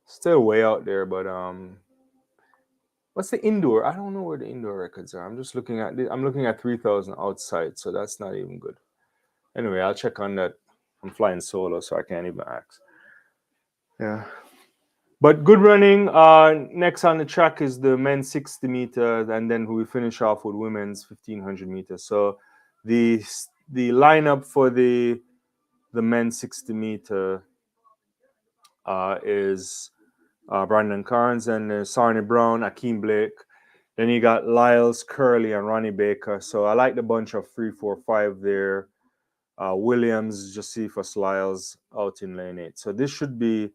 Speaker 1: still way out there. But what's the indoor? I don't know where the indoor records are. I'm just looking at. I'm looking at 3,000 outside. So that's not even good. Anyway, I'll check on that. I'm flying solo, so I can't even ask. Yeah. But good running. Next on the track is the men's 60 meters, and then we finish off with women's 1500 meters. So the lineup for the men's 60 meter is Brandon Carnes and Sarnie Brown, Akeem Blake. Then you got Lyles, Curley, and Ronnie Baker. So I like the bunch of 3, 4, 5 there. Williams, Josephus Lyles out in lane 8. So this should be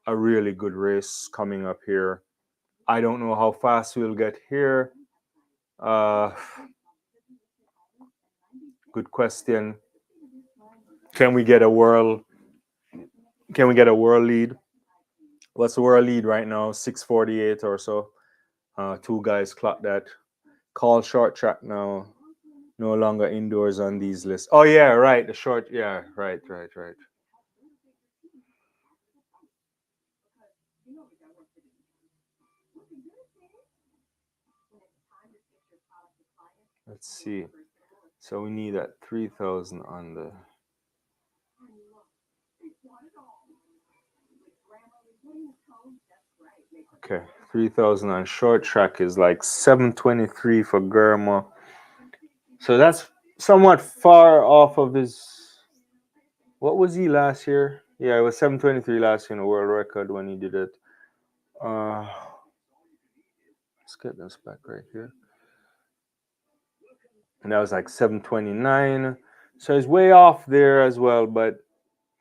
Speaker 1: a really good race coming up here. I don't know how fast we'll get here. Good question. Can we get a world lead? What's the world lead right now? 6:48 or so. Two guys clocked that. Call short track now. No longer indoors on these lists. Oh yeah, right. The short. Yeah, right. Let's see. So we need that 3,000 on the. Okay, 3,000 on short track is like 723 for Gurma. So that's somewhat far off of his. What was he last year? Yeah, it was 723 last year in the world record when he did it. Let's get this back right here. And that was like 729. So he's way off there as well, but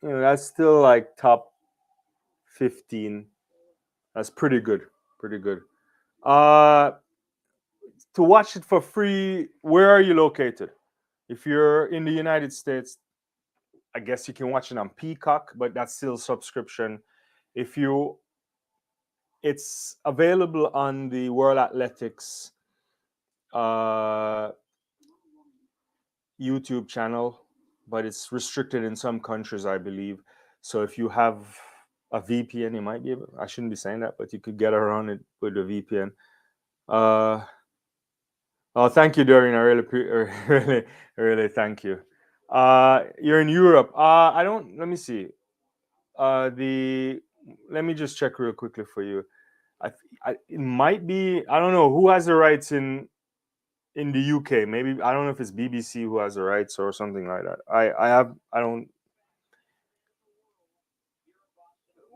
Speaker 1: that's still like top 15. That's pretty good. Pretty good. To watch it for free, where are you located? If you're in the United States, I guess you can watch it on Peacock, but that's still subscription. It's available on the World Athletics YouTube channel, but it's restricted in some countries, I believe. So if you have a VPN, you might be able. I shouldn't be saying that, but you could get around it with a VPN. Oh, thank you, Dorian. I really thank you. You're in Europe. I don't. Let me see. Let me just check real quickly for you. It might be. I don't know who has the rights in the UK. Maybe I don't know if it's BBC who has the rights or something like that. I don't.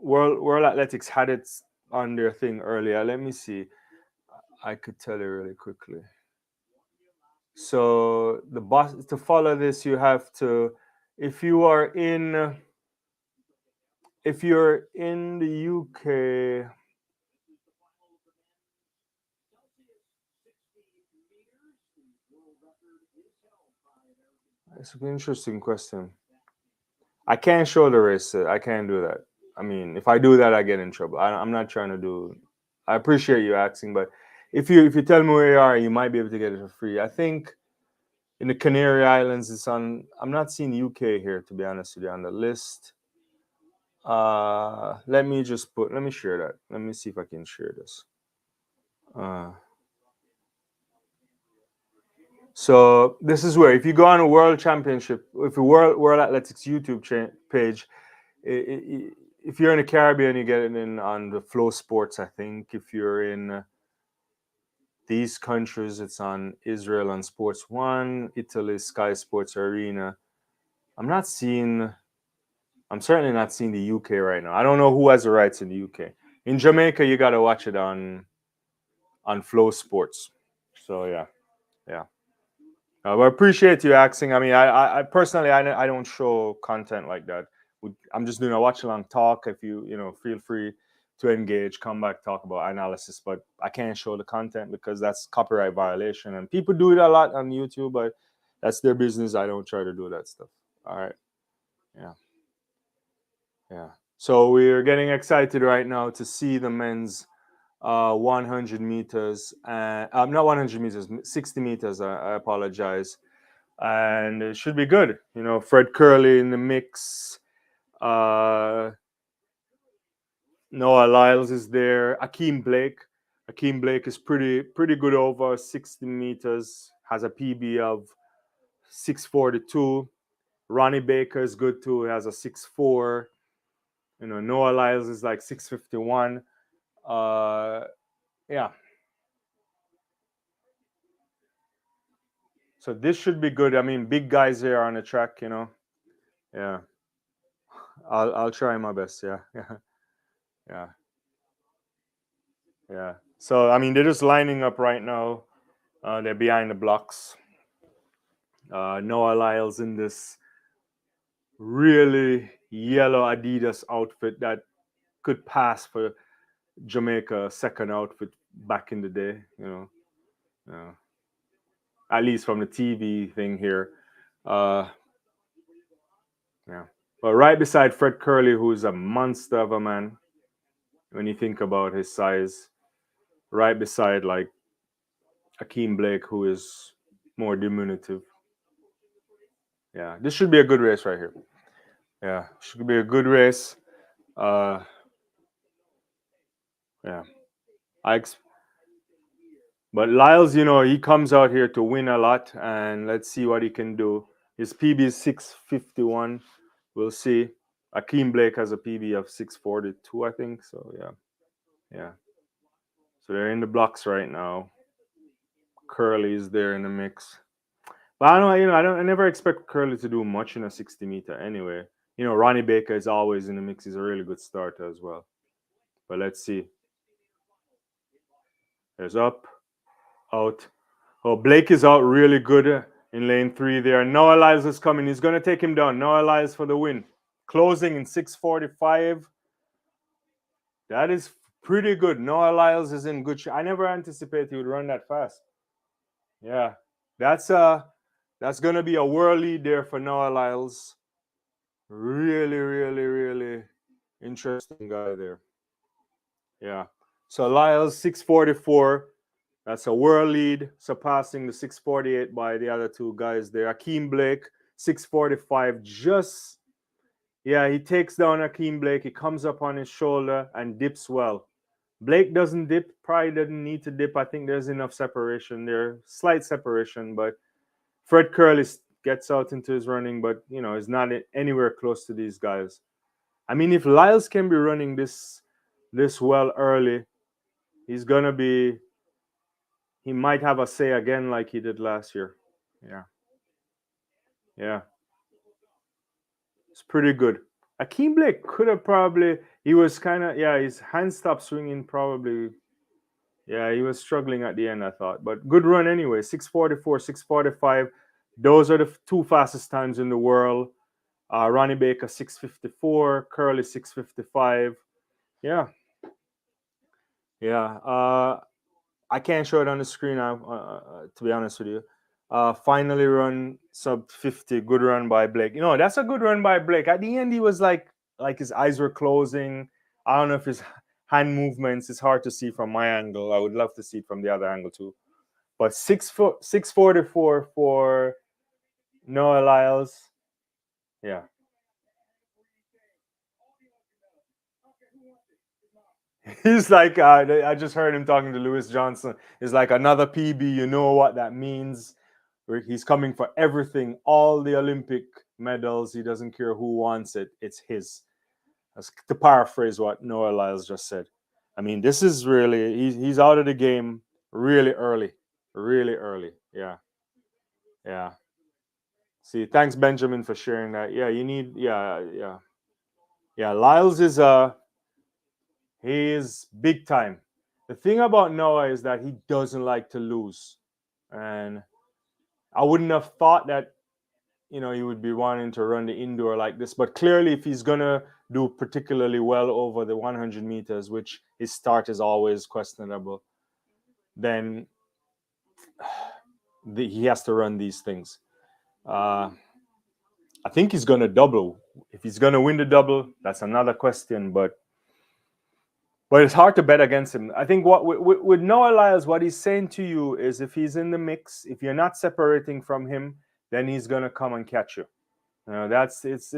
Speaker 1: World Athletics had it on their thing earlier. Let me see. I could tell you really quickly. So the boss to follow this, you have to, if you're in the UK. It's an interesting question. I can't show the race. I can't do that. I mean, if I do that, I get in trouble. I'm not trying to do. I appreciate you asking, but if you tell me where you are, you might be able to get it for free. I think in the Canary Islands, it's on. I'm not seeing UK here, to be honest with you, on the list. Let me share that. Let me see if I can share this. So this is where, if you go on a World Championship, if you World Athletics YouTube page, if you're in the Caribbean, you get it in on the Flow Sports. I think if you're in these countries, it's on Israel on Sports One, Italy Sky Sports Arena. I'm certainly not seeing the UK right now. I don't know who has the rights in the UK. In Jamaica, you gotta watch it on Flow Sports. So yeah, yeah. But appreciate you asking. I mean, I personally, I don't show content like that. I'm just doing a watch along talk. If you feel free to engage, come back, talk about analysis. But I can't show the content because that's copyright violation, and people do it a lot on YouTube. But that's their business. I don't try to do that stuff. All right. Yeah. Yeah. So we're getting excited right now to see the men's 100 meters, not 100 meters, 60 meters. I apologize. And it should be good. Fred Curley in the mix. Uh, Noah Lyles is there. Akeem Blake. Akeem Blake is pretty good over 60 meters. Has a PB of 6:42. Ronnie Baker is good too. He has a 6:4. Noah Lyles is like 6:51. Yeah. So this should be good. I mean, big guys here on the track. Yeah. I'll try my best. Yeah. Yeah. Yeah. Yeah. So I mean, they're just lining up right now. They're behind the blocks. Noah Lyles in this really yellow Adidas outfit that could pass for Jamaica second outfit back in the day. Uh, at least from the TV thing here. Uh, yeah. But right beside Fred Curley, who's a monster of a man when you think about his size. Right beside like Akeem Blake, who is more diminutive. Yeah, this should be a good race right here. Yeah, should be a good race. Uh, yeah, but Lyles, he comes out here to win a lot, and let's see what he can do. His PB is 6:51. We'll see. Akeem Blake has a PB of 6:42, I think. So yeah, yeah. So they're in the blocks right now. Curly is there in the mix. But I don't, I never expect Curly to do much in a 60 meter anyway. Ronnie Baker is always in the mix. He's a really good starter as well. But let's see. There's up, out. Oh, Blake is out really good in lane 3 there. Noah Lyles is coming. He's going to take him down. Noah Lyles for the win. Closing in 6:45. That is pretty good. Noah Lyles is in good shape. I never anticipated he would run that fast. Yeah. That's going to be a world lead there for Noah Lyles. Really, really, really interesting guy there. Yeah. So Lyles 6:44. That's a world lead, surpassing the 6:48 by the other two guys there. Akeem Blake 6:45. He takes down Akeem Blake. He comes up on his shoulder and dips well. Blake doesn't dip. Probably doesn't need to dip. I think there's enough separation there, slight separation. But Fred Curley gets out into his running, but is not anywhere close to these guys. I mean, if Lyles can be running this well early, he's gonna be. He might have a say again like he did last year. Yeah, yeah, it's pretty good. Akeem Blake could have probably. He was kind of his hand stopped swinging probably. Yeah, he was struggling at the end, I thought, but good run anyway. 6:44, 6:45. Those are the two fastest times in the world. Ronnie Baker 6:54, Curly 6:55. Yeah, yeah. I can't show it on the screen to be honest with you. Finally run sub 50. Good run by Blake. That's a good run by Blake. At the end, he was like his eyes were closing. I don't know if his hand movements. It's hard to see from my angle. I would love to see it from the other angle too. But 6:44 for Noah Lyles. Yeah. He's like, I just heard him talking to Lewis Johnson. It's like another PB. You know what that means. He's coming for everything, all the Olympic medals. He doesn't care who wants it. It's his. That's to paraphrase what Noah Lyles just said. I mean, this is really, he's out of the game really early. Really early. Yeah. Yeah. See, thanks, Benjamin, for sharing that. Yeah, you need, yeah. Yeah, Lyles is He is big time. The thing about Noah is that he doesn't like to lose. And I wouldn't have thought that, he would be wanting to run the indoor like this. But clearly, if he's going to do particularly well over the 100 meters, which his start is always questionable, then he has to run these things. I think he's going to double. If he's going to win the double, that's another question. But it's hard to bet against him. I think what with Noah Lyles, what he's saying to you is, if he's in the mix, if you're not separating from him, then he's going to come and catch you. That's it's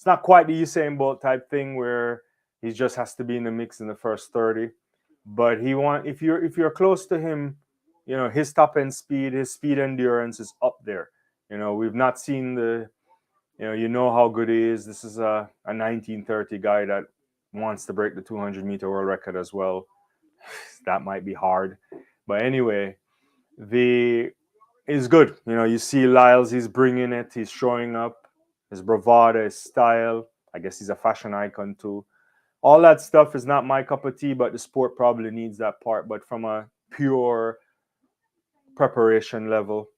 Speaker 1: not quite the Usain Bolt type thing where he just has to be in the mix in the first 30. But if you're close to him, his top end speed, his speed endurance is up there. We've not seen how good he is. This is a 1930 guy that wants to break the 200-meter world record as well. That might be hard. But anyway, it's good. You see Lyles, he's bringing it. He's showing up. His bravado, his style. I guess he's a fashion icon too. All that stuff is not my cup of tea, but the sport probably needs that part. But from a pure preparation level,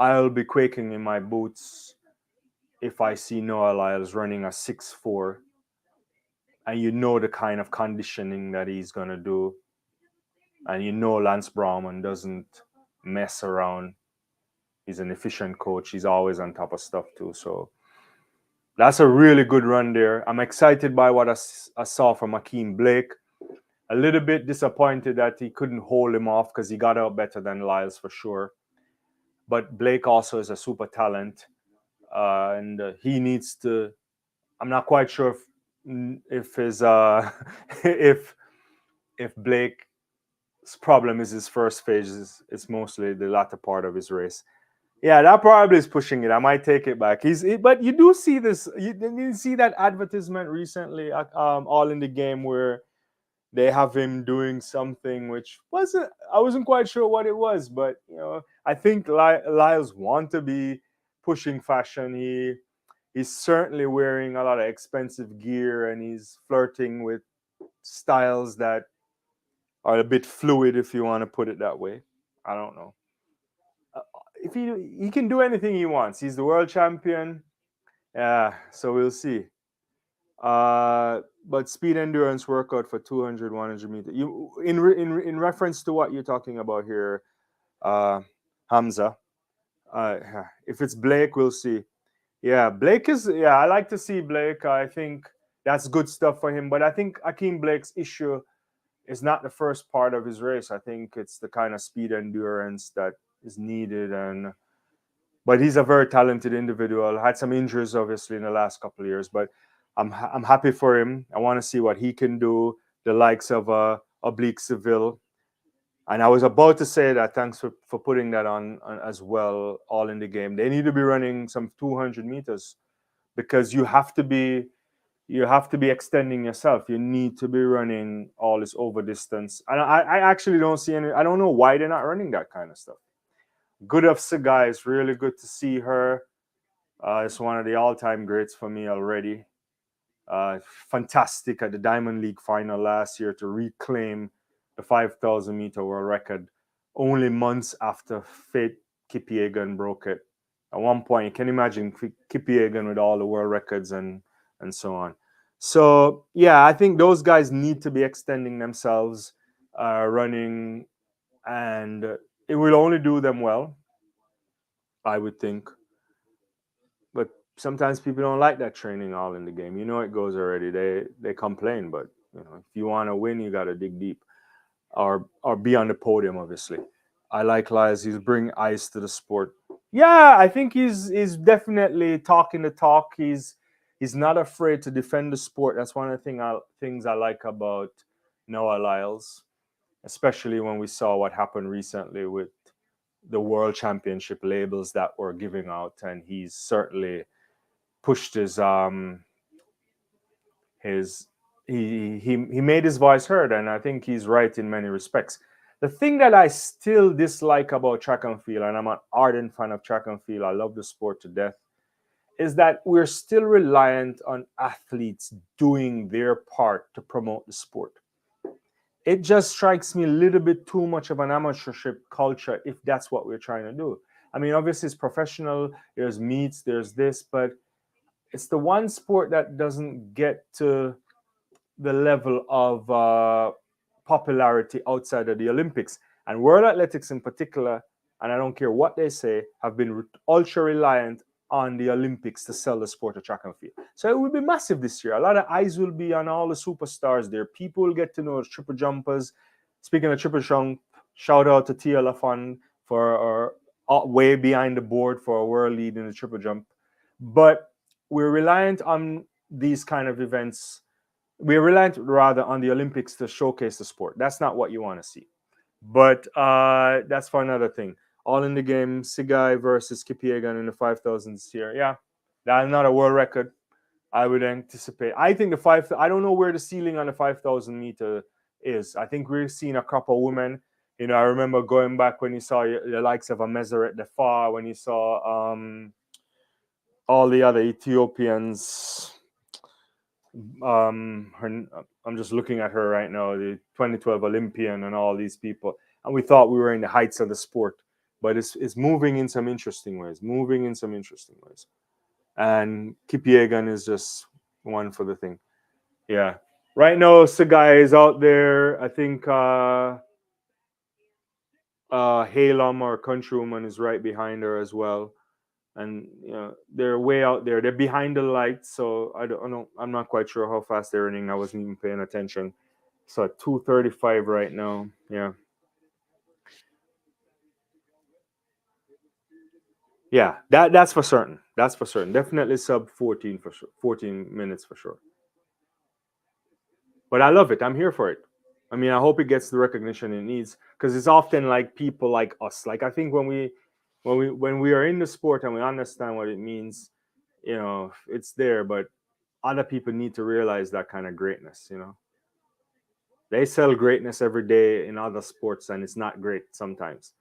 Speaker 1: I'll be quaking in my boots if I see Noah Lyles running a 6'4", and the kind of conditioning that he's going to do. And Lance Brauman doesn't mess around. He's an efficient coach. He's always on top of stuff too. So that's a really good run there. I'm excited by what I saw from Akeem Blake. A little bit disappointed that he couldn't hold him off, because he got out better than Lyles for sure. But Blake also is a super talent. And he needs to... I'm not quite sure if his if Blake's problem is his first phase. It's mostly the latter part of his race. Yeah, that probably is pushing it. I might take it back. But you do see this. You see that advertisement recently, All in the Game, where they have him doing something which I wasn't quite sure what it was, but I think Lyles want to be pushing fashion. He's certainly wearing a lot of expensive gear, and he's flirting with styles that are a bit fluid, if you want to put it that way. I don't know. If he can do anything he wants. He's the world champion. Yeah, so we'll see. But speed endurance workout for 200, 100 meters. In reference to what you're talking about here, Hamza. If it's Blake, we'll see. Yeah, Blake is. Yeah, I like to see Blake. I think that's good stuff for him. But I think Akeem Blake's issue is not the first part of his race. I think it's the kind of speed endurance that is needed. But he's a very talented individual. Had some injuries, obviously, in the last couple of years. But I'm happy for him. I want to see what he can do. The likes of Oblique Seville. And I was about to say that. Thanks for putting that on as well. All in the Game. They need to be running some 200 meters, because you have to be extending yourself. You need to be running all this over distance. And I actually don't see any. I don't know why they're not running that kind of stuff. Good of Sagai. It's really good to see her. It's one of the all-time greats for me already. Fantastic at the Diamond League final last year to reclaim the 5,000 meter world record only months after Faith Kipyegon broke it. At one point, you can imagine Kipyegon with all the world records and so on. So, yeah, I think those guys need to be extending themselves, running, and it will only do them well, I would think. But sometimes people don't like that training all in the game. It goes already. They complain, but if you want to win, you got to dig deep, or be on the podium. Obviously, I like Lyles. He's bring ice to the sport. Yeah, I think he's definitely talking the talk. He's not afraid to defend the sport. That's one of the things I like about Noah Lyles, especially when we saw what happened recently with the World Championship labels that were giving out, and he's certainly pushed his he made his voice heard, and I think he's right in many respects. The thing that I still dislike about track and field, and I'm an ardent fan of track and field, I love the sport to death, is that we're still reliant on athletes doing their part to promote the sport. It just strikes me a little bit too much of an amateurship culture if that's what we're trying to do. I mean, obviously, it's professional, there's meets, there's this, but it's the one sport that doesn't get to the level of popularity outside of the Olympics. And World Athletics in particular, and I don't care what they say, have been ultra reliant on the Olympics to sell the sport of track and field. So it will be massive this year. A lot of eyes will be on all the superstars there. People will get to know the triple jumpers. Speaking of triple jump, shout out to Tia Lafon for way behind the board for a world lead in the triple jump. But we're reliant on these kind of events. We're reliant rather on the Olympics to showcase the sport. That's not what you want to see. But that's for another thing. All in the game, Sigai versus Kipiegan in the 5,000 this year. Yeah, that's not a world record. I would anticipate. I think I don't know where the ceiling on the 5,000 meter is. I think we're seeing a couple of women. You know, I remember going back when you saw the likes of a Meseret Defar, when you saw all the other Ethiopians. I'm just looking at her right now, the 2012 Olympian and all these people, and we thought we were in the heights of the sport, but it's moving in some interesting ways. And Kipiegan is just one for the thing. Yeah. Right now, Sagai is out there. I think Halem, our countrywoman, is right behind her as well. And you know they're way out there. They're behind the lights, so I don't know. I'm not quite sure how fast they're running. I wasn't even paying attention. So at 2:35 right now. Yeah. Yeah, that's for certain. That's for certain. Definitely sub 14 for sure. 14 minutes for sure. But I love it. I'm here for it. I mean, I hope it gets the recognition it needs because it's often like people like us. Like I think when we are in the sport and we understand what it means, you know, it's there. But other people need to realize that kind of greatness. You know, they sell greatness every day in other sports, and it's not great sometimes.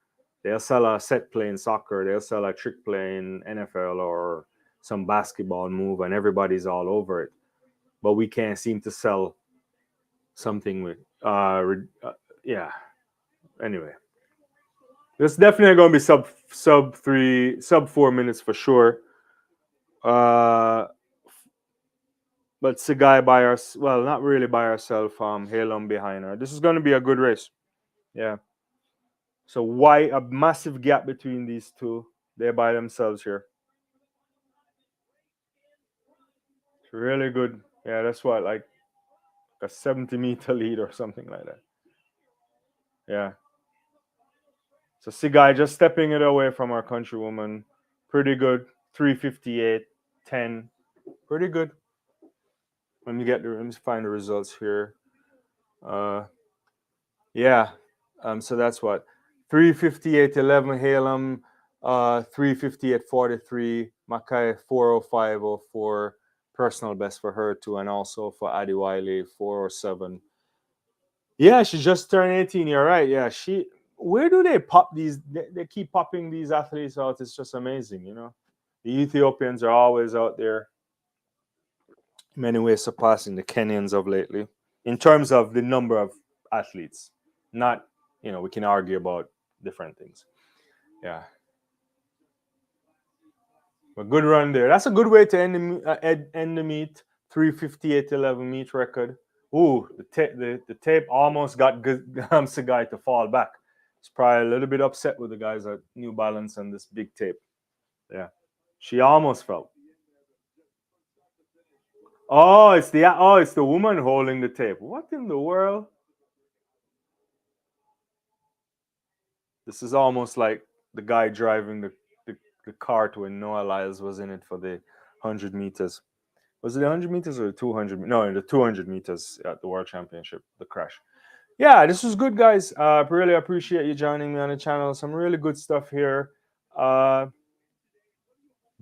Speaker 1: They'll sell a set play in soccer. They'll sell a trick play in NFL or some basketball move, and everybody's all over it. But we can't seem to sell something with yeah. Anyway, it's definitely going to be sub 4 minutes for sure. But Sagai by us, well, not really by herself. Halem behind her. This is going to be a good race. Yeah. So why a massive gap between these two? They're by themselves here. It's really good. Yeah, that's what like a 70-meter lead or something like that. Yeah. So Sigai just stepping it away from our countrywoman. Pretty good. 358, 10. Pretty good. Let me find the results here. Uh yeah. So that's what 358.11 Halem, 358.43, Makai 405.04, personal best for her too, and also for Adi Wiley 407. Yeah, she just turned 18. You're right. Yeah, where do they pop these? They keep popping these athletes out. It's just amazing, you know. The Ethiopians are always out there, many ways surpassing the Kenyans of lately in terms of the number of athletes. Not, we can argue about different things. Yeah, a good run there. That's a good way to end the meet. 358.11 meet record. Ooh, the tape almost got Sagai to fall back. He's probably a little bit upset with the guys at New Balance and this big tape. Yeah, she almost fell. It's the woman holding the tape. What in the world? This is almost like the guy driving the cart when Noah Lyles was in it for the 100 meters. Was it the 100 meters or the 200? No, the 200 meters at the World Championship, the crash. Yeah, this was good, guys. Really appreciate you joining me on the channel. Some really good stuff here. Uh,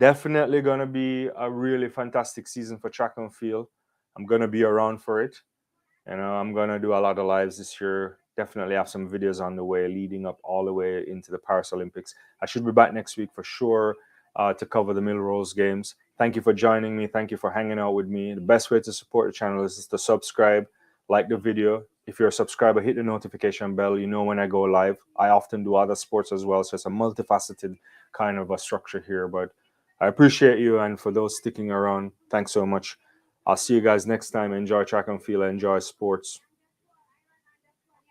Speaker 1: Definitely going to be a really fantastic season for track and field. I'm going to be around for it. I'm going to do a lot of lives this year. Definitely have some videos on the way leading up all the way into the Paris Olympics. I should be back next week for sure. to cover the Milrose Games. Thank you for joining me. Thank you for hanging out with me. The best way to support the channel is to subscribe, like the video. If you're a subscriber, hit the notification bell. You know when I go live. I often do other sports as well, so it's a multifaceted kind of a structure here. But I appreciate you, and for those sticking around, thanks so much. I'll see you guys next time. Enjoy track and field. Enjoy sports.